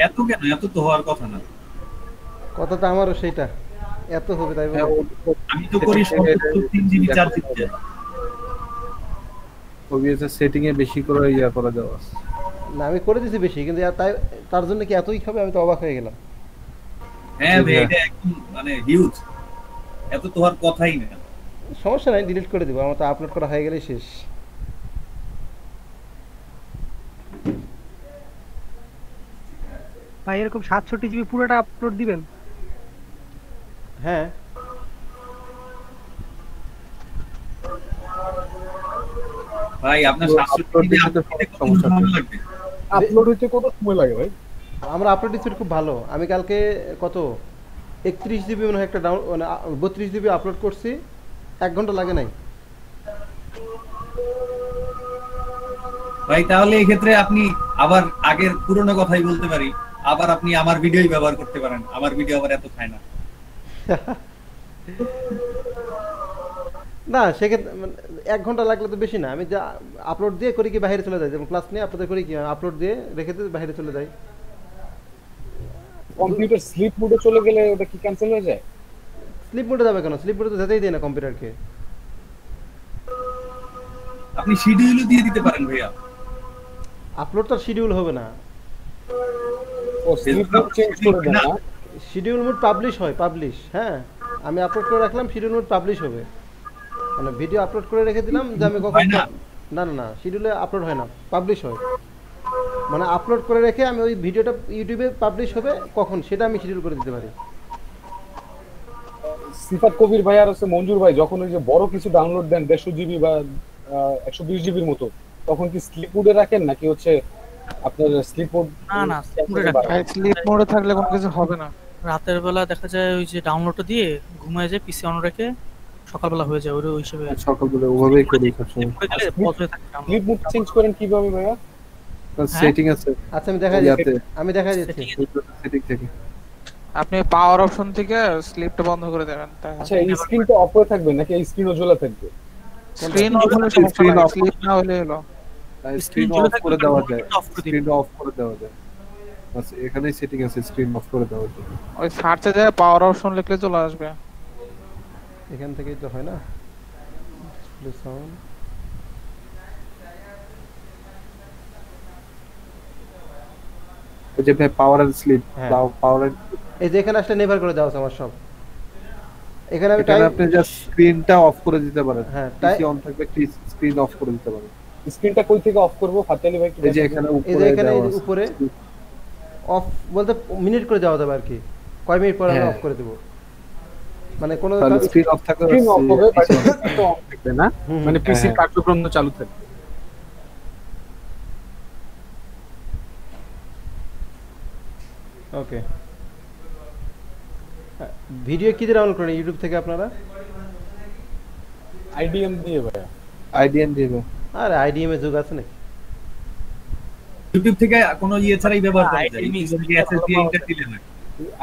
এত কেন? এত তো হওয়ার কথা না। কথা তো আমারও সেইটা, এত হবে তাই বলে? আমি তো করি 3 জিবি 4 জিবি। ওবিএস এর সেটিং এ বেশি করে ইয়া করা যাবে না, আমি করে দিছি বেশি, কিন্তু তাই তার জন্য কি এতই খাবে? আমি তো অবাক হয়ে গেলাম। হ্যাঁ ভাই এটা একদম মানে হিউজ, এত তো হওয়ার কথাই না। সমস্যা নাই, ডিলিট করে দিব, আমার তো আপলোড করা হয়ে গেলেই শেষ। ভাই এরকম 67 জিবি পুরোটা আপলোড দিবেন? হ্যাঁ ভাই আপনার 67 জিবি সমস্যা লাগবে। আপলোড হইতে কত সময় লাগে ভাই? আমরা আপলোড স্পিড খুব ভালো। আমি কালকে কত 31 জিবি মনে হয় একটা মানে 32 জিবি আপলোড করছি, 1 ঘন্টা লাগে নাই। ভাই তাহলে এই ক্ষেত্রে আপনি আবার আগের পুরনো কথাই বলতে পারি, আবার আপনি আমার ভিডিওই ব্যবহার করতে পারেন, আমার ভিডিও আবার এত খায় না। না সেক্ষেত্রে 1 ঘন্টা লাগলে তো বেশি না, আমি যা আপলোড দিয়ে করি কি বাইরে চলে যাই, যেমন ক্লাস নিয়ে আপনাদের করি কি আপলোড দিয়ে রেখে দিয়ে বাইরে চলে যাই। কম্পিউটার স্লিপ মোডে চলে গেলে ওটা কি ক্যান্সেল হয়ে যায়? স্লিপ মোডে যাবে কেন? স্লিপ মোডে তো যেতেই দেয় না কম্পিউটারকে। আপনি শিডিউলও দিয়ে দিতে পারেন ভাইয়া। আপলোড তো শিডিউল হবে না, ও স্লিপ মোড চেঞ্জ করে দেন না? শিডিউল মোড পাবলিশ হয়, পাবলিশ। হ্যাঁ আমি আপলোড করে রাখলাম, শিডিউল মোড পাবলিশ হবে, মানে ভিডিও আপলোড করে রেখে দিলাম যে আমি কখন। না না না শিডিউলে আপলোড হয় না, পাবলিশ হয়। মানে আপলোড করে রেখে আমি ওই ভিডিওটা ইউটিউবে পাবলিশ হবে কখন সেটা আমি শিডিউল করে দিতে পারি। সিফাত কবির ভাই আর হচ্ছে মঞ্জুর ভাই যখন ওই যে বড় কিছু ডাউনলোড দেন 150 জিবি বা 120 জিবির মতো, তখন কি স্লিপ মোডে রাখেন নাকি হচ্ছে আপনার স্লিপ মোড? না না স্লিপ মোডে রাখেন। স্লিপ মোডে থাকলে কোনো কিছু হবে না। রাতের বেলা দেখা যায় ওই যে ডাউনলোডটা দিয়ে ঘুমায় যায়, পিসি অন রেখে সকালবেলা হয়ে যায় ওই হিসেবে। সকালবেলা ওভাবেই করি। স্লিপ মোড চেঞ্জ করেন কিভাবে ভাইয়া? সেটিং আছে আচ্ছা আমি দেখাই দিচ্ছি সেটিং থেকে আপনি পাওয়ার অপশন থেকে স্লিপটা বন্ধ করে দেবেন। আচ্ছা এই স্ক্রিনটা অফ করে থাকবে নাকি এই স্ক্রিনও জ্বলা থাকবে? স্ক্রিন অফ হলে সমস্যা নাই, স্লিপ না হলে হলো স্ক্রিন অফ করে দেওয়া যায়, স্ক্রিন অফ করে দেওয়া যায়। বাস এখানেই সেটিং আছে, স্ক্রিন অফ করে দেওয়া যায়। ওই সার্চে যায় পাওয়ার অপশন লিখলে চলে আসবে। এখান থেকেই তো হয় না ডিসপ্লে সাউন্ড। এই যে ভাই পাওয়ার এন্ড স্লিপ দাও, পাওয়ার এন্ড এই যে এখানে আসলে নেভার করে দাও আমার সব। এখানে আমি আপনি জাস্ট স্ক্রিনটা অফ করে দিতে পারেন। হ্যাঁ পিসি অন থাকবে, স্ক্রিন অফ করে দিতে পারেন। স্ক্রিনটা কই থেকে অফ করব ফাতেলি ভাই? এই যে এখানে উপরে, এই যে এখানে উপরে অফ বলতে মিনিট করে দেওয়া যাবে আর কি, কয় মিনিট পর আমরা অফ করে দেব। মানে কোন স্ক্রিন অফ থাকবে, স্ক্রিন অফ হবে বাট তো অফ থাকবে না, মানে পিসি কার্যক্রম চালু থাকবে। ওকে ভিডিও কি দিয়ে ডাউনলোড করেন ইউটিউব থেকে আপনারা? আইডিএম দিয়ে ভাই, আইডিএম দিয়ে। আরে আইডিএম এর যুগ আছে নাকি? ইউটিউব থেকে কোনো ইয়ে ছাড়াই ব্যবহার করা যায়, ইউটিউব থেকে অ্যাক্সেস দিয়ে ইন্টার দিলে না।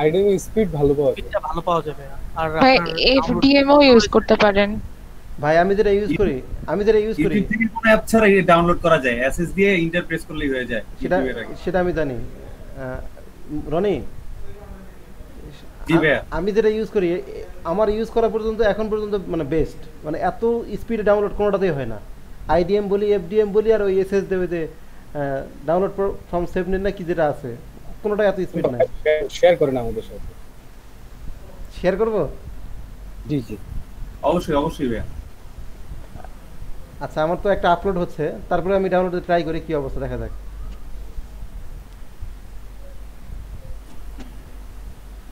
আইডিএম স্পিড ভালো পাওয়া যায়, স্পিডটা ভালো পাওয়া যাবে। আর ভাই এফডিএম ও ইউজ করতে পারেন ভাই। আমি যেটা ইউজ করি ইউটিউব থেকে কোনো অ্যাপ ছাড়াই ডাউনলোড করা যায়, অ্যাক্সেস দিয়ে ইন্টার প্রেস করলেই হয়ে যায়। সেটা আমি জানি রনি। জি ভাই, আমি যেটা ইউজ করি আমার ইউজ করা পর্যন্ত এখন পর্যন্ত মানে বেস্ট, মানে এত স্পিডে ডাউনলোড কোনোটাতেই হয় না। আইডিএম বলি, এফডিএম বলি, আর ওই এসএস দেবে যে ডাউনলোড ফ্রম সেভনেট না কি যেটা আছে, কোনোটা এত স্পিড নাই। শেয়ার করেন আমাদের সাথে। শেয়ার করব? জি জি অবশ্যই অবশ্যই ভাই। আচ্ছা আমার তো একটা আপলোড হচ্ছে, তারপরে আমি ডাউনলোড ট্রাই করি কি অবস্থা, দেখা যাক।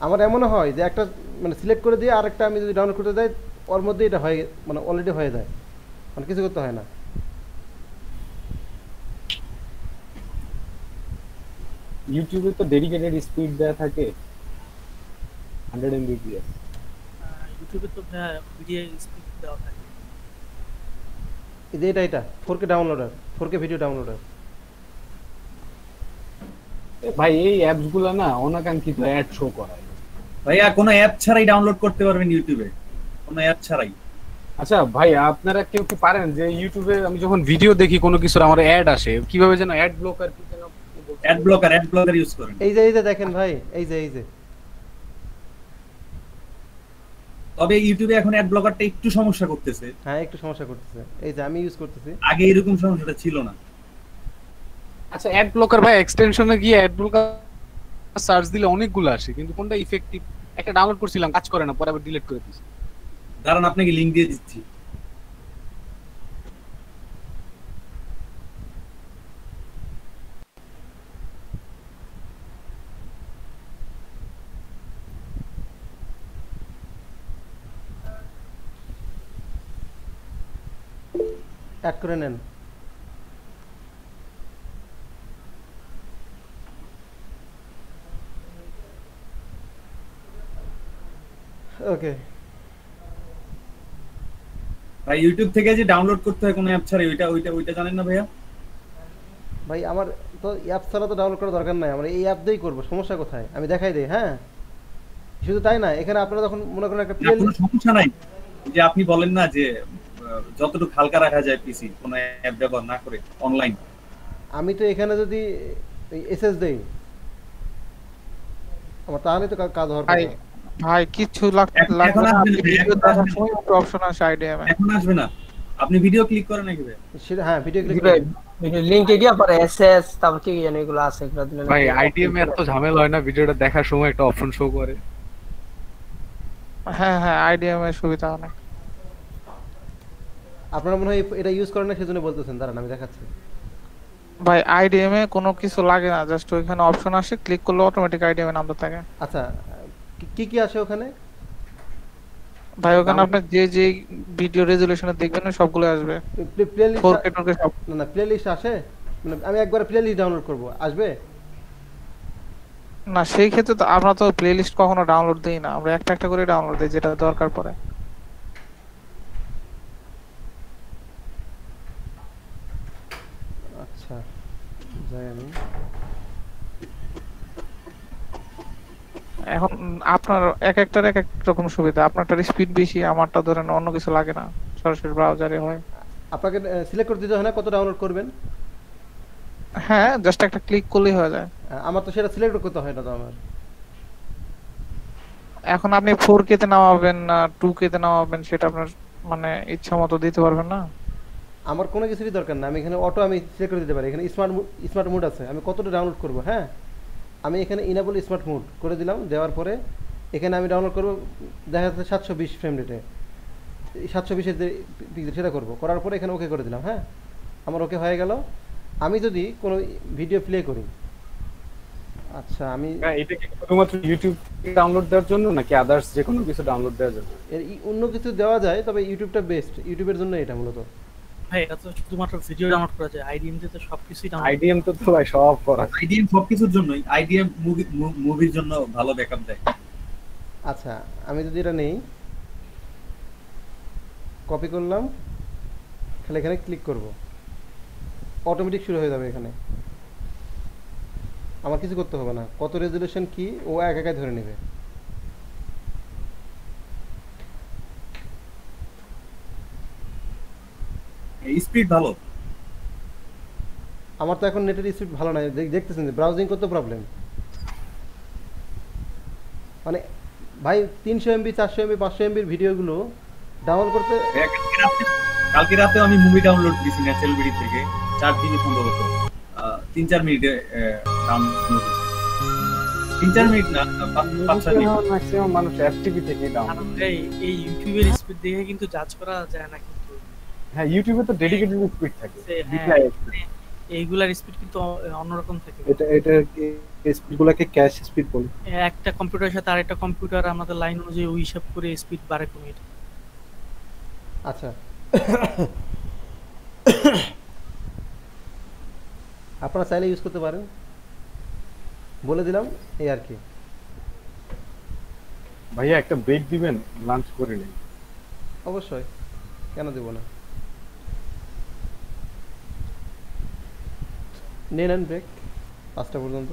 আমার এমনও হয় যে একটা মানে সিলেক্ট করে দিয়ে আরেকটা আমি যদি ডাউনলোড করতে যাই ওর মধ্যে এটা হয়, মানে অলরেডি হয়ে যায়, মানে কিছু করতে হয় না। ইউটিউবে তো ডেডিকেটেড স্পিড দেয়া থাকে 100 mbps। ইউটিউবে তো ভিডিও স্পিড দেওয়া থাকে। এটা 4K downloader, 4K video downloader. ভাই এই অ্যাপস গুলো না অনাকাঙ্ক্ষিত অ্যাড শো করায়। ভাইয়া কোনো অ্যাপ ছাড়াই ডাউনলোড করতে পারবেন ইউটিউবে, কোনো অ্যাপ ছাড়াই। আচ্ছা ভাই আপনারা কেউ কি পারেন যে ইউটিউবে আমি যখন ভিডিও দেখি কোনো কিছুর আমার অ্যাড আসে, কিভাবে যেন অ্যাড ব্লকার কি যেন অ্যাড ব্লকার ইউজ করেন। এই যে দেখেন ভাই, এই যে তবে ইউটিউবে এখন অ্যাড ব্লকারটা একটু সমস্যা করতেছে। হ্যাঁ একটু সমস্যা করতেছে, এই যে আমি ইউজ করতেছি। আগে এরকম সমস্যাটা ছিল না। আচ্ছা অ্যাড ব্লকার ভাই এক্সটেনশনে গিয়ে অ্যাড ব্লকার সার্চ দিলে অনেকগুলো আসে, কিন্তু কোনটা ইফেক্টিভ একটা ডাউনলোড করছিলাম কাজ করে না, পরে আবার ডিলিট করে দিয়েছি। দাঁড়ান আপনাকে লিংক দিয়ে দিচ্ছি। অ্যাড করে নেন। ওকে ভাই ইউটিউব থেকে যে ডাউনলোড করতে হয় কোনো অ্যাপ ছাড়াই, ওইটা জানেন না ভাইয়া? ভাই আমার তো অ্যাপ ছাড়া তো ডাউনলোড করার দরকার নাই, আমরা এই অ্যাপ দিয়েই করবো, সমস্যা কোথায় আমি দেখাই দেই। হ্যাঁ শুধু তাই না, এখানে আপনারা যখন মনে করেন একটা কোনো সমস্যা নাই, যে আপনি বলেন না যে যতটুকু হালকা রাখা যায় পিসি কোনো অ্যাপ ব্যবহার না করে অনলাইন। আমি তো এখানে যদি এসএস দেই আমার তাহলে তো কাজ হওয়ার কথা। ভাই কিছু লাগবে না, আপনি ভিডিও দেখার সময় একটা অপশন আছে আইডিএম এ, এখন আসবে না, আপনি ভিডিও ক্লিক করেন নাকি ভাই? সেটা হ্যাঁ ভিডিও ক্লিক করে ভিডিও লিংকে গিয়ে পরে এসএস তারপর কি জানি এগুলো আছে, এগুলো দিলে ভাই আইডিএম এর তো ঝামেলা হয় না, ভিডিওটা দেখার সময় একটা অপশন শো করে। হ্যাঁ আইডিএম এর সুবিধা অনেক। আপনারা মনে হয় এটা ইউজ করেন না সেজন্য বলতেছেন, দাঁড়ান আমি দেখাচ্ছি। ভাই আইডিএম এ কোনো কিছু লাগে না, জাস্ট ওইখানে অপশন আসে, ক্লিক করলে অটোমেটিক আইডিএম এর নামটা থাকে। আচ্ছা কি আসে ওখানে? ভাই ওখানে আপনি যে ভিডিও রেজোলিউশনে দেখবেন সবগুলো আসবে। প্লেলিস্ট 4K সব না প্লেলিস্ট আসে, মানে আমি একবার প্লেলিস্ট ডাউনলোড করব আসবে না? সেই ক্ষেত্রে তো আমরা তো প্লেলিস্ট কখনো ডাউনলোড দেই না, আমরা একটা করে ডাউনলোড দেই যেটা দরকার পড়ে। আচ্ছা যাই আমি এখন আপনার এক একটার এক এক রকম সুবিধা, আপনারটার স্পিড বেশি, আমারটা ধরেন অন্য কিছু লাগে না, সরাসরি ব্রাউজারে হয়। আপনাকে সিলেক্ট করে দিতে হয় না কত ডাউনলোড করবেন? হ্যাঁ, জাস্ট একটা ক্লিক করলেই হয়ে যায়। আমার তো সেটা সিলেক্ট করতে হয় না তো আমার। এখন আপনি 4K তে নামাবেন না 2K তে নামাবেন সেটা আপনার মানে ইচ্ছা মতো দিতে পারবেন না। আমার কোনো কিছুরই দরকার না, আমি এখানে অটো আমি সিলেক্ট করে দিতে পারি। এখানে স্মার্ট মোড আছে, আমি কতটা ডাউনলোড করব। হ্যাঁ, আমি এখানে ইনেবল স্মার্ট মোড করে দিলাম। দেওয়ার পরে এখানে আমি ডাউনলোড করব, দেখা যাচ্ছে 720 ফ্রেম রেটে, 720-এর যে পিক্সেল সেটা করব। করার পরে এখানে ওকে করে দিলাম। হ্যাঁ, আমার ওকে হয়ে গেল। আমি যদি কোনো ভিডিও প্লে করি, আচ্ছা আমি এটা কি শুধুমাত্র ইউটিউব ডাউনলোড দেওয়ার জন্য নাকি আদার্স যে কোনো কিছু ডাউনলোড দেওয়ার জন্য? অন্য কিছু দেওয়া যায়, তবে ইউটিউবটা বেস্ট, ইউটিউবের জন্য এটা মূলত। ভাই এটা তো শুধুমাত্র ভিডিও ডাউনলোড করা যায়, আইডিএম তে তো সবকিছুই ডাউনলোড। আইডিএম তো ভাই সব করা, আইডিএম সবকিছুর জন্যই, আইডিএম মুভির জন্য ভালো ব্যাকআপ দেয়। আচ্ছা আমি যদি এটা নেই, কপি করলাম, খালি এখানে ক্লিক করব, অটোমেটিক শুরু হয়ে যাবে। এখানে আমার কিছু করতে হবে না, কত রেজুলেশন কি ও একাই ধরে নেবে। স্পিড ভালো। আমার তো এখন নেটের স্পিড ভালো নাই, দেখতেছেন যে ব্রাউজিং করতে প্রবলেম। মানে ভাই 300 MB 400 MB 500 MB ভিডিওগুলো ডাউনলোড করতে। কালকে রাতেও আমি মুভি ডাউনলোড দিয়েছি ন্যাচারাল থেকে, 4 GB সম্ভবত, 3-4 মিনিটে ডাউনলোড। 3-4 মিনিট না, 5-6 মিনিট ম্যাক্সিমাম মানুষ এফটিপি থেকে ডাউনলোড। এই ইউটিউবের স্পিড দেখে কিন্তু জাজ করা যায় না কিন্তু। হ্যাঁ, ইউটিউবে তো ডেডিকেটেড স্পিড থাকে, এইগুলার স্পিড কিন্তু অন্যরকম থাকে। এটা স্পিডগুলোকে ক্যাশ স্পিড বলে। একটা কম্পিউটারের সাথে আরেকটা কম্পিউটার আমাদের লাইন অনুযায়ী ওই হিসাব করে স্পিড বাড়ে কমে। আচ্ছা আপনারা চাইলে ইউজ করতে পারেন, বলে দিলাম এই আর কি। ভাইয়া একটা ব্রেক দিবেন, লাঞ্চ করে নেই। অবশ্যই, কেন দেব না, নেন ব্রেক 5টা পর্যন্ত।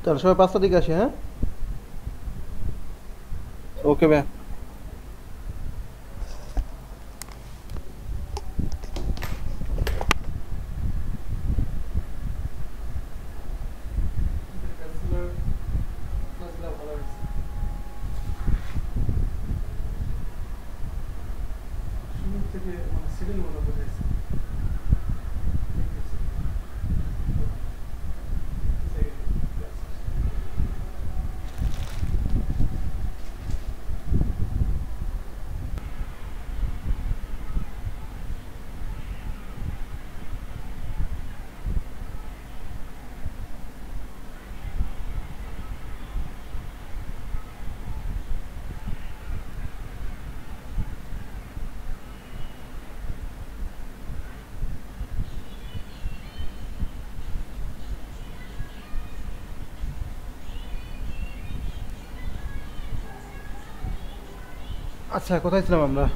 চল সবাই 5টার দিকে আসি। হ্যাঁ ওকে ভাই। আচ্ছা কোথায় ছিলাম আমরা?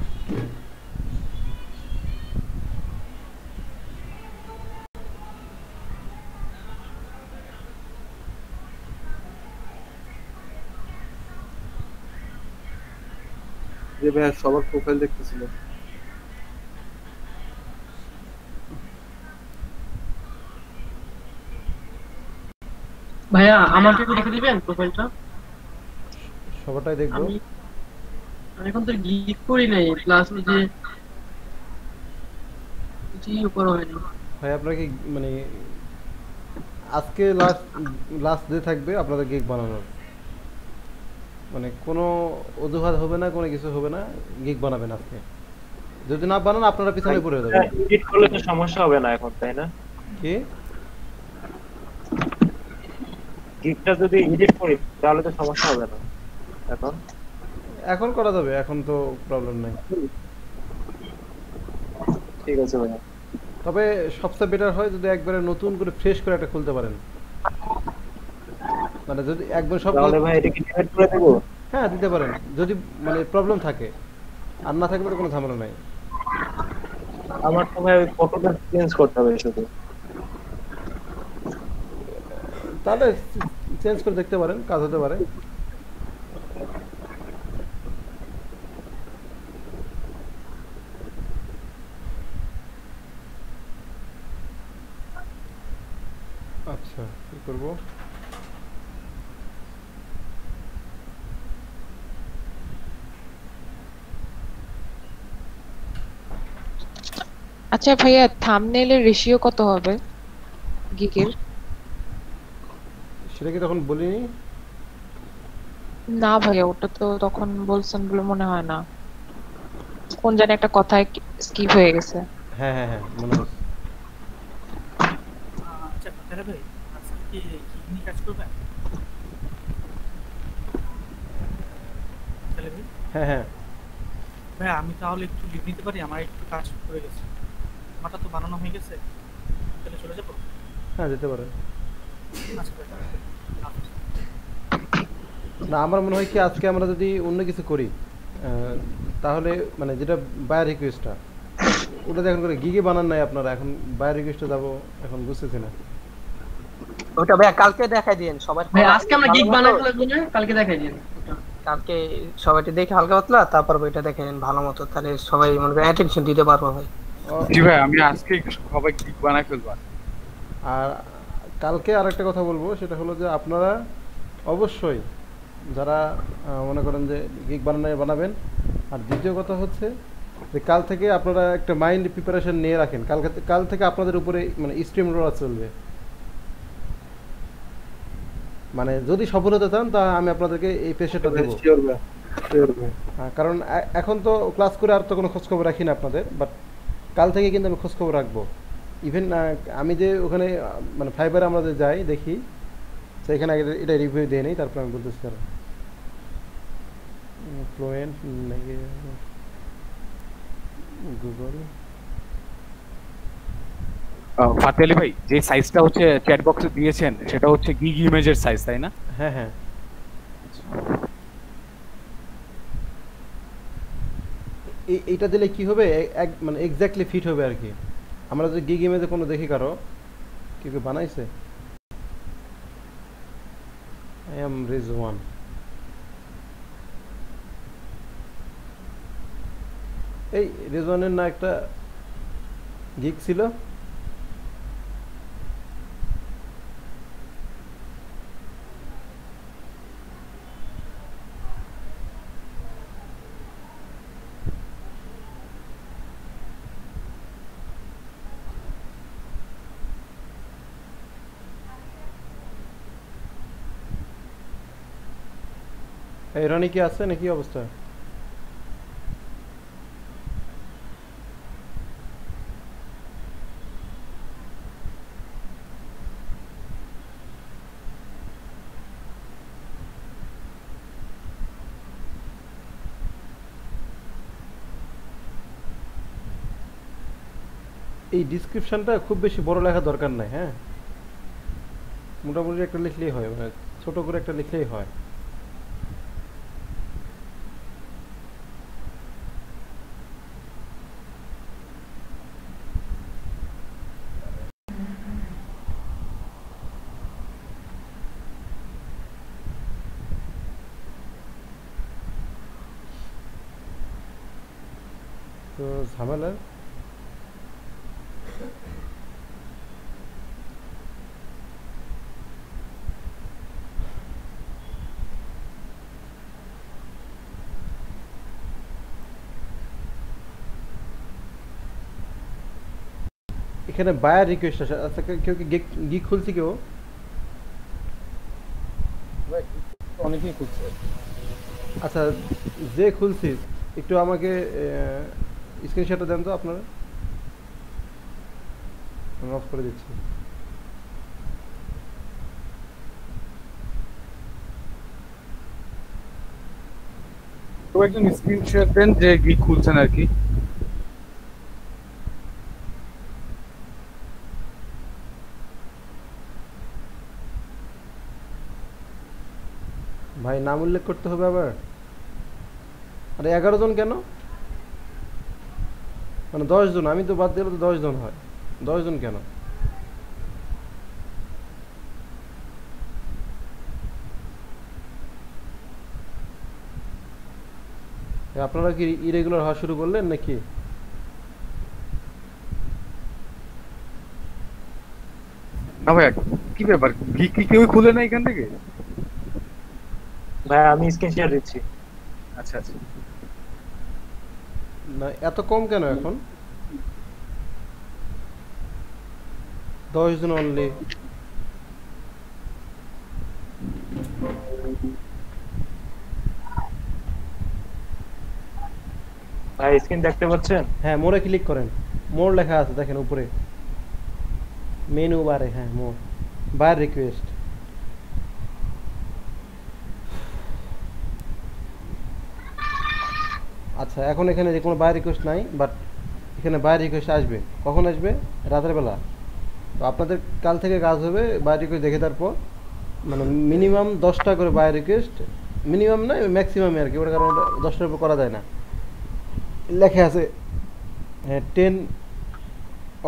যে ভাই সবার প্রোফাইল দেখতেছিল। ভাইয়া আমাকে একটু দেখে দিবেন প্রোফাইলটা? সবারটাই দেখবো। আমি এখন তো গিগ করি নাই, প্লাস ওই যে কিছুই করা হয়নি। ভাই আপনারা কি মানে আজকে লাস্ট ডে থাকবে আপনাদের গিগ বানানোর, মানে কোনো অজুহাত হবে না, কোনো কিছু হবে না, গিগ বানাবেন আজকে। যদি না বানান আপনারা পিছনে পড়ে যাবেন। এডিট করলে তো সমস্যা হবে না এখন, তাই না? কি গিগটা যদি এডিট করি তাহলে তো সমস্যা হবে না এখন। এখন করা যাবে, এখন তো প্রবলেম নাই। ঠিক আছে ভাই। তবে সবচেয়ে বেটার হয় যদি একবারে নতুন করে ফ্রেশ করে একটা খুলতে পারেন, মানে যদি একবার সব তাহলে ভাই এটা কি ডিলিট করে দেব? হ্যাঁ দিতে পারেন, যদি মানে প্রবলেম থাকে। আর না থাকলে তো কোনো ঝামেলা নাই। আমার তো ভাই ফটোটা চেঞ্জ করতে হবে শুধু। তাহলে চেঞ্জ করে দেখতে পারেন, কাজ হতে পারে। আচ্ছা কি করব? আচ্ছা ভাইয়া, থাম্বনেইলের রেশিও কত হবে গিগের? সেটা কি তখন বলিনি? না ভাইয়া, ওটা তো তখন বলছেন বলে মনে হয় না। কোন জানি একটা কথায় স্কিপ হয়ে গেছে। হ্যাঁ হ্যাঁ হ্যাঁ মনে হচ্ছে। আচ্ছা তাহলে ভাই আজকে কি নিয়ে কাজ করবেন? তাহলে ভাই হ্যাঁ হ্যাঁ ভাই আমি তাহলে একটু লিভ নিতে পারি? আমার একটু কাজ পড়ে গেছে, আমারটা তো বানানো হয়ে গেছে, তাহলে চলে যাবো? হ্যাঁ যেতে পারেন। আচ্ছা ভাই, না আমার মনে হয় কি আজকে আমরা যদি অন্য কিছু করি তাহলে মানে যেটা বায়ার রিকোয়েস্টটা ওটা এখন করে গিগে বানান নাই আপনারা, এখন বায়ার রিকোয়েস্টে যাবো, এখন বুঝতেছি না। ওটা ভাই কালকে দেখাই দিন সবাই। ভাই আজকে আমরা গিগ বানাতে লাগবে না, কালকে দেখাই দিন। কালকে সবাইকে দেখে হালকা পাতলা, তারপর বইটা দেখে নিন ভালো মতো, তাহলে সবাই মনে করেন অ্যাটেনশন দিতে পারবো ভাই। জি ভাই, আমি আজকে সবাই গিগ বানাই ফেলবো। আর কালকে আরেকটা কথা বলবো, সেটা হলো যে আপনারা অবশ্যই যারা মনে করেন যে গিগ বানাবেন, আর দ্বিতীয় কথা হচ্ছে যে কাল থেকে আপনারা একটা মাইন্ড প্রিপারেশন নিয়ে রাখেন। কাল থেকে আপনাদের উপরে মানে স্ট্রিম রোলার চলবে। মানে যদি সফল হতে চান তা আমি আপনাদেরকে এই প্রেশারটা দেবো। কারণ এখন তো ক্লাস করে আর তো কোনো খোঁজখবর রাখি না আপনাদের, বাট কাল থেকে কিন্তু আমি খোঁজখবর রাখবো। ইভেন আমি যে ওখানে মানে ফাইবারে আমরা যে যাই দেখি, সেখানে এটা রিভিউ দিয়ে নেই, তারপর আমি বলতেছি কারণ ফ্লুয়েন্ট গুগল। ফাতে আলী ভাই, যে সাইজটা হচ্ছে চ্যাট বক্সে দিয়েছেন সেটা হচ্ছে গিগ ইমেজের সাইজ, তাই না? হ্যাঁ হ্যাঁ এইটা দিলে কি হবে, মানে এক্স্যাক্টলি ফিট হবে আর কি। আমরা যদি গিগ ইমেজে কোনো দেখি কারো কেউ বানাইছে, আই এম রিজওয়ান, এই রিজওয়ানের না একটা গিগ ছিল? এই রনি কি আছে নাকি অবস্থা? এই ডিসক্রিপশনটা খুব বেশি বড় লেখা দরকার নাই। হ্যাঁ মোটামুটি একটা লিখলেই হয়, মানে ছোট করে একটা লিখলেই হয়। তো ঝামেলা এখানে বায়ার রিকোয়েস্ট আছে। আচ্ছা কেউ কি গিগ খুলছি কেউ? অনেকেই খুলছে। আচ্ছা যে খুলছি একটু আমাকে স্ক্রিনশটটা দেন তো আপনারা, আমি অফ করে দিচ্ছি। কেউ একজন স্ক্রিনশট দেন যে গিগ খুলছেন আর কি। ভাই নাম উল্লেখ করতে হবে আবার? আরে 11 জন কেন? মানে 10 জন, আমি তো বাদ দিলে তো 10 জন হয়। 10 জন কেন? আপনারা কি ইরেগুলার হওয়া শুরু করলেন নাকি? না ভাই কি ব্যাপার, গিগ কি কেউ খুলে না এখান থেকে? ভাই আমি স্ক্রিন শেয়ার দিচ্ছি। আচ্ছা আচ্ছা, না এত কম কেন এখন? 10 জন অনলি। ভাই স্ক্রিন দেখতে পাচ্ছেন? হ্যাঁ, মোরে ক্লিক করেন। মোর লেখা আছে দেখেন উপরে মেনু বারে। হ্যাঁ, মোর বাই রিকোয়েস্ট। আচ্ছা, এখন এখানে যে কোনো বাই রিকোয়েস্ট নাই, বাট এখানে বাই রিকোয়েস্ট আসবে। কখন আসবে? রাতের বেলা। তো আপনাদের কাল থেকে কাজ হবে বাই রিকোয়েস্ট দেখে তারপর মানে মিনিমাম 10টা করে বাই রিকোয়েস্ট, মিনিমাম না ম্যাক্সিমামে আর কি, ওটা কারণ 10টার উপর করা যায় না। লেখা আছে হ্যাঁ 10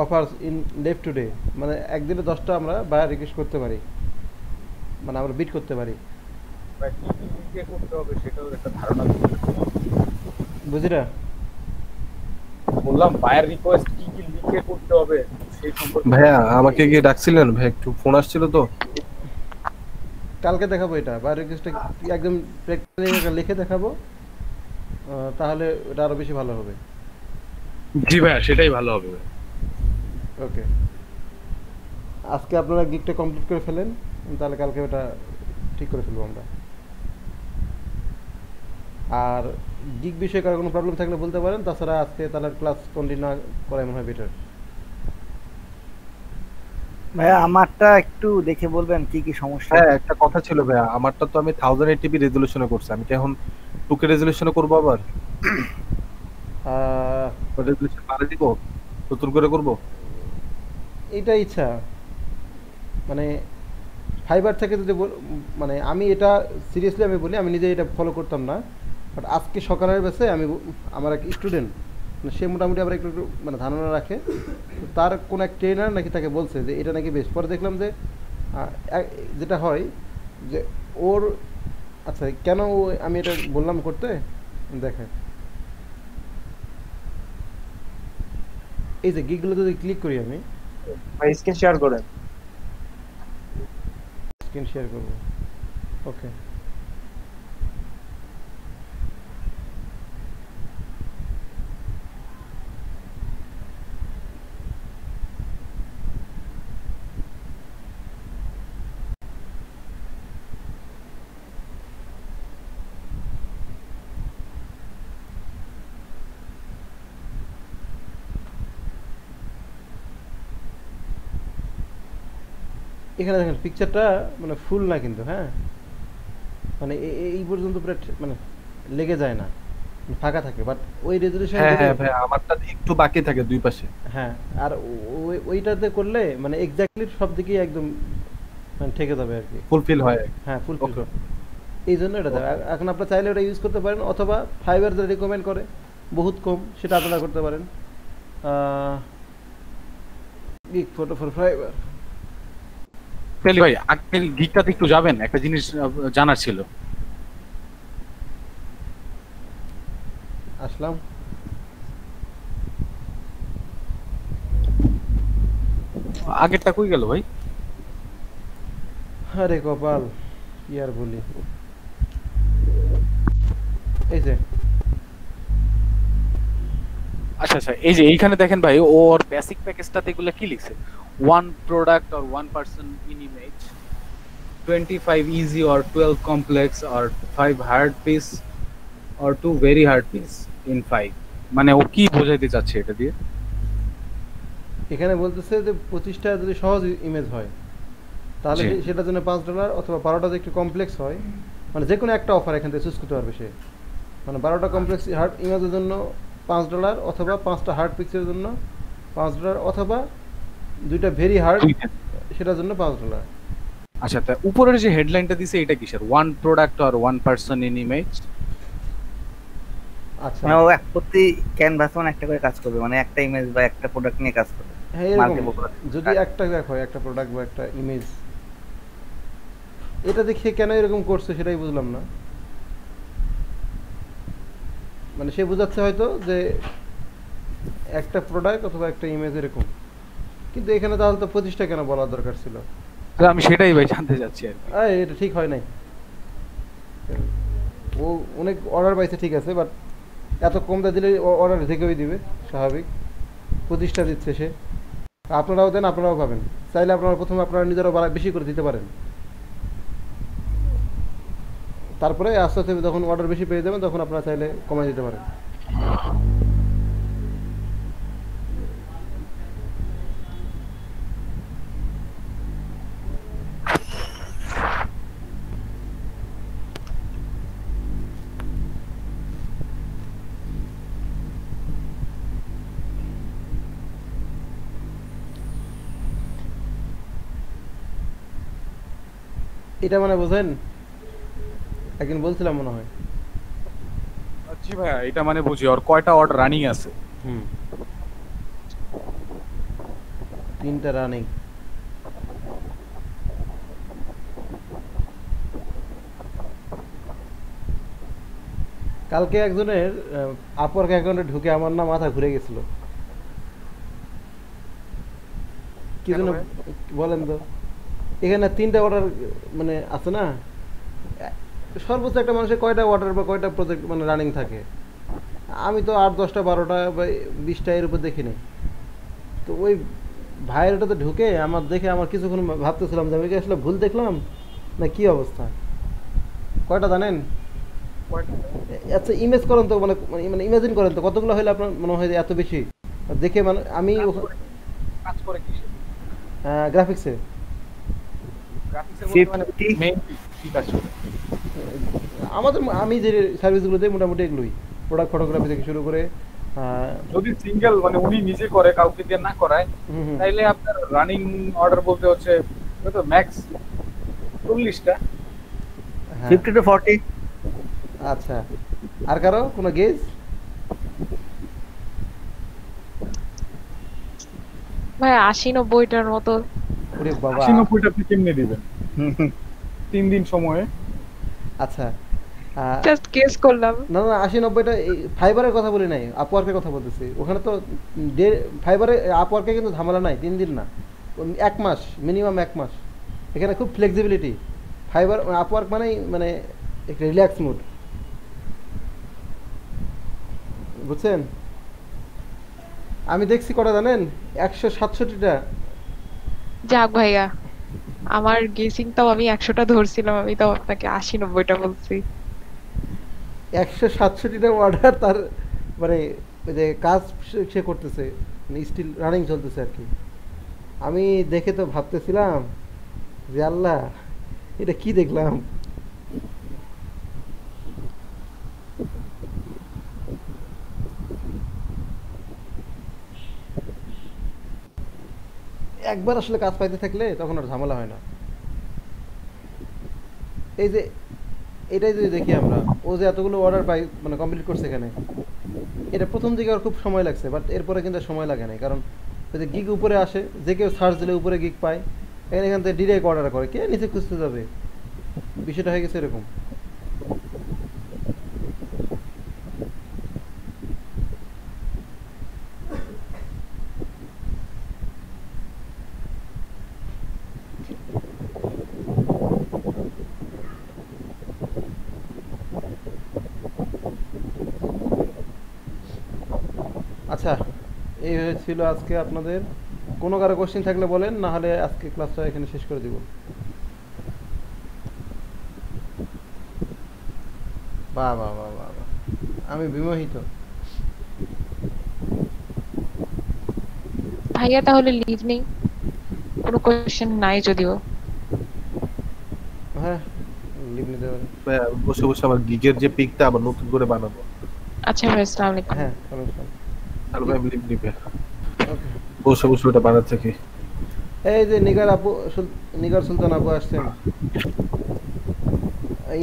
অফার্স ইন লেফট টুডে, মানে একদিনে 10টা আমরা বাই রিকোয়েস্ট করতে পারি, মানে আমরা বিট করতে পারি। ভাই কি কি লিখে করতে হবে সেটাও একটা ধারণা বুঝিরা? বললাম বায়ার রিকোয়েস্ট কি কি লিখে করতে হবে সেই সম্পর্কে। ভাইয়া আমাকে গিয়ে ডাকছিলেন ভাই, একটু ফোন আসছিল তো। কালকে দেখাবো এটা বাই রিকোয়েস্টটা একদম প্র্যাকটিক্যালি লিখে দেখাবো, তাহলে এটা আরো বেশি ভালো হবে। জি ভাইয়া সেটাই ভালো হবে। ওকে, আজকে আপনারা গিগটা কমপ্লিট করে ফেলেন, তাহলে কালকে ওটা ঠিক করে ফেলবো আমরা। আর গিগ বিষয়ে কারো কোনো প্রবলেম থাকলে বলতে পারেন, তাছাড়া আজকে তাহলে ক্লাস কন্টিনিউ না করাই মনে হয় বেটার। ভাইয়া আমারটা একটু দেখে বলবেন কি কি সমস্যা? হ্যাঁ একটা কথা ছিল ভাইয়া, আমারটা তো আমি 1080p রেজোলিউশনে করছি, আমি কি এখন 2K রেজোলিউশনে করব আবার? রেজোলিউশন বাড়িয়ে দিব, নতুন করে করব? এইটা ইচ্ছা, মানে ফাইবার থেকে যদি মানে আমি এটা সিরিয়াসলি আমি বলি, আমি নিজে এটা ফলো করতাম না, বাট আজকে সকালের বেসে আমি আমার এক স্টুডেন্ট মানে সে মোটামুটি আবার একটু একটু মানে ধারণা রাখে, তার কোন এক ট্রেনার নাকি তাকে বলছে যে এটা নাকি বেশ। পরে দেখলাম যে যেটা হয় যে ওর আচ্ছা কেন আমি এটা বললাম করতে, দেখেন এই যে গিগুলো যদি ক্লিক করি আমি, ভাই স্ক্রিন শেয়ার করেন। স্ক্রিন শেয়ার করব। ওকে, এখানে দেখেন পিকচারটা মানে ফুল না কিন্তু, হ্যাঁ মানে এই পর্যন্ত পুরো মানে লেগে যায় না, ফাঁকা থাকে, বাট ওই রেজোলিউশন হ্যাঁ হ্যাঁ ভাই আমারটা একটু বাকি থাকে দুই পাশে। হ্যাঁ, আর ওইটাতে করলে মানে এক্স্যাক্টলি সব দিকেই একদম মানে ঠেকে যাবে আর কি, ফুলফিল হয়। হ্যাঁ ফুলফিল। এই জন্য এটা দেয়। এখন আপনারা চাইলে ওটা ইউজ করতে পারেন, অথবা ফাইবার যেটা রিকমেন্ড করে বহুত কম, সেটা আপনারা করতে পারেন। Gig photo for Fiverr. তেলি ভাই আজকের গিগটাতে একটু যাবেন, একটা জিনিস জানার ছিল। আসলাম। আগেরটা কই গেল ভাই? আরে কপাল, কি আর বলি। এই যে আচ্ছা আচ্ছা, এই যে এইখানে দেখেন ভাই, ওর বেসিক প্যাকেজটাতে এগুলো কি লিখছে? 1 product or 1 person in image, 25 easy or 12 complex or 5 hard piece or 2 very hard piece in 5। মানে ও কি বোঝাইতে চাচ্ছে এটা দিয়ে? এখানে বলতেছে যে 25টা যদি সহজ ইমেজ হয় তাহলে সেটার জন্য $5, অথবা 12টা যদি একটু কমপ্লেক্স হয়, মানে যে কোনো একটা অফার এখান থেকে চুজ করতে পারবে সে। মানে 12টা কমপ্লেক্স হার্ট ইমেজের জন্য $5 অথবা 5টা হার্ট পিক্সেলের জন্য $5 অথবা 2টা ভেরি হার্ড সেটার জন্য $5। আচ্ছা, তা উপরের যে হেডলাইনটা দিছে এটা কিসের? ওয়ান প্রোডাক্ট আর ওয়ান পারসন ইন ইমেজ। আচ্ছা, ও প্রতি ক্যানভাস মানে একটা করে কাজ করবে, মানে একটা ইমেজ বা একটা প্রোডাক্ট নিয়ে কাজ করবে। হ্যাঁ এরকম যদি একটা দেখো একটা প্রোডাক্ট বা একটা ইমেজ, এটা দেখে কেন এরকম করছে সেটাই বুঝলাম না। মানে সে বোঝাচ্ছে হয়তো যে একটা প্রোডাক্ট অথবা একটা ইমেজ এরকম, কিন্তু এখানে তাহলে তো 25টা কেন বলার দরকার ছিল? আমি সেটাই ভাই জানতে চাচ্ছি আর কি। এটা ঠিক হয় নাই। ও অনেক অর্ডার পাইছে ঠিক আছে, বাট এত কম দাম দিলে অর্ডার থেকেই দিবে স্বাভাবিক। 25টা দিচ্ছে সে, আপনারাও দেন, আপনারাও পাবেন। চাইলে আপনারা প্রথমে আপনারা নিজেরাও বেশি করে দিতে পারেন, তারপরে আস্তে আস্তে যখন অর্ডার বেশি পেয়ে যাবেন তখন আপনারা চাইলে কমাই দিতে পারেন। এটা মানে বোঝেন, একদিন বলছিলাম মনে হয়। জি ভাইয়া, এটা মানে বুঝি। আর কয়টা অর্ডার রানিং আছে? 3টা রানিং। কালকে একজনের আপওয়ার্ক অ্যাকাউন্টে ঢুকে আমার না মাথা ঘুরে গেছিল। কি জন্য বলেন তো? এখানে 3টা অর্ডার মানে আছে না, সর্বোচ্চ একটা মানুষের কয়টা অর্ডার বা কয়টা প্রজেক্ট মানে রানিং থাকে? আমি তো 8, 10টা, 12টা বা 20টা এর উপর দেখিনি। তো ওই ভাইয়ের ওটাতে ঢুকে আমার দেখে আমার কিছুক্ষণ ভাবতেছিলাম যে আমি কি আসলে ভুল দেখলাম না কি অবস্থা। কয়টা জানেন? আচ্ছা ইমেজ করেন তো, মানে মানে ইমাজিন করেন তো কতগুলো হলে আপনার মনে হয় যে এত বেশি দেখে। মানে আমি কাজ করে কিসে? গ্রাফিক্সে। আমাদের আমি যে সার্ভিসগুলো দিই মোটামুটি এগুলোই, প্রোডাক্ট ফটোগ্রাফি থেকে শুরু করে। যদি সিঙ্গেল মানে উনি নিজে করে, কাউকে দিয়ে না করায়, তাইলে আপনার রানিং অর্ডার বলতে হচ্ছে কত ম্যাক্স 40টা, 50 to 40। আচ্ছা, আর কারো কোনো গেজ? ভাই 80-90টার মতো। ওরে বাবা, 80-90টা আপনি কেমনে দিবেন 3 দিন সময়ে? আচ্ছা জাস্ট গেস করলাম। না না 80-90টা ফাইবারের কথা বলি নাই, আপওয়ার্কের কথা বলতেছি। ওখানে তো ফাইবারে আপওয়ার্কে কিন্তু ঝামেলা নাই, 3 দিন না, 1 মাস, মিনিমাম 1 মাস। এখানে খুব ফ্লেক্সিবিলিটি। ফাইবার আপওয়ার্ক মানে একটা রিল্যাক্স মুড, বুঝছেন? আমি দেখছি কটা জানেন, 167টা। যাক ভাইয়া, আমার গেসিং তাও আমি 100টা ধরছিলাম, আমি তাও আপনাকে 80-90টা বলছি। 167টা অর্ডার, তার মানে ওই যে কাজ সে করতেছে, স্টিল রানিং চলতেছে আর কি। আমি দেখে তো ভাবতেছিলাম যে আল্লাহ এটা কি দেখলাম। একবার আসলে কাজ পাইতে থাকলে তখন আর ঝামেলা হয় না। এই যে এটাই যদি দেখি আমরা, ও যে এতগুলো অর্ডার পাই মানে কমপ্লিট করছে এখানে, এটা প্রথম দিকে আর খুব সময় লাগছে, বাট এরপরে কিন্তু সময় লাগে না, কারণ ওই যে গিগ উপরে আসে, যে কেউ সার্চ দিলে উপরে গিগ পায়, এখান থেকে ডিরেক্ট অর্ডার করে, কে নিচে খুঁজতে যাবে, বিষয়টা হয়ে গেছে এরকম। আচ্ছা, এই ছিল আজকে আপনাদের। কোনো কারো কোশ্চেন থাকলে বলেন, না হলে আজকে ক্লাসটা এখানে শেষ করে দিব। বাহ বাহ বাহ বাহ, আমি বিমোহিত। ভাইয়া তাহলে লিভ নেই, কোনো কোশ্চেন নাই যদিও। হ্যাঁ লিভ নিতে হতে পারে। ভাইয়া, বসে বসে আমার গিগের যে পিকটা আবার নতুন করে বানাবো। আচ্ছা ভাই, আসসালামু আলাইকুম। হ্যাঁ, ওয়ালাইকুম আর ভাই লিভ বসে বসে ওটা বানাচ্ছে কি? এই যে নিগার আপু, নিগার সুলতান আপু আসছেন।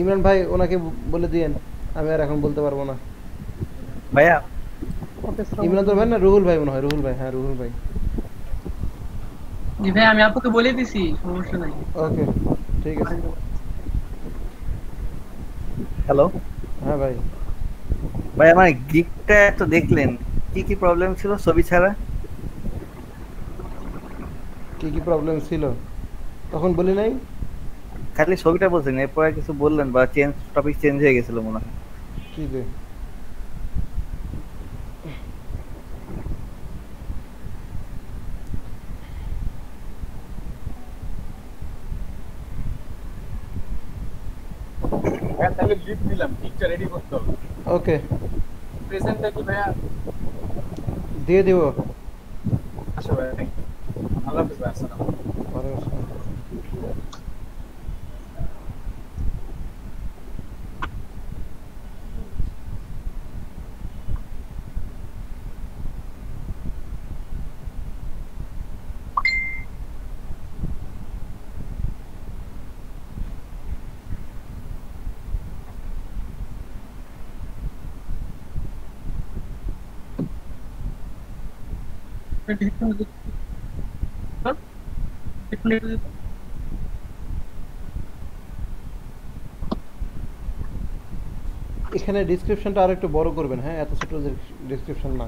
ইমরান ভাই ওনাকে বলে দিয়েন, আমি আর এখন বলতে পারবো না। ভাইয়া ইমরান তোর ভাই না রুহুল ভাই মনে হয়, রুহুল ভাই, হ্যাঁ রুহুল ভাই। জি ভাই, আমি আপুকে বলে দিছি, সমস্যা নাই। ওকে, ঠিক আছে। হ্যালো হ্যাঁ ভাই। ভাই আমার গিগটা তো দেখলেন, কি কি প্রবলেম ছিল ছবি ছাড়া? কি কি প্রবলেম ছিল তখন বলি নাই? খালি ছবিটা বলছেন, এরপরে কিছু বললেন বা টপিক চেঞ্জ হয়ে গেছিল মনে হয়। কি যে ভাইয়া তাহলে লিভ দিলাম, পিকচার রেডি করতে হবে। ওকে, প্রেজেন্টটা কি ভাইয়া দিয়ে দিব। আচ্ছা ভাইয়া, থ্যাংক ইউ। আল্লাহ হাফেজ ভাই, আসসালামু আলাইকুম। ওয়ালাইকুম আসসালাম। এখানে ডেসক্রিপশনটা আরো একটু বড় করবেন, হ্যাঁ, এত ছোট ডেসক্রিপশন না।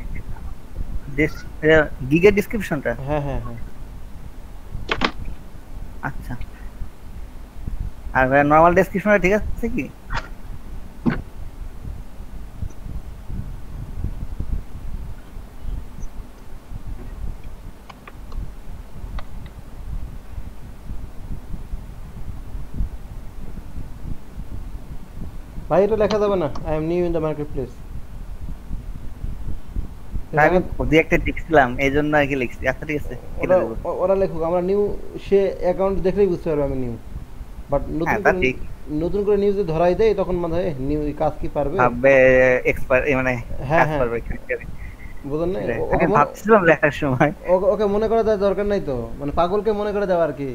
গিগের ডেসক্রিপশনটা? হ্যাঁ হ্যাঁ হ্যাঁ। আচ্ছা, আর ভাই নরমাল ডেসক্রিপশনটা ঠিক আছে কি? ভাই এটা লেখা যাবে না, I am new in the market place. আমি দুই একটা লিখছিলাম, এই জন্য আর কি লিখছি। আচ্ছা ঠিক আছে, ওরা লেখুক, আমরা নিউ, সে অ্যাকাউন্ট দেখলেই বুঝতে পারবে আমি নিউ। বাট নতুন করে নিউজে ধরাই দেয়, তখন মাথায় নিউ কাজ কি পারবে ভাববে এক্সপার্ট, মানে হ্যাঁ কাজ হ্যাঁ পারবে। বুঝলেন না? আমি ভাবছিলাম লেখার সময় ওকে মনে করা দেওয়ার দরকার নাই তো, মানে পাগলকে মনে করে দেওয়া আর কি।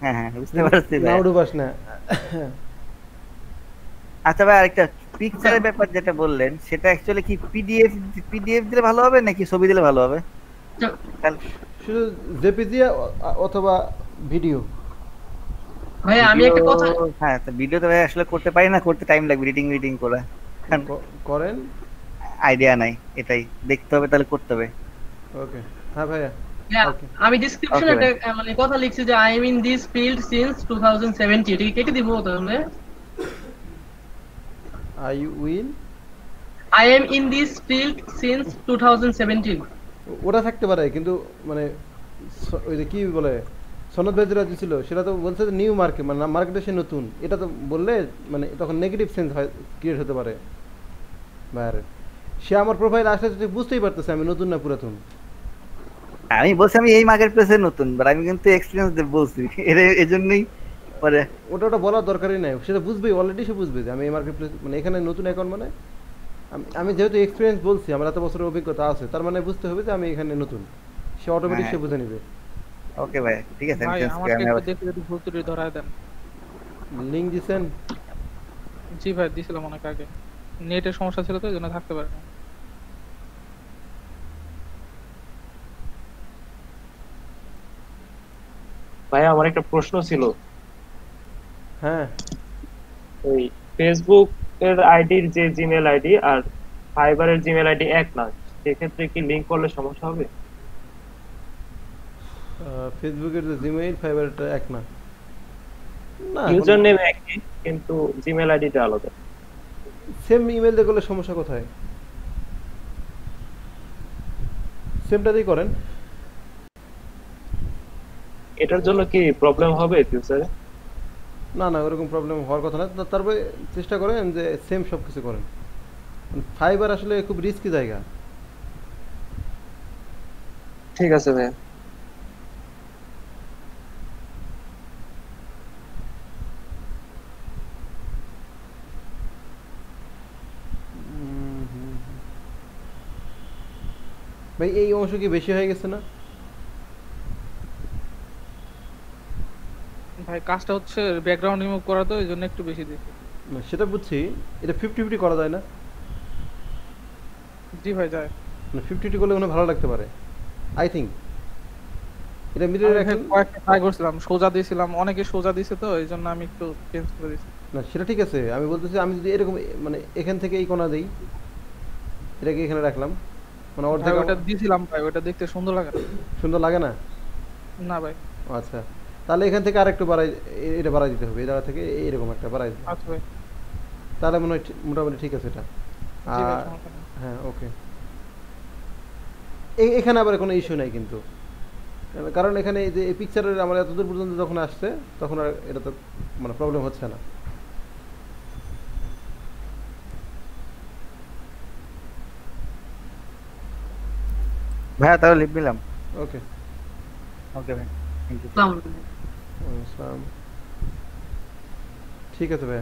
হ্যাঁ হ্যাঁ, বুঝতে পারছি। না উড়বাস না। আচ্ছা ভাই, আরেকটা পিকচারের ব্যাপার যেটা বললেন, সেটা অ্যাকচুয়ালি কি পিডিএফ দিলে ভালো হবে নাকি ছবি দিলে ভালো হবে? শুধু জেপিজি অথবা ভিডিও? ভাই আমি একটা কথা, হ্যাঁ, তো ভিডিও তো ভাই আসলে করতে পারি না, করতে টাইম লাগবে, এডিটিং করা। করেন? আইডিয়া নাই, এটাই দেখতে হবে, তাহলে করতে হবে। ওকে, হ্যাঁ ভাইয়া। আমি ডেসক্রিপশনে মানে কথা লিখছি যে I am in this field since 2070, এটা কেটে দিব তাহলে? I will I am in this field since 2017। ওটা থাকতে পারে, কিন্তু মানে ওই যে কি বলে সনদ ভাই যেটা দিছিল, সেটা তো বলছে যে নিউ মার্কেট, মানে মার্কেটে সে নতুন। এটা তো বললে মানে তখন নেগেটিভ সেন্স হয়, ক্রিয়েট হতে পারে বাইরে। সে আমার প্রোফাইল আসলে যদি বুঝতেই পারতেছে আমি নতুন না পুরাতন। আমি বলছি আমি এই মার্কেট প্লেসে নতুন, বাট আমি কিন্তু এক্সপেরিয়েন্স বলছি, এজন্যই পরে ওটা বলার দরকারই নাই, সেটা বুঝবেই, অলরেডি সে বুঝবে যে আমি এই মার্কেট প্লেস, মানে এখানে নতুন অ্যাকাউন্ট, মানে আমি যেহেতু এক্সপিরিয়েন্স বলছি, আমার এত বছরের অভিজ্ঞতা আছে, তার মানে বুঝতে হবে যে আমি এখানে নতুন। সে অটোমেটিক সে বুঝে নেবে। ওকে ভাই, ঠিক আছে। ভাই আমাকে একটু দেখে যদি ভুল ত্রুটি ধরায় দেন। লিংক দিছেন? জি ভাই, দিছিলাম অনেক আগে, নেটের সমস্যা ছিল তো এই জন্য থাকতে পারে না। ভাই আমার একটা প্রশ্ন ছিল। হ্যাঁ, ওই ফেসবুক এর আইডির যে জিমেল আইডি আর ফাইবারের জিমেল আইডি এক না, সেক্ষেত্রে কি লিংক করলে সমস্যা হবে? ফেসবুকের যে জিমেইল, ফাইবারটা এক না। না, ইউজার নেম একই, কিন্তু জিমেল আইডিটা আলাদা। সেম ইমেল দিয়ে করলে সমস্যা কোথায়? সেমটাতেই করেন। এটার জন্য কি প্রবলেম হবে ফিউচারে? না না, ওরকম প্রবলেম হওয়ার কথা না। তারপরে চেষ্টা করেন যে সেম সব কিছু করেন। ফাইবার আসলে খুব রিস্কি জায়গা। ঠিক আছে ভাই। ভাই এই অংশ কি বেশি হয়ে গেছে না? ভাই কাজটা হচ্ছে ব্যাকগ্রাউন্ড রিমুভ করা তো এইজন্য একটু বেশি দিয়েছি। না, সেটা বুঝছি, এটা 50-50 করা যায় না? জি ভাই যায়। না 50-50 করলে মনে হয় ভালো লাগতে পারে আই থিংক। এটা মিরর আমি রাখেন। কয়েকটা ট্রাই করছিলাম, সোজা দিয়েছিলাম, অনেকে সোজা দিয়েছে তো এইজন্য আমি একটু চেঞ্জ করে দিয়েছি। না সেটা ঠিক আছে, আমি বলতেছি আমি যদি এরকম মানে এখান থেকে এই কোণা দেই, এটাকে এখানে রাখলাম, মানে অর্ধেক ওটা দিয়েছিলাম ভাই, ওটা দেখতে সুন্দর লাগে না। সুন্দর লাগে না? না ভাই। আচ্ছা তাহলে এখান থেকে আরেকটু বাড়াই, এটা বাড়াই দিতে হবে, এই জায়গা থেকে এইরকম একটা বাড়াই দিতে হবে। আচ্ছা ভাই। তাহলে মনে হয় মোটামুটি ঠিক আছে এটা। জি ভাই, আর সমস্যা নেই। হ্যাঁ ওকে, এখানে আবার কোনো ইস্যু নাই কিন্তু, কারণ এখানে এই যে এই পিকচারের আমার এতদূর পর্যন্ত যখন আসছে তখন আর এটা তো মানে প্রবলেম হচ্ছে না। ভাইয়া তাহলে লিখ দিলাম। ওকে ওকে ভাই, থ্যাংক ইউ। আসসালাম। ঠিক আছে ভাই।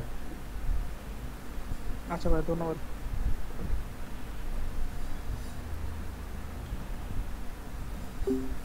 আচ্ছা ভাই, ধন্যবাদ। Thank you.